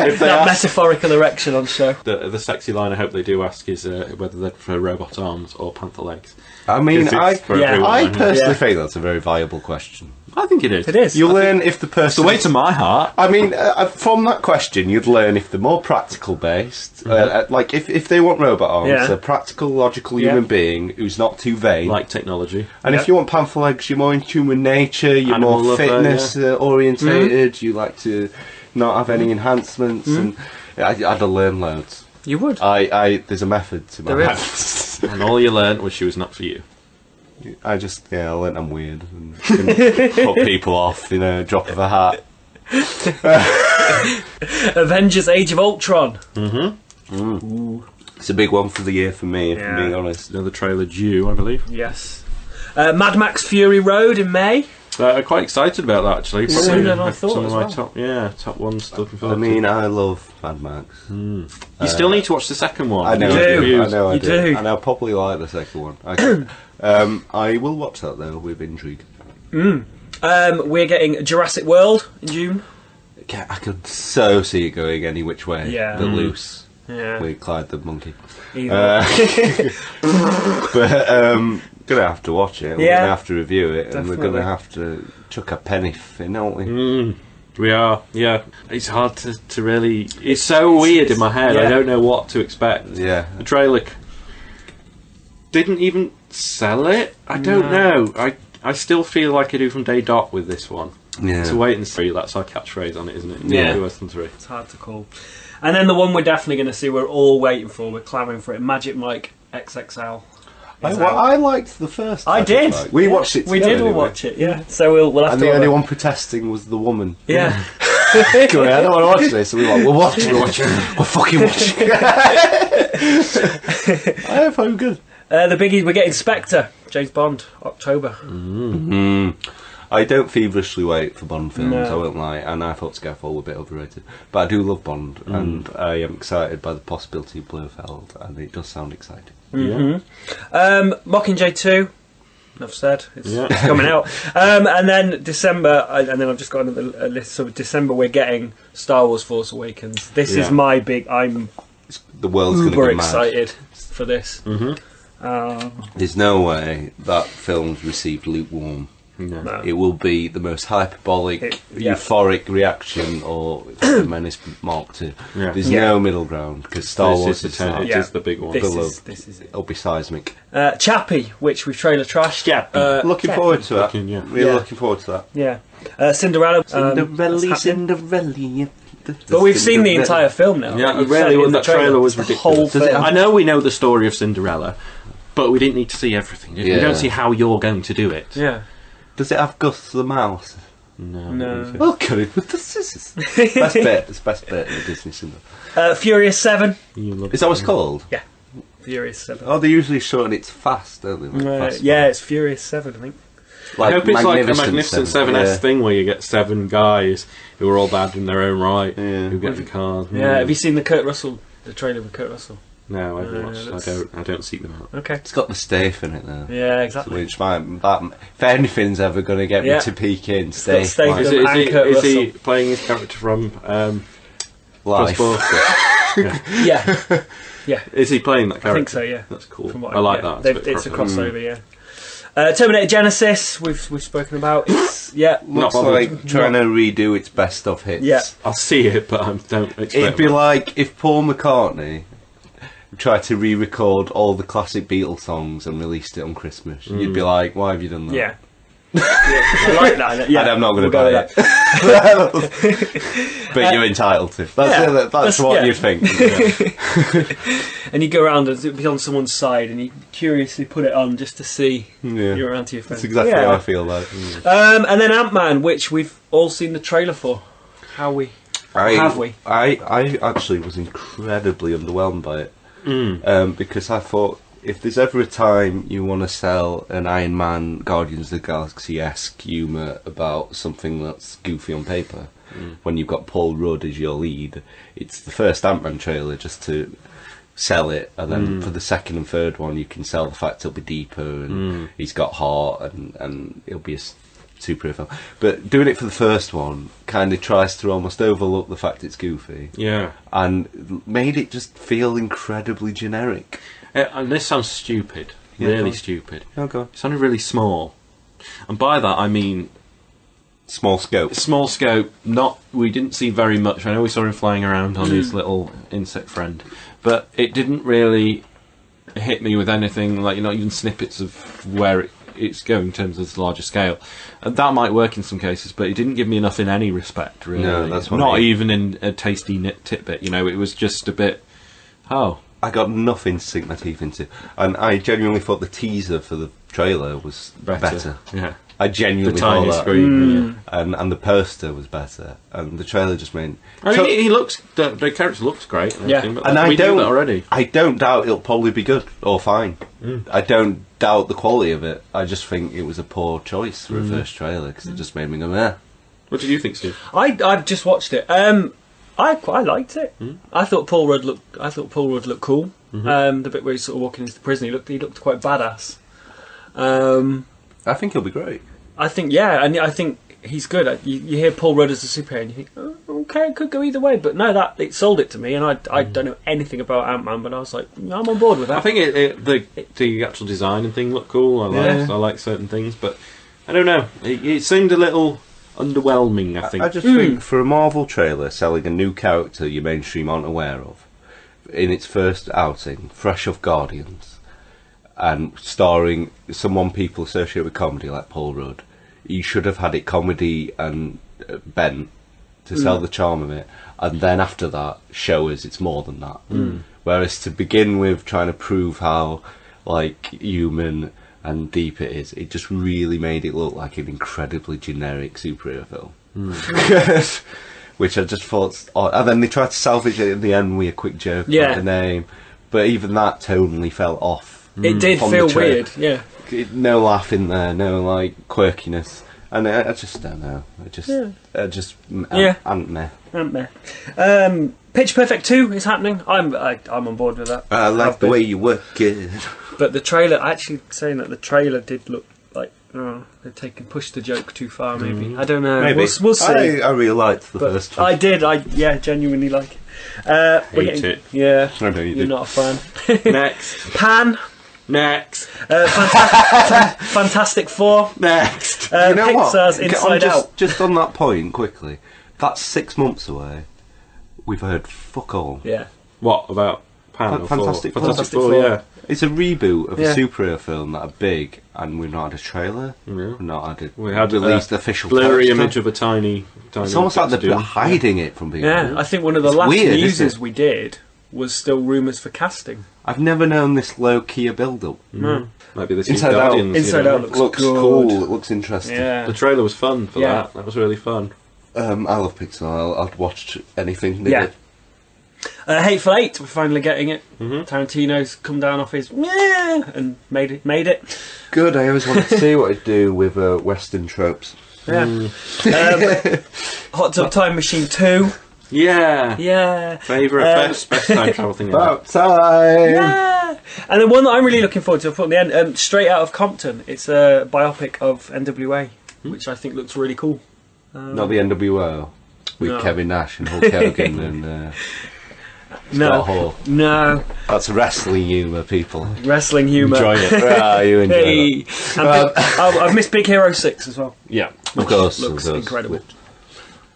If they
That
ask,
metaphorical erection on show.
the sexy line I hope they do ask is whether they prefer robot arms or panther legs.
I mean, I
everyone,
personally think that's a very viable question.
I think it is.
It is.
You learn if the person.
It's the way to my heart.
I mean, from that question, you'd learn if they're more practical based. Like, if they want robot arms,
Yeah.
a practical, logical
Yeah.
human being who's not too vain.
Like technology.
And if you want panther legs, you're more in tune with nature, you're
Animal
more
lover,
fitness orientated, you like to not have any enhancements, and I'd learn loads.
You would.
There's a method to my
There
madness.
And all you learnt was she was not for you.
I learned I'm weird and put people off, drop of a hat.
Avengers: Age of Ultron.
It's a big one for the year for me, if I'm being honest.
Another trailer due, I believe.
Yes. Mad Max: Fury Road in May.
I'm quite excited about that, actually. Probably
Sooner than I thought
some of
as
my
well.
top ones. Looking
I
forward
mean,
to.
I love Mad Max.
You still need to watch the second one.
I know,
You do.
I know, I
You
do.
do.
And I'll probably like the second one. I will watch that though with intrigue.
We're getting Jurassic World in June.
I could so see it going any which way.
Yeah.
The loose
Yeah.
with Clyde the monkey.
Either.
But gonna have to watch it. We're
Yeah.
gonna have to review it, and we're
Definitely.
gonna have to chuck a penny in, aren't we?
We are, yeah. It's hard to really. It's so weird in my head. I
Yeah.
don't know what to expect.
Yeah.
The trailer didn't even sell it. I don't know. I still feel like I do from day dot with this one.
Yeah.
So wait and see. That's our catchphrase on it, isn't it?
Yeah.
Worse than three.
It's hard to call. And then the one we're definitely going to see, we're all waiting for, we're clamouring for it, Magic Mike XXL.
I liked the first.
I did.
Like. We watched it
We
together.
did all
didn't we?
watch it, yeah. So we'll have
And
to...
the
have
only
a-
one protesting was the woman.
Yeah.
Go away, I don't want to watch this. So we're like, we'll watch it. We're fucking watching it. I thought it was good.
The biggies, we're getting Spectre, James Bond, October.
I don't feverishly wait for Bond films,
No.
I won't lie, and I thought Skyfall were a bit overrated. But I do love Bond, and I am excited by the possibility of Blofeld, and it does sound exciting.
Mockingjay 2, enough said, it's coming out. And then December, and then I've just got another list, so December we're getting Star Wars Force Awakens. This is my big, I'm
The world's going to
uber
go mad.
excited for this.
There's no way that film's received lukewarm.
No.
It will be the most hyperbolic,
yeah.
euphoric reaction, or the Menace Mark II.
Yeah.
There's no middle ground because Star
This
Wars
is the
like-
it is the big one.
This is it.
It'll be seismic.
Chappie, which we've trailer trashed.
Looking
Chappie.
forward to that.
Yeah.
Really
Yeah.
looking forward to that.
Yeah. Cinderella.
Cinderella,
that's happening.
Cinderella.
But we've seen the entire film now.
Yeah,
You've
really,
said in the
that trailer was
the
ridiculous.
whole film.
I know we know the story of Cinderella, but we didn't need to see everything. Did we? We don't see how you're going to do it.
Yeah.
Does it have Gus the mouse?
No.
Well, cut it with the scissors. Best bit. It's best bit in the Disney cinema.
Furious 7.
Is that what it's called?
Yeah. Furious 7.
Oh, they usually shorten it to fast, don't they? Like fast
Yeah, it's Furious 7, I think.
I hope it's like a
Magnificent
Magnificent
Seven,
7S
yeah.
thing where you get 7 guys who are all bad in their own right, who get the cars.
Yeah, have you seen the trailer with Kurt Russell?
No, I haven't
No,
watched.
that's-
I don't seek them out.
Okay.
It's got the Stafe in it though.
Yeah, exactly.
Which if anything's ever going to get me
Yeah.
to peek in,
got
Stafe.
Statham
like,
Is he playing his character from
Life.
Ghostbusters?
Yeah. Yeah.
Is he playing that character?
I think so, yeah.
That's cool.
From what
I like
yeah.
that.
It's a
crossover.
crossover, yeah. Terminator Genesis, we've spoken about. It's, yeah.
Looks like trying to redo its best of hits.
Yeah.
I'll see it, but I don't expect
It'd be
that.
like if Paul McCartney tried to re-record all the classic Beatles songs and released it on Christmas. You'd be like, why have you done that?
Yeah. I like that. Yeah,
and I'm not going to
we'll
buy it. But you're entitled to. That's what you think.
And you go around and be on someone's side, and you curiously put it on just to see you're around to your friends.
That's exactly how I feel like.
And then Ant-Man, which we've all seen the trailer for. Have we?
I actually was incredibly underwhelmed by it because I thought if there's ever a time you want to sell an Iron Man, Guardians of the Galaxy-esque humour about something that's goofy on paper, when you've got Paul Rudd as your lead, it's the first Ant-Man trailer just to sell it, and then for the second and third one you can sell the fact it'll be deeper and he's got heart and it'll be a superhero film. But doing it for the first one kind of tries to almost overlook the fact it's goofy.
Yeah.
And made it just feel incredibly generic.
And this sounds stupid. Really stupid.
Oh, go on.
It sounded really small. And by that I mean...
Small scope.
Small scope. We didn't see very much. I know we saw him flying around on his little insect friend. But it didn't really hit me with anything, like, not even snippets of where it's going in terms of the larger scale. And that might work in some cases, but it didn't give me enough in any respect, really.
No, that's what
Not even in a tasty tidbit, it was just a bit...
I got nothing to sink my teeth into. And I genuinely thought the teaser for the trailer was better.
Yeah.
I genuinely thought that.
Screen,
and the poster was better. And the trailer just made...
he looks... The character looks great. And everything, but
and
we knew that already.
I don't doubt it'll probably be good or fine. I don't doubt the quality of it. I just think it was a poor choice for a first trailer because it just made me go, meh.
What did you think, Steve?
I've just watched it. I quite liked it. I thought Paul Rudd looked cool. The bit where he's sort of walking into the prison, he looked quite badass.
I think he'll be great.
I think I think he's good. You hear Paul Rudd as a superhero, and you think, oh, okay, it could go either way. But no, it sold it to me, and I don't know anything about Ant-Man, but I was like, I'm on board with that.
I think the actual design and thing looked cool. I like certain things, but I don't know. It seemed a little underwhelming, I think.
I just think for a Marvel trailer selling a new character you mainstream aren't aware of, in its first outing, fresh off Guardians, and starring someone people associate with comedy like Paul Rudd, you should have had it comedy and bent to sell the charm of it, and then after that show us it's more than that. Whereas to begin with trying to prove how human and deep it is, it just really made it look like an incredibly generic superhero film. Which I just thought odd. And then they tried to salvage it in the end with a quick joke about the name, but even that tonally felt off.
It did feel weird, yeah.
No laugh in there, no quirkiness, and I just don't know.
Ant-Man. Pitch Perfect 2 is happening. I'm on board with that.
I like the way you work it.
But the trailer, actually saying that the trailer did look like they're pushed the joke too far. Maybe I don't know.
Maybe.
We'll see.
I really liked the first one.
I did. Genuinely like it.
Hate it.
Yeah,
I know you
you're
did.
not a fan.
Next.
Pan.
Next.
Fantastic Four.
Next.
You know
Pixar's
what?
Inside Out.
Just on that point, quickly, that's 6 months away. We've heard fuck all.
Yeah.
What about Pan?
Fantastic
Four, yeah.
It's a reboot of a superhero film that are big, and we've not had a trailer. We've not had released official
blurry
poster.
image of a tiny.
It's almost like they're hiding it from people.
Yeah, I think one of the last newses we did was still rumours for casting.
I've never known this low-key a build-up.
Might be the
Inside
Guardians.
Inside Out looks good.
Cool. It looks interesting.
Yeah.
The trailer was fun for that. That was really fun.
I love Pixar. I'd watch anything.
Hateful Eight, we're finally getting it. Tarantino's come down off his and made it.
Good. I always wanted to see what it'd do with Western tropes.
Yeah. Hot Tub Time Machine 2.
Yeah. Favourite best time travel thing ever.
About time.
Yeah. And then one that I'm really looking forward to, I'll put on the end, Straight Out of Compton. It's a biopic of NWA, which I think looks really cool.
Not the NWO with Kevin Nash and Hulk Hogan and Scott Hall.
No.
That's wrestling humour, people.
Wrestling humour.
Enjoy it. You enjoy it.
I've missed Big Hero 6 as well.
Yeah.
Of course.
Looks incredible.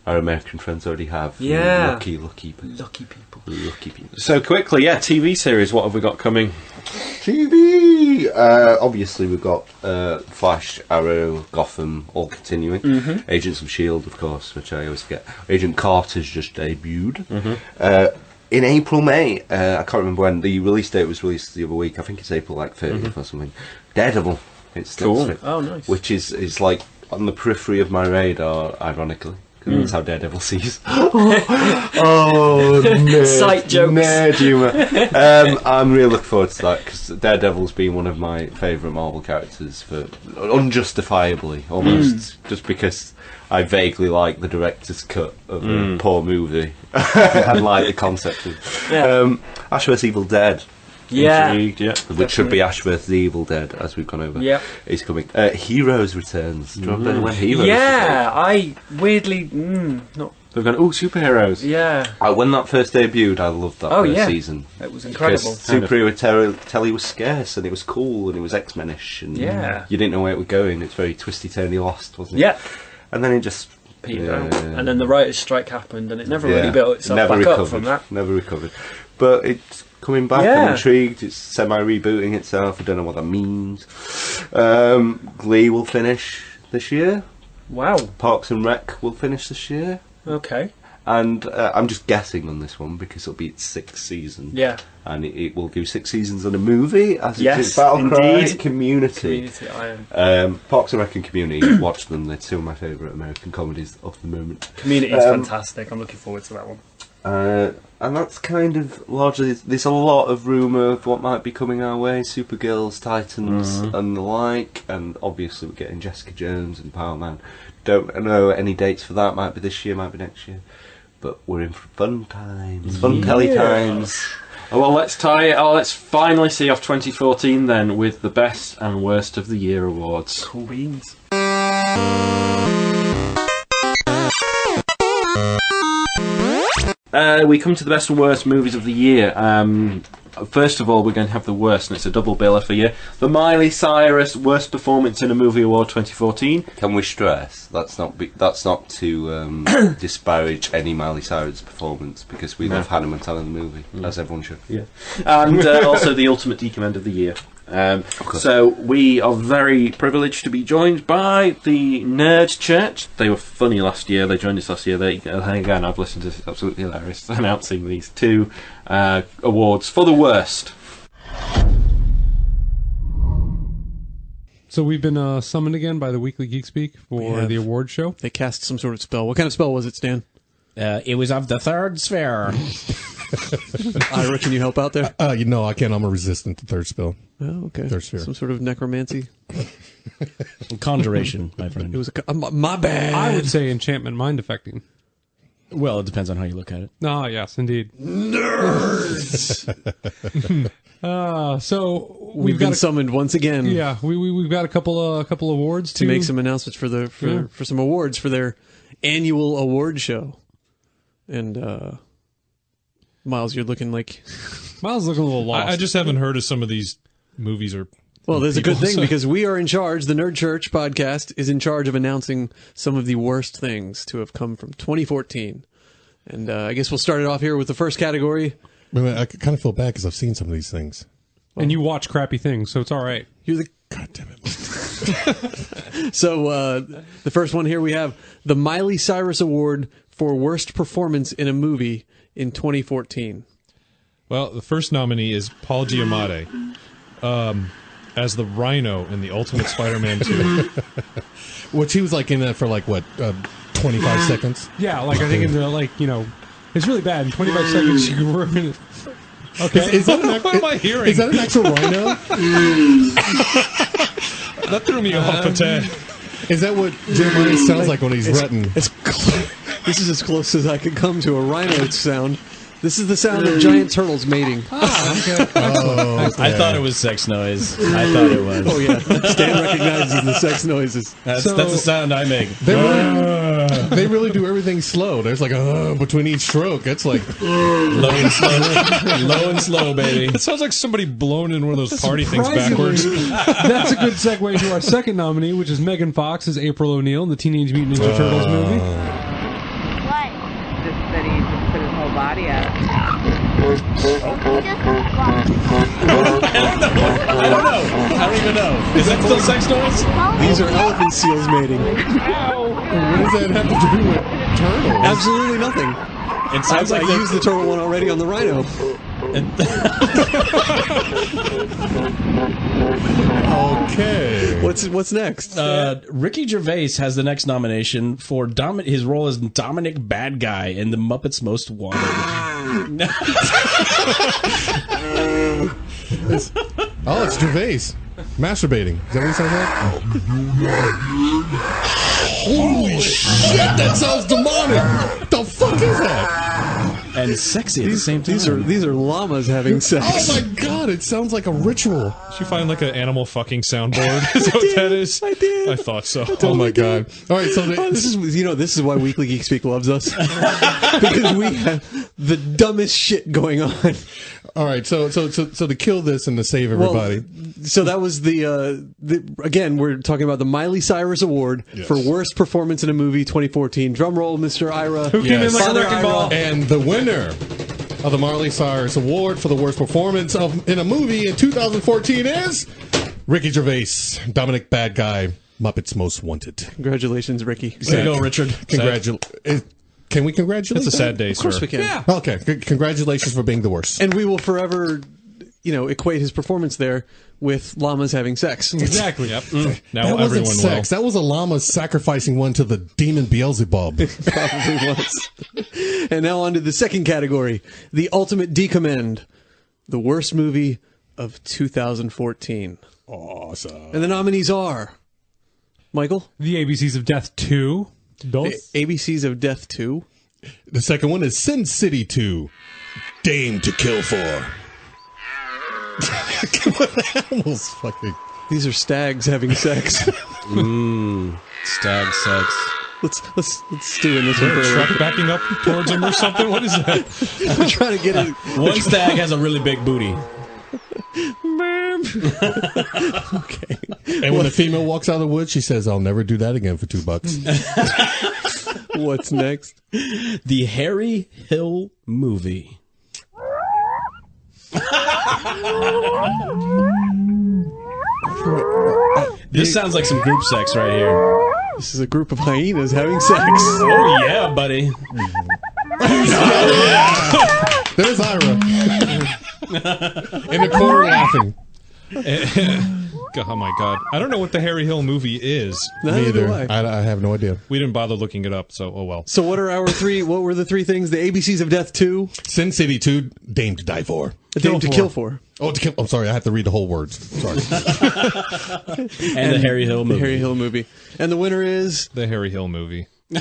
our American friends already have.
Yeah.
Lucky people.
Lucky people.
Lucky people.
So quickly, TV series, what have we got coming?
TV! Obviously, we've got Flash, Arrow, Gotham, all continuing.
Mm-hmm.
Agents of S.H.I.E.L.D., of course, which I always forget. Agent Carter's just debuted.
Mm-hmm.
In April, May, I can't remember when, the release date was released the other week. I think it's April 30th or something. Daredevil. It's
Cool.
next week,
Oh, nice.
which is like on the periphery of my radar, ironically. Because that's how Daredevil sees. Nerd,
Sight jokes.
Nerd humour. I'm really looking forward to that because Daredevil's been one of my favourite Marvel characters for unjustifiably, almost, just because I vaguely like the director's cut of a poor movie and like the concept of Ash vs Evil Dead.
Yeah.
Intrigued, which should be Ash vs the Evil Dead, as we've gone over.
Yep.
Is coming. Heroes returns. Do you remember when Heroes?
Yeah, I weirdly not.
They've gone, superheroes.
Yeah.
When that first debuted, I loved that first season.
It was incredible.
Superhero telly was scarce, and it was cool, and it was X-Men-ish, and you didn't know where it was going. It's very twisty-turny lost, wasn't it?
Yeah.
And then it just
petered out. And then the writers' strike happened, and it never really built itself back up from that.
Never recovered. But it's coming back. I'm intrigued. It's semi-rebooting itself. I don't know what that means. Glee will finish this year.
Wow.
Parks and Rec will finish this year.
Okay.
And I'm just guessing on this one because it'll be its 6th season.
Yeah.
And it will do 6 seasons on a movie, as
yes,
it is Battle Cry,
indeed.
Community. Parks and Rec and Community, watch them. They're two of my favourite American comedies of the moment.
Community is fantastic. I'm looking forward to that one.
And that's kind of largely. There's a lot of rumour of what might be coming our way: Supergirls, Titans, and the like. And obviously, we're getting Jessica Jones and Power Man. Don't know any dates for that. Might be this year, might be next year. But we're in for fun times, fun telly times.
Oh, well, let's tie it. Let's finally see off 2014 then with the best and worst of the year awards.
Cool beans.
We come to the best and worst movies of the year. First of all, we're going to have the worst, and it's a double biller for you. The Miley Cyrus Worst Performance in a Movie Award 2014.
Can we stress that's not to disparage any Miley Cyrus performance, because we love Hannah Montana the movie, as everyone should.
Yeah, and also the Ultimate Geek Event of the Year. So we are very privileged to be joined by the Nerd Church. They were funny last year. They joined us last year. Again, I've listened to this. It's absolutely hilarious announcing these 2 awards for the worst.
So we've been summoned again by the Weekly Geek Speak for the award show.
They cast some sort of spell. What kind of spell was it, Stan?
It was of the third sphere.
Ira, can you help out there?
No, I can't. I'm a resistant to third spell.
Oh, okay.
Third sphere.
Some sort of necromancy.
Conjuration, my friend.
It was my bad.
I would say enchantment mind affecting.
Well, it depends on how you look at it.
Ah, yes, indeed.
Nerds.
So
we've been summoned once again.
Yeah, we've got a couple awards
to make some announcements for some awards for their annual award show. And Miles, you're looking like
Miles looking a little lost.
I just haven't heard of some of these movies or.
Well, there's a good thing because we are in charge. The Nerd Church podcast is in charge of announcing some of the worst things to have come from 2014. And I guess we'll start it off here with the first category.
I kind of feel bad because I've seen some of these things.
And you watch crappy things, so it's all right.
You're the
God damn it.
So the first one here we have the Miley Cyrus Award for Worst Performance in a Movie in 2014.
Well, the first nominee is Paul Giamatti as the Rhino in the Ultimate Spider-Man 2.
Which he was like in that for 25 seconds?
Yeah, I think in the it's really bad. In 25 seconds you were in it. Okay.
Is that what am I hearing?
Is that an actual rhino?
That threw me off a tad.
Is that what Jeremiah sounds like when he's rutting?
This is as close as I could come to a rhino sound. This is the sound of giant turtles mating.
Okay.
Excellent. I thought it was sex noise. I thought it was.
Oh, yeah. Stan recognizes the sex noises.
That's the sound I make.
They really do everything slow. There's between each stroke. It's like
low and slow. Low and slow, baby.
It sounds like somebody blown in one of those party things backwards.
That's a good segue to our second nominee, which is Megan Fox as April O'Neil in the Teenage Mutant Ninja Turtles movie.
Claudia.
I don't know. I don't even know. Is that still sex noise?
These are elephant seals mating.
What
does that have to do with turtles? Absolutely nothing.
It sounds like
I used the turtle one already on the rhino.
Okay.
What's next?
Ricky Gervais has the next nomination for his role as Dominic Bad Guy in The Muppets Most Wanted.
It's Gervais. Masturbating. Is that what he sounds like? Holy shit, that sounds demonic! The fuck is that?
And sexy at the same time.
These are llamas having sex.
Oh my god, it sounds like a ritual.
Did you find like an animal fucking soundboard? Is that what that is?
I did.
I thought so.
Oh my god. Alright, so
this is why Weekly Geek Speak loves us. Because we have the dumbest shit going on.
Alright, so to kill this and to save everybody.
Well, so that was the again, we're talking about the Miley Cyrus Award for Worst Performance in a Movie 2014. Drum roll, Mr. Ira.
Who came in like a wrecking ball?
And the winner of the Miley Cyrus Award for the worst performance in a movie in 2014 is Ricky Gervais, Dominic Bad Guy, Muppets Most Wanted.
Congratulations, Ricky.
There you go, Richard.
Can we congratulate?
It's a sad day,
Of course we can.
Yeah. Okay. Congratulations for being the worst.
And we will forever, equate his performance there with llamas having sex.
Exactly. Yep. Now
that wasn't
everyone
sex. That was a llama sacrificing one to the demon Beelzebub.
Probably was. And now on to the second category, the ultimate decommend, the worst movie of 2014.
Awesome.
And the nominees are Michael,
The ABCs of Death 2.
The ABCs of Death 2.
The second one is Sin City 2, Dame to Kill For. Animals fucking.
These are stags having sex.
Stag sex.
Let's do in this one for a
truck
little.
backing up towards him or something. What is that?
I'm trying to get it.
One stag has a really big booty.
Okay.
And when the female walks out of the woods, she says, "I'll never do that again for $2."
What's next?
The Harry Hill movie. This sounds like some group sex right here.
This is a group of hyenas having sex.
Oh yeah, buddy.
There's Ira in the corner laughing.
Oh my god! I don't know what the Harry Hill movie is.
Neither. I have no idea.
We didn't bother looking it up, so oh well.
So what are our three? What were the three things? The ABCs of Death 2,
Sin City 2, Dame to Die For.
Dame to Kill For.
Oh, to kill. I'm sorry. I have to read the whole words. Sorry.
And the Harry Hill movie.
The Harry Hill movie. And the winner is
The Harry Hill movie.
no,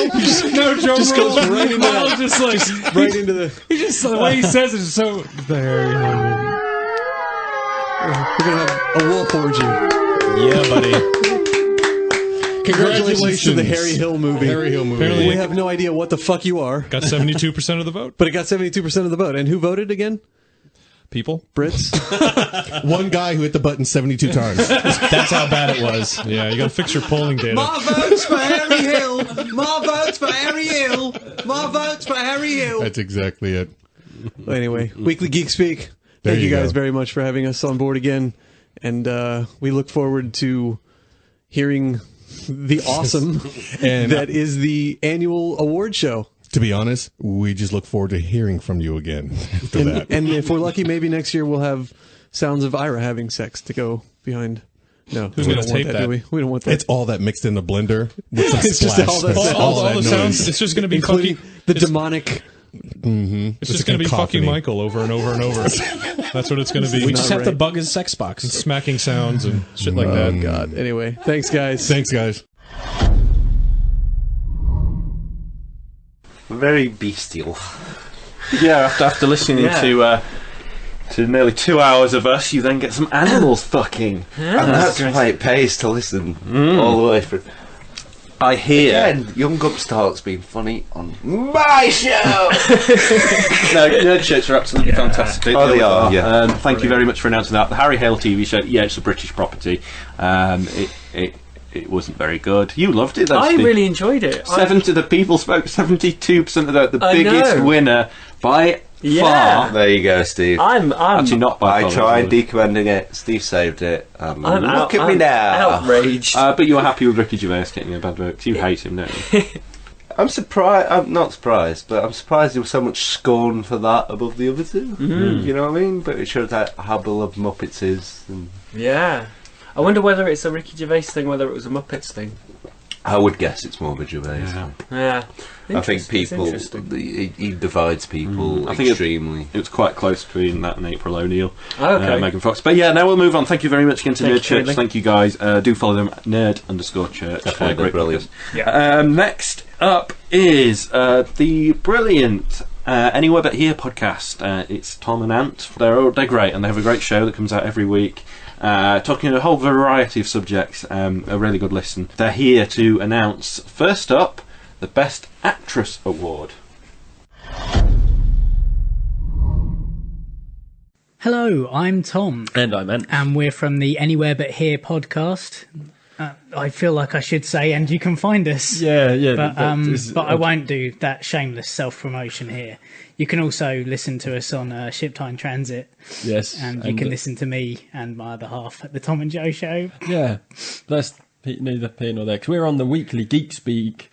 just goes right into that.
Just like
right into the.
He just the way he says it is so the Harry Hill movie.
We're gonna have a wolf orgy.
Yeah, buddy.
Congratulations to the Harry Hill movie.
Harry Hill movie.
Apparently
We have no idea what the fuck you are.
Got 72% of the vote.
But it got 72% of the vote. And who voted again?
People.
Brits.
One guy who hit the button 72 times.
That's how bad it was.
Yeah, you got to fix your polling data.
My vote's for Harry Hill. My vote's for Harry Hill. My vote's for Harry Hill.
That's exactly it.
Well, anyway, Weekly Geek Speak.
There
Thank you
you
guys
go.
very much for having us on board again. And we look forward to hearing the awesome
And
that is the annual award show.
to be honest, we just look forward to hearing from you again after that.
And if we're lucky, maybe next year we'll have sounds of Ira having sex to go behind. No,
Who's
we
gonna
don't want
tape
that,
that?
do we? We don't want that.
It's all that mixed in a blender with some
It's just
splash.
all that-
That's
all
that
the
noise.
sounds. It's just going to be
including
fucking.
the demonic.
Mm-hmm.
It's just going to be fucking Michael over and over and over. That's what it's going to be.
We just have to
right.
bug his sex box.
And smacking sounds and shit like
Oh,
that.
God. Anyway, thanks, guys.
Thanks, guys.
Very bestial. Yeah, after listening to nearly 2 hours of us, you then get some animals fucking.
And that's why it pays to listen all the way through.
I hear.
Again, Young Upstart's been funny on my show.
No, Nerd Shirts are absolutely fantastic.
Oh, they are, yeah.
Thank you very much for announcing that. The Harry Hale TV show, yeah, it's a British property. it wasn't very good. You loved it, though,
I
Steve.
really enjoyed it.
72% about the
I
biggest
know.
winner by far.
There you go, Steve.
I'm
Actually, not by far.
I tried decommanding it. Steve saved it.
I'm
Look at me now.
outraged.
But you were happy with Ricky Gervais getting a bad vote, 'cause you hate him, don't you?
I'm surprised. I'm not surprised, but I'm surprised there was so much scorn for that above the other two.
Mhm.
You know what I mean? But it shows how beloved Muppets is. And
Yeah. I wonder whether it's a Ricky Gervais thing, whether it was a Muppets thing.
I would guess it's more of a Gervais.
Yeah.
I think
It's
people.
interesting.
He divides people
I think
extremely.
it was quite close between that and April O'Neil,
Oh, okay.
Megan Fox. But yeah, now we'll move on. Thank you very much again to
Thank
Nerd
you,
Church.
Ridley.
Thank you guys. Do follow them at nerd_church.
Definitely,
Great
brilliant.
podcast. Next up is the brilliant Anywhere But Here podcast. It's Tom and Ant. They're great, and they have a great show that comes out every week. Talking a whole variety of subjects, a really good listen. They're here to announce, first up, the Best Actress Award.
Hello, I'm Tom.
And I'm Ant.
And we're from the Anywhere But Here podcast. I feel like I should say, and you can find us.
Yeah.
But I won't do that shameless self-promotion here. You can also listen to us on Shiptime Transit.
Yes.
And you can listen to me and my other half at the Tom and Joe Show.
Yeah, that's neither here nor there, because we're on the weekly Geek Speak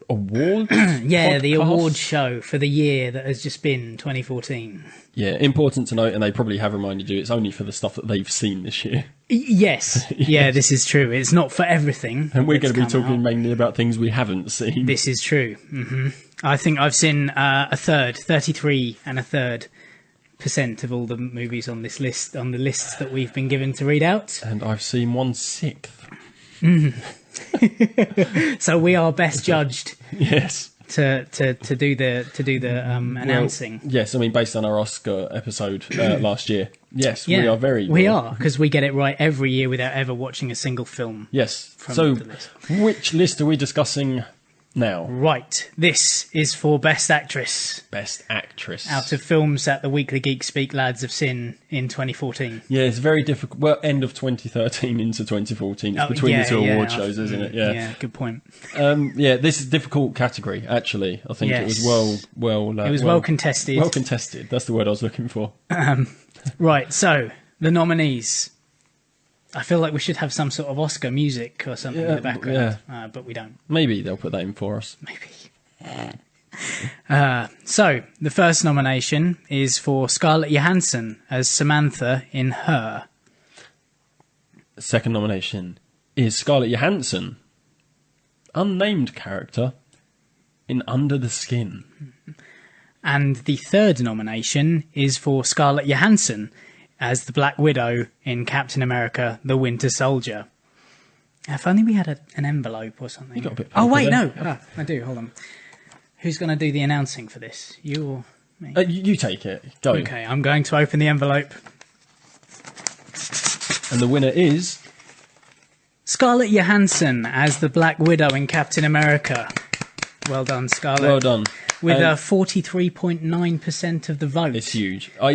Awards.
Yeah, the
podcast.
award show for the year that has just been 2014.
Yeah, important to note, and they probably have reminded you, it's only for the stuff that they've seen this year.
Yes. Yeah, this is true. It's not for everything.
And we're
that's
going to be
come
talking
out.
mainly about things we haven't seen.
This is true. I think I've seen a third, 33 and a third % of all the movies on this list, on the lists that we've been given to read out.
And I've seen 1/6.
So we are best judged.
Yes.
To do the announcing.
Well, yes, I mean, based on our Oscar episode last year. Yes,
Yeah,
we are very
we
well.
are, because we get it right every year without ever watching a single film.
Yes.
From
So,
the list.
which list are we discussing now?
Right, this is for Best Actress.
Best Actress.
Out of films that the Weekly Geek Speak lads have seen in 2014.
Yeah, it's very difficult. Well, end of 2013 into 2014. It's between the two award shows, isn't it?
Yeah, good point.
Yeah, this is a difficult category, actually. I think it was well
it was well contested.
Well contested, that's the word I was looking for.
Right, so, the nominees. I feel like we should have some sort of Oscar music or something in the background, but we don't.
Maybe they'll put that in for us.
So, the first nomination is for Scarlett Johansson as Samantha in Her.
The second nomination is Scarlett Johansson, unnamed character, in Under the Skin.
And the third nomination is for Scarlett Johansson as the Black Widow in Captain America: The Winter Soldier. If only we had an envelope or something.
You got a bit of
oh,
paper
wait,
there.
no. I do, hold on. Who's going to do the announcing for this? You or me?
You take it. Go.
Okay, I'm going to open the envelope.
And the winner is
Scarlett Johansson as the Black Widow in Captain America. Well done, Scarlett.
Well done.
With 43.9% of the vote.
It's huge. I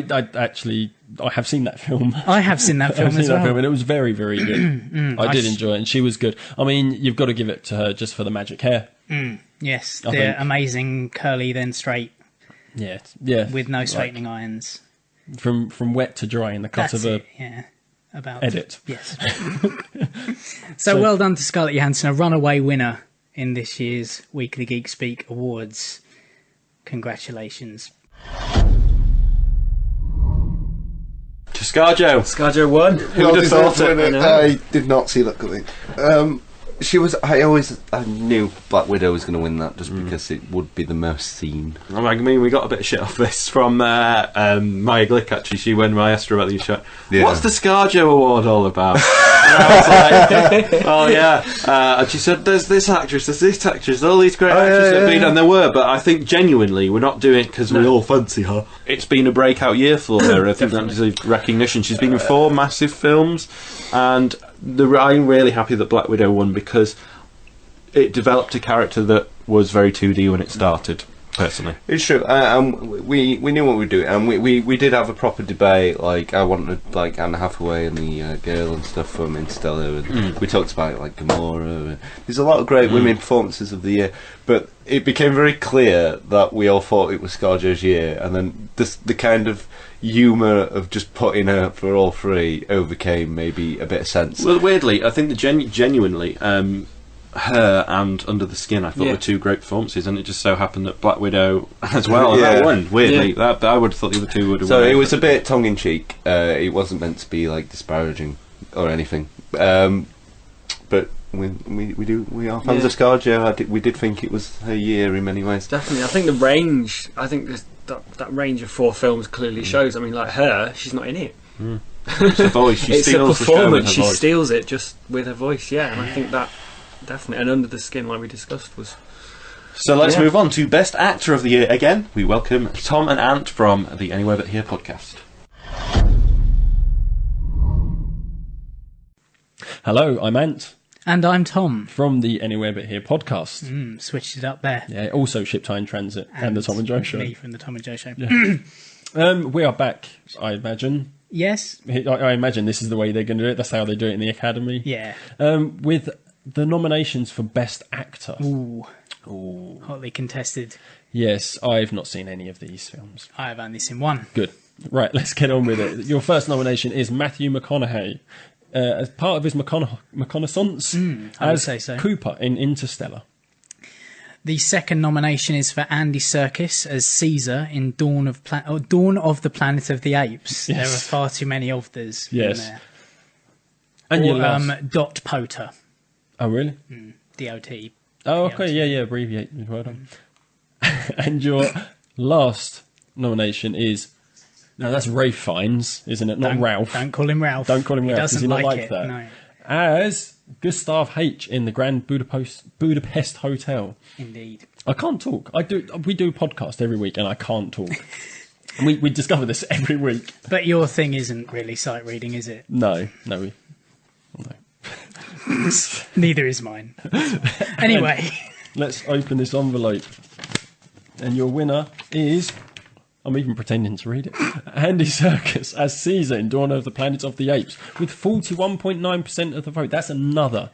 have seen that film.
I have seen that film as well.
And it was very, very good. I did enjoy it, and she was good. I mean, you've got to give it to her just for the magic hair.
Yes,
I
the
think.
amazing curly then straight.
Yeah.
With no straightening irons.
From wet to dry in the cut
That's
of a
it, yeah. About
edit.
Yes. So well done to Scarlett Johansson, a runaway winner in this year's Weekly Geek Speak Awards. Congratulations.
To ScarJo.
ScarJo won.
Who would have thought it?
I did not see that coming. She was. I knew Black Widow was going to win that just because it would be the most seen.
I mean, we got a bit of shit off this from Maya Glick, actually. When I asked her about the show, what's the ScarJo Award all about? And I was like, oh yeah. And she said, there's this actress, all these great actresses that have been, and there were, but I think genuinely we're not doing it because we all fancy her. It's been a breakout year for her. I think that deserves recognition. She's been in 4 massive films, and I'm really happy that Black Widow won because it developed a character that was very 2D when it started. personally.
It's true. We knew what we were doing, and we did have a proper debate. Like, I wanted like Anne Hathaway and the girl and stuff from Interstellar, and we talked about like Gamora. And there's a lot of great women performances of the year, but it became very clear that we all thought it was ScarJo's year, and then the kind of humour of just putting her for all three overcame maybe a bit of sense.
Well, weirdly, I think that genuinely, her and Under the Skin, I thought were two great performances, and it just so happened that Black Widow as well, and that won. Weirdly, that I would have thought the other two would have won.
So it was a bit tongue in cheek. It wasn't meant to be like disparaging or anything. But we are fans of ScarJo. We did think it was her year in many ways.
Definitely, I think the range. I think that range of 4 films clearly shows. I mean, like her, she's not in it.
It's a voice. She
it's
steals
a performance.
The show with her
she
voice.
steals it just with her voice. Yeah, and I think that definitely. And Under the Skin, like we discussed, was.
So let's move on to Best Actor of the Year. Again, we welcome Tom and Ant from the Anywhere But Here podcast.
Hello, I'm Ant.
And I'm Tom.
From the Anywhere But Here podcast.
Switched it up there.
Yeah, also Ship Time Transit and the Tom and Joe Show.
Me from the Tom and Joe Show.
Yeah. We are back, I imagine.
Yes.
I imagine this is the way they're going to do it. That's how they do it in the Academy.
Yeah.
With the nominations for Best Actor.
Ooh. Hotly contested.
Yes, I've not seen any of these films.
I have only seen one.
Good. Right, let's get on with it. Your first nomination is Matthew McConaughey. As part of his reconnaissance
I would
as
say so.
Cooper in Interstellar.
The second nomination is for Andy Serkis as Caesar in Dawn of the Planet of the Apes.
Yes.
There are far too many of those in
Yes.
there.
And
or,
your last...
Dot Potter.
Oh, really?
D-O-T.
Oh, okay, yeah, abbreviate. Well done. And your last nomination is... No, that's Rafe Fiennes, isn't it? Not Ralph.
Don't call him Ralph.
Don't call him
He
Ralph, because
doesn't
he's not
like
like
it,
that.
no.
As Gustav H. in the Grand Budapest Hotel.
Indeed.
I can't talk. We do a podcast every week, and I can't talk. And we discover this every week.
But your thing isn't really sight reading, is it?
No.
Neither is mine. Anyway.
Let's open this envelope. And your winner is... I'm even pretending to read it. Andy Serkis as Caesar in Dawn of the Planet of the Apes with 41.9% of the vote. That's another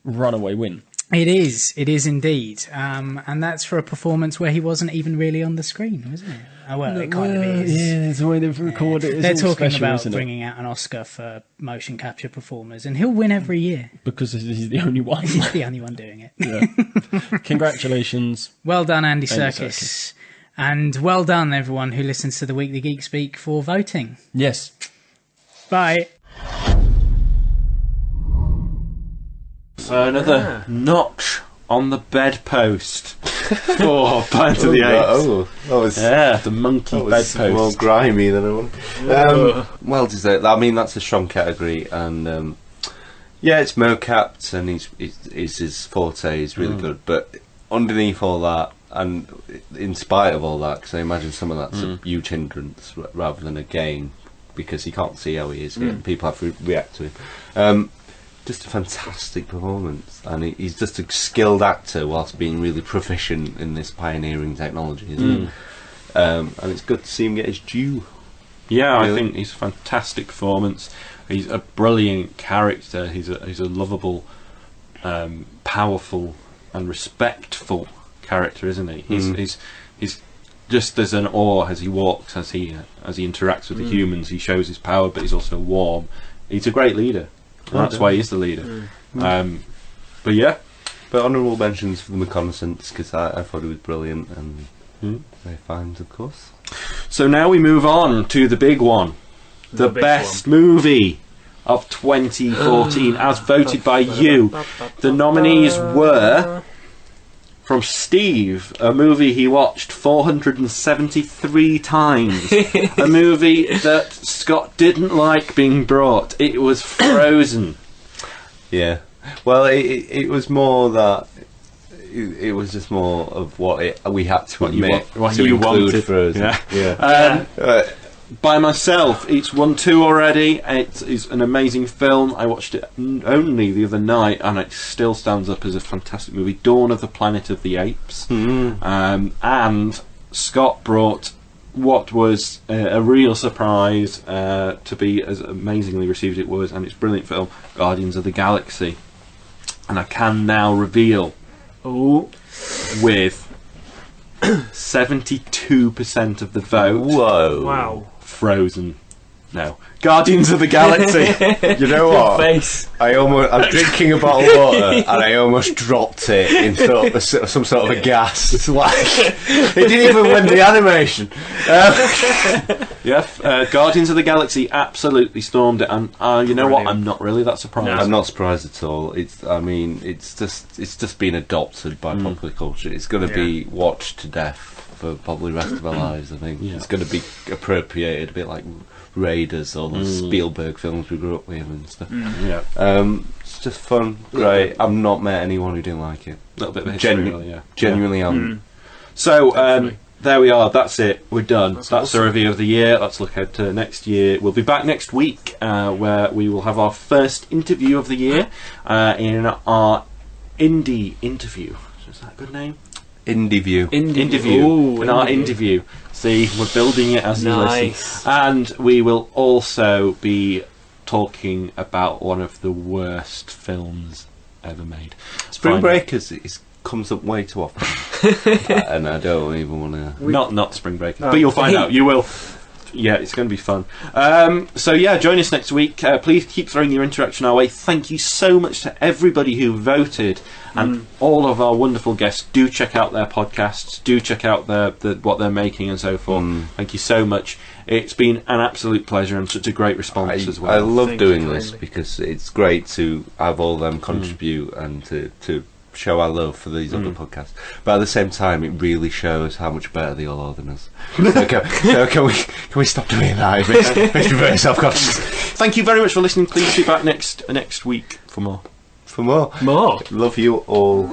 runaway win.
It is indeed. And that's for a performance where he wasn't even really on the screen, wasn't it? Oh, well, it kind of is.
Yeah, it's the way they've recorded it.
They're
It's all
talking
special,
about
isn't it?
bringing out an Oscar for motion capture performers, and he'll win every year.
Because he's the only one.
He's the only one doing it.
Yeah. Congratulations.
Well done, Andy
Andy
Serkis. And well done, everyone who listens to the Weekly Geek Speak for voting.
Yes.
Bye.
So another notch on the bedpost for Planet of the Apes.
That was
the monkey bedpost.
More grimy than I want. Well deserved. I mean, that's a strong category, and it's mocap, and his forte is really good. But underneath all that, and in spite of all that, because I imagine some of that's a huge hindrance rather than a gain, because he can't see how he is. People have to react to him. Just a fantastic performance, and he's just a skilled actor whilst being really proficient in this pioneering technology, isn't it? And it's good to see him get his due.
Yeah,
Really.
I think he's a fantastic performance. He's a brilliant character. He's a lovable, powerful, and respectful character, isn't he? He's just there's an awe as he walks, as he interacts with the humans. He shows his power, but he's also warm. He's a great leader. And that's why he's the leader. But
honourable mentions for the reconnaissance, because I thought it was brilliant, and very fine, of course.
So now we move on to the big one, the best movie of 2014, as voted by you. The nominees were, from Steve, a movie he watched 473 times. A movie that Scott didn't like being brought. It was Frozen.
Yeah. Well, it was more that... It was just more of what we had to admit
what
to
you
include
wanted.
Frozen.
Yeah. by myself, it's won 2 already. It is an amazing film. I watched it only the other night, and it still stands up as a fantastic movie. Dawn of the Planet of the Apes. And Scott brought what was a real surprise to be as amazingly received it was, and it's a brilliant film, Guardians of the Galaxy. And I can now reveal, with 72% of the vote.
Whoa.
Wow.
Frozen. No. Guardians of the Galaxy.
You know what?
Face.
I'm drinking a bottle of water and I almost dropped it in some sort of a gas. It's like it didn't even win the animation.
Guardians of the Galaxy absolutely stormed it, and you know what? I'm not really that surprised.
I'm not surprised at all. It's just been adopted by popular culture. It's going to be watched to death for probably the rest of our lives. I think it's going to be appropriated a bit like Raiders or the Spielberg films we grew up with and stuff. It's just fun, great. I've not met anyone who didn't like it.
A little bit of history,
genuinely.
So there we are. That's it. We're done. That's awesome. The review of the year. Let's look ahead to next year. We'll be back next week, where we will have our first interview of the year in our indie interview. Is that a good name?
Indie-view.
In our interview. See, we're building it as you listen. And we will also be talking about one of the worst films ever made.
Spring Breakers comes up way too often. And I don't even want to...
Not Spring Breakers, but you'll find out. You will. Yeah, it's going to be fun. Join us next week. Please keep throwing your interaction our way. Thank you so much to everybody who voted, and all of our wonderful guests. Do check out their podcasts. Do check out what they're making and so forth. Thank you so much. It's been an absolute pleasure and such a great response as well.
I love doing this because it's great to have all of them contribute and to show our love for these other podcasts, but at the same time it really shows how much better they all are than us. So can we stop doing that? It makes me very self-conscious.
Thank you very much for listening. Please be back next week for more.
Love you all.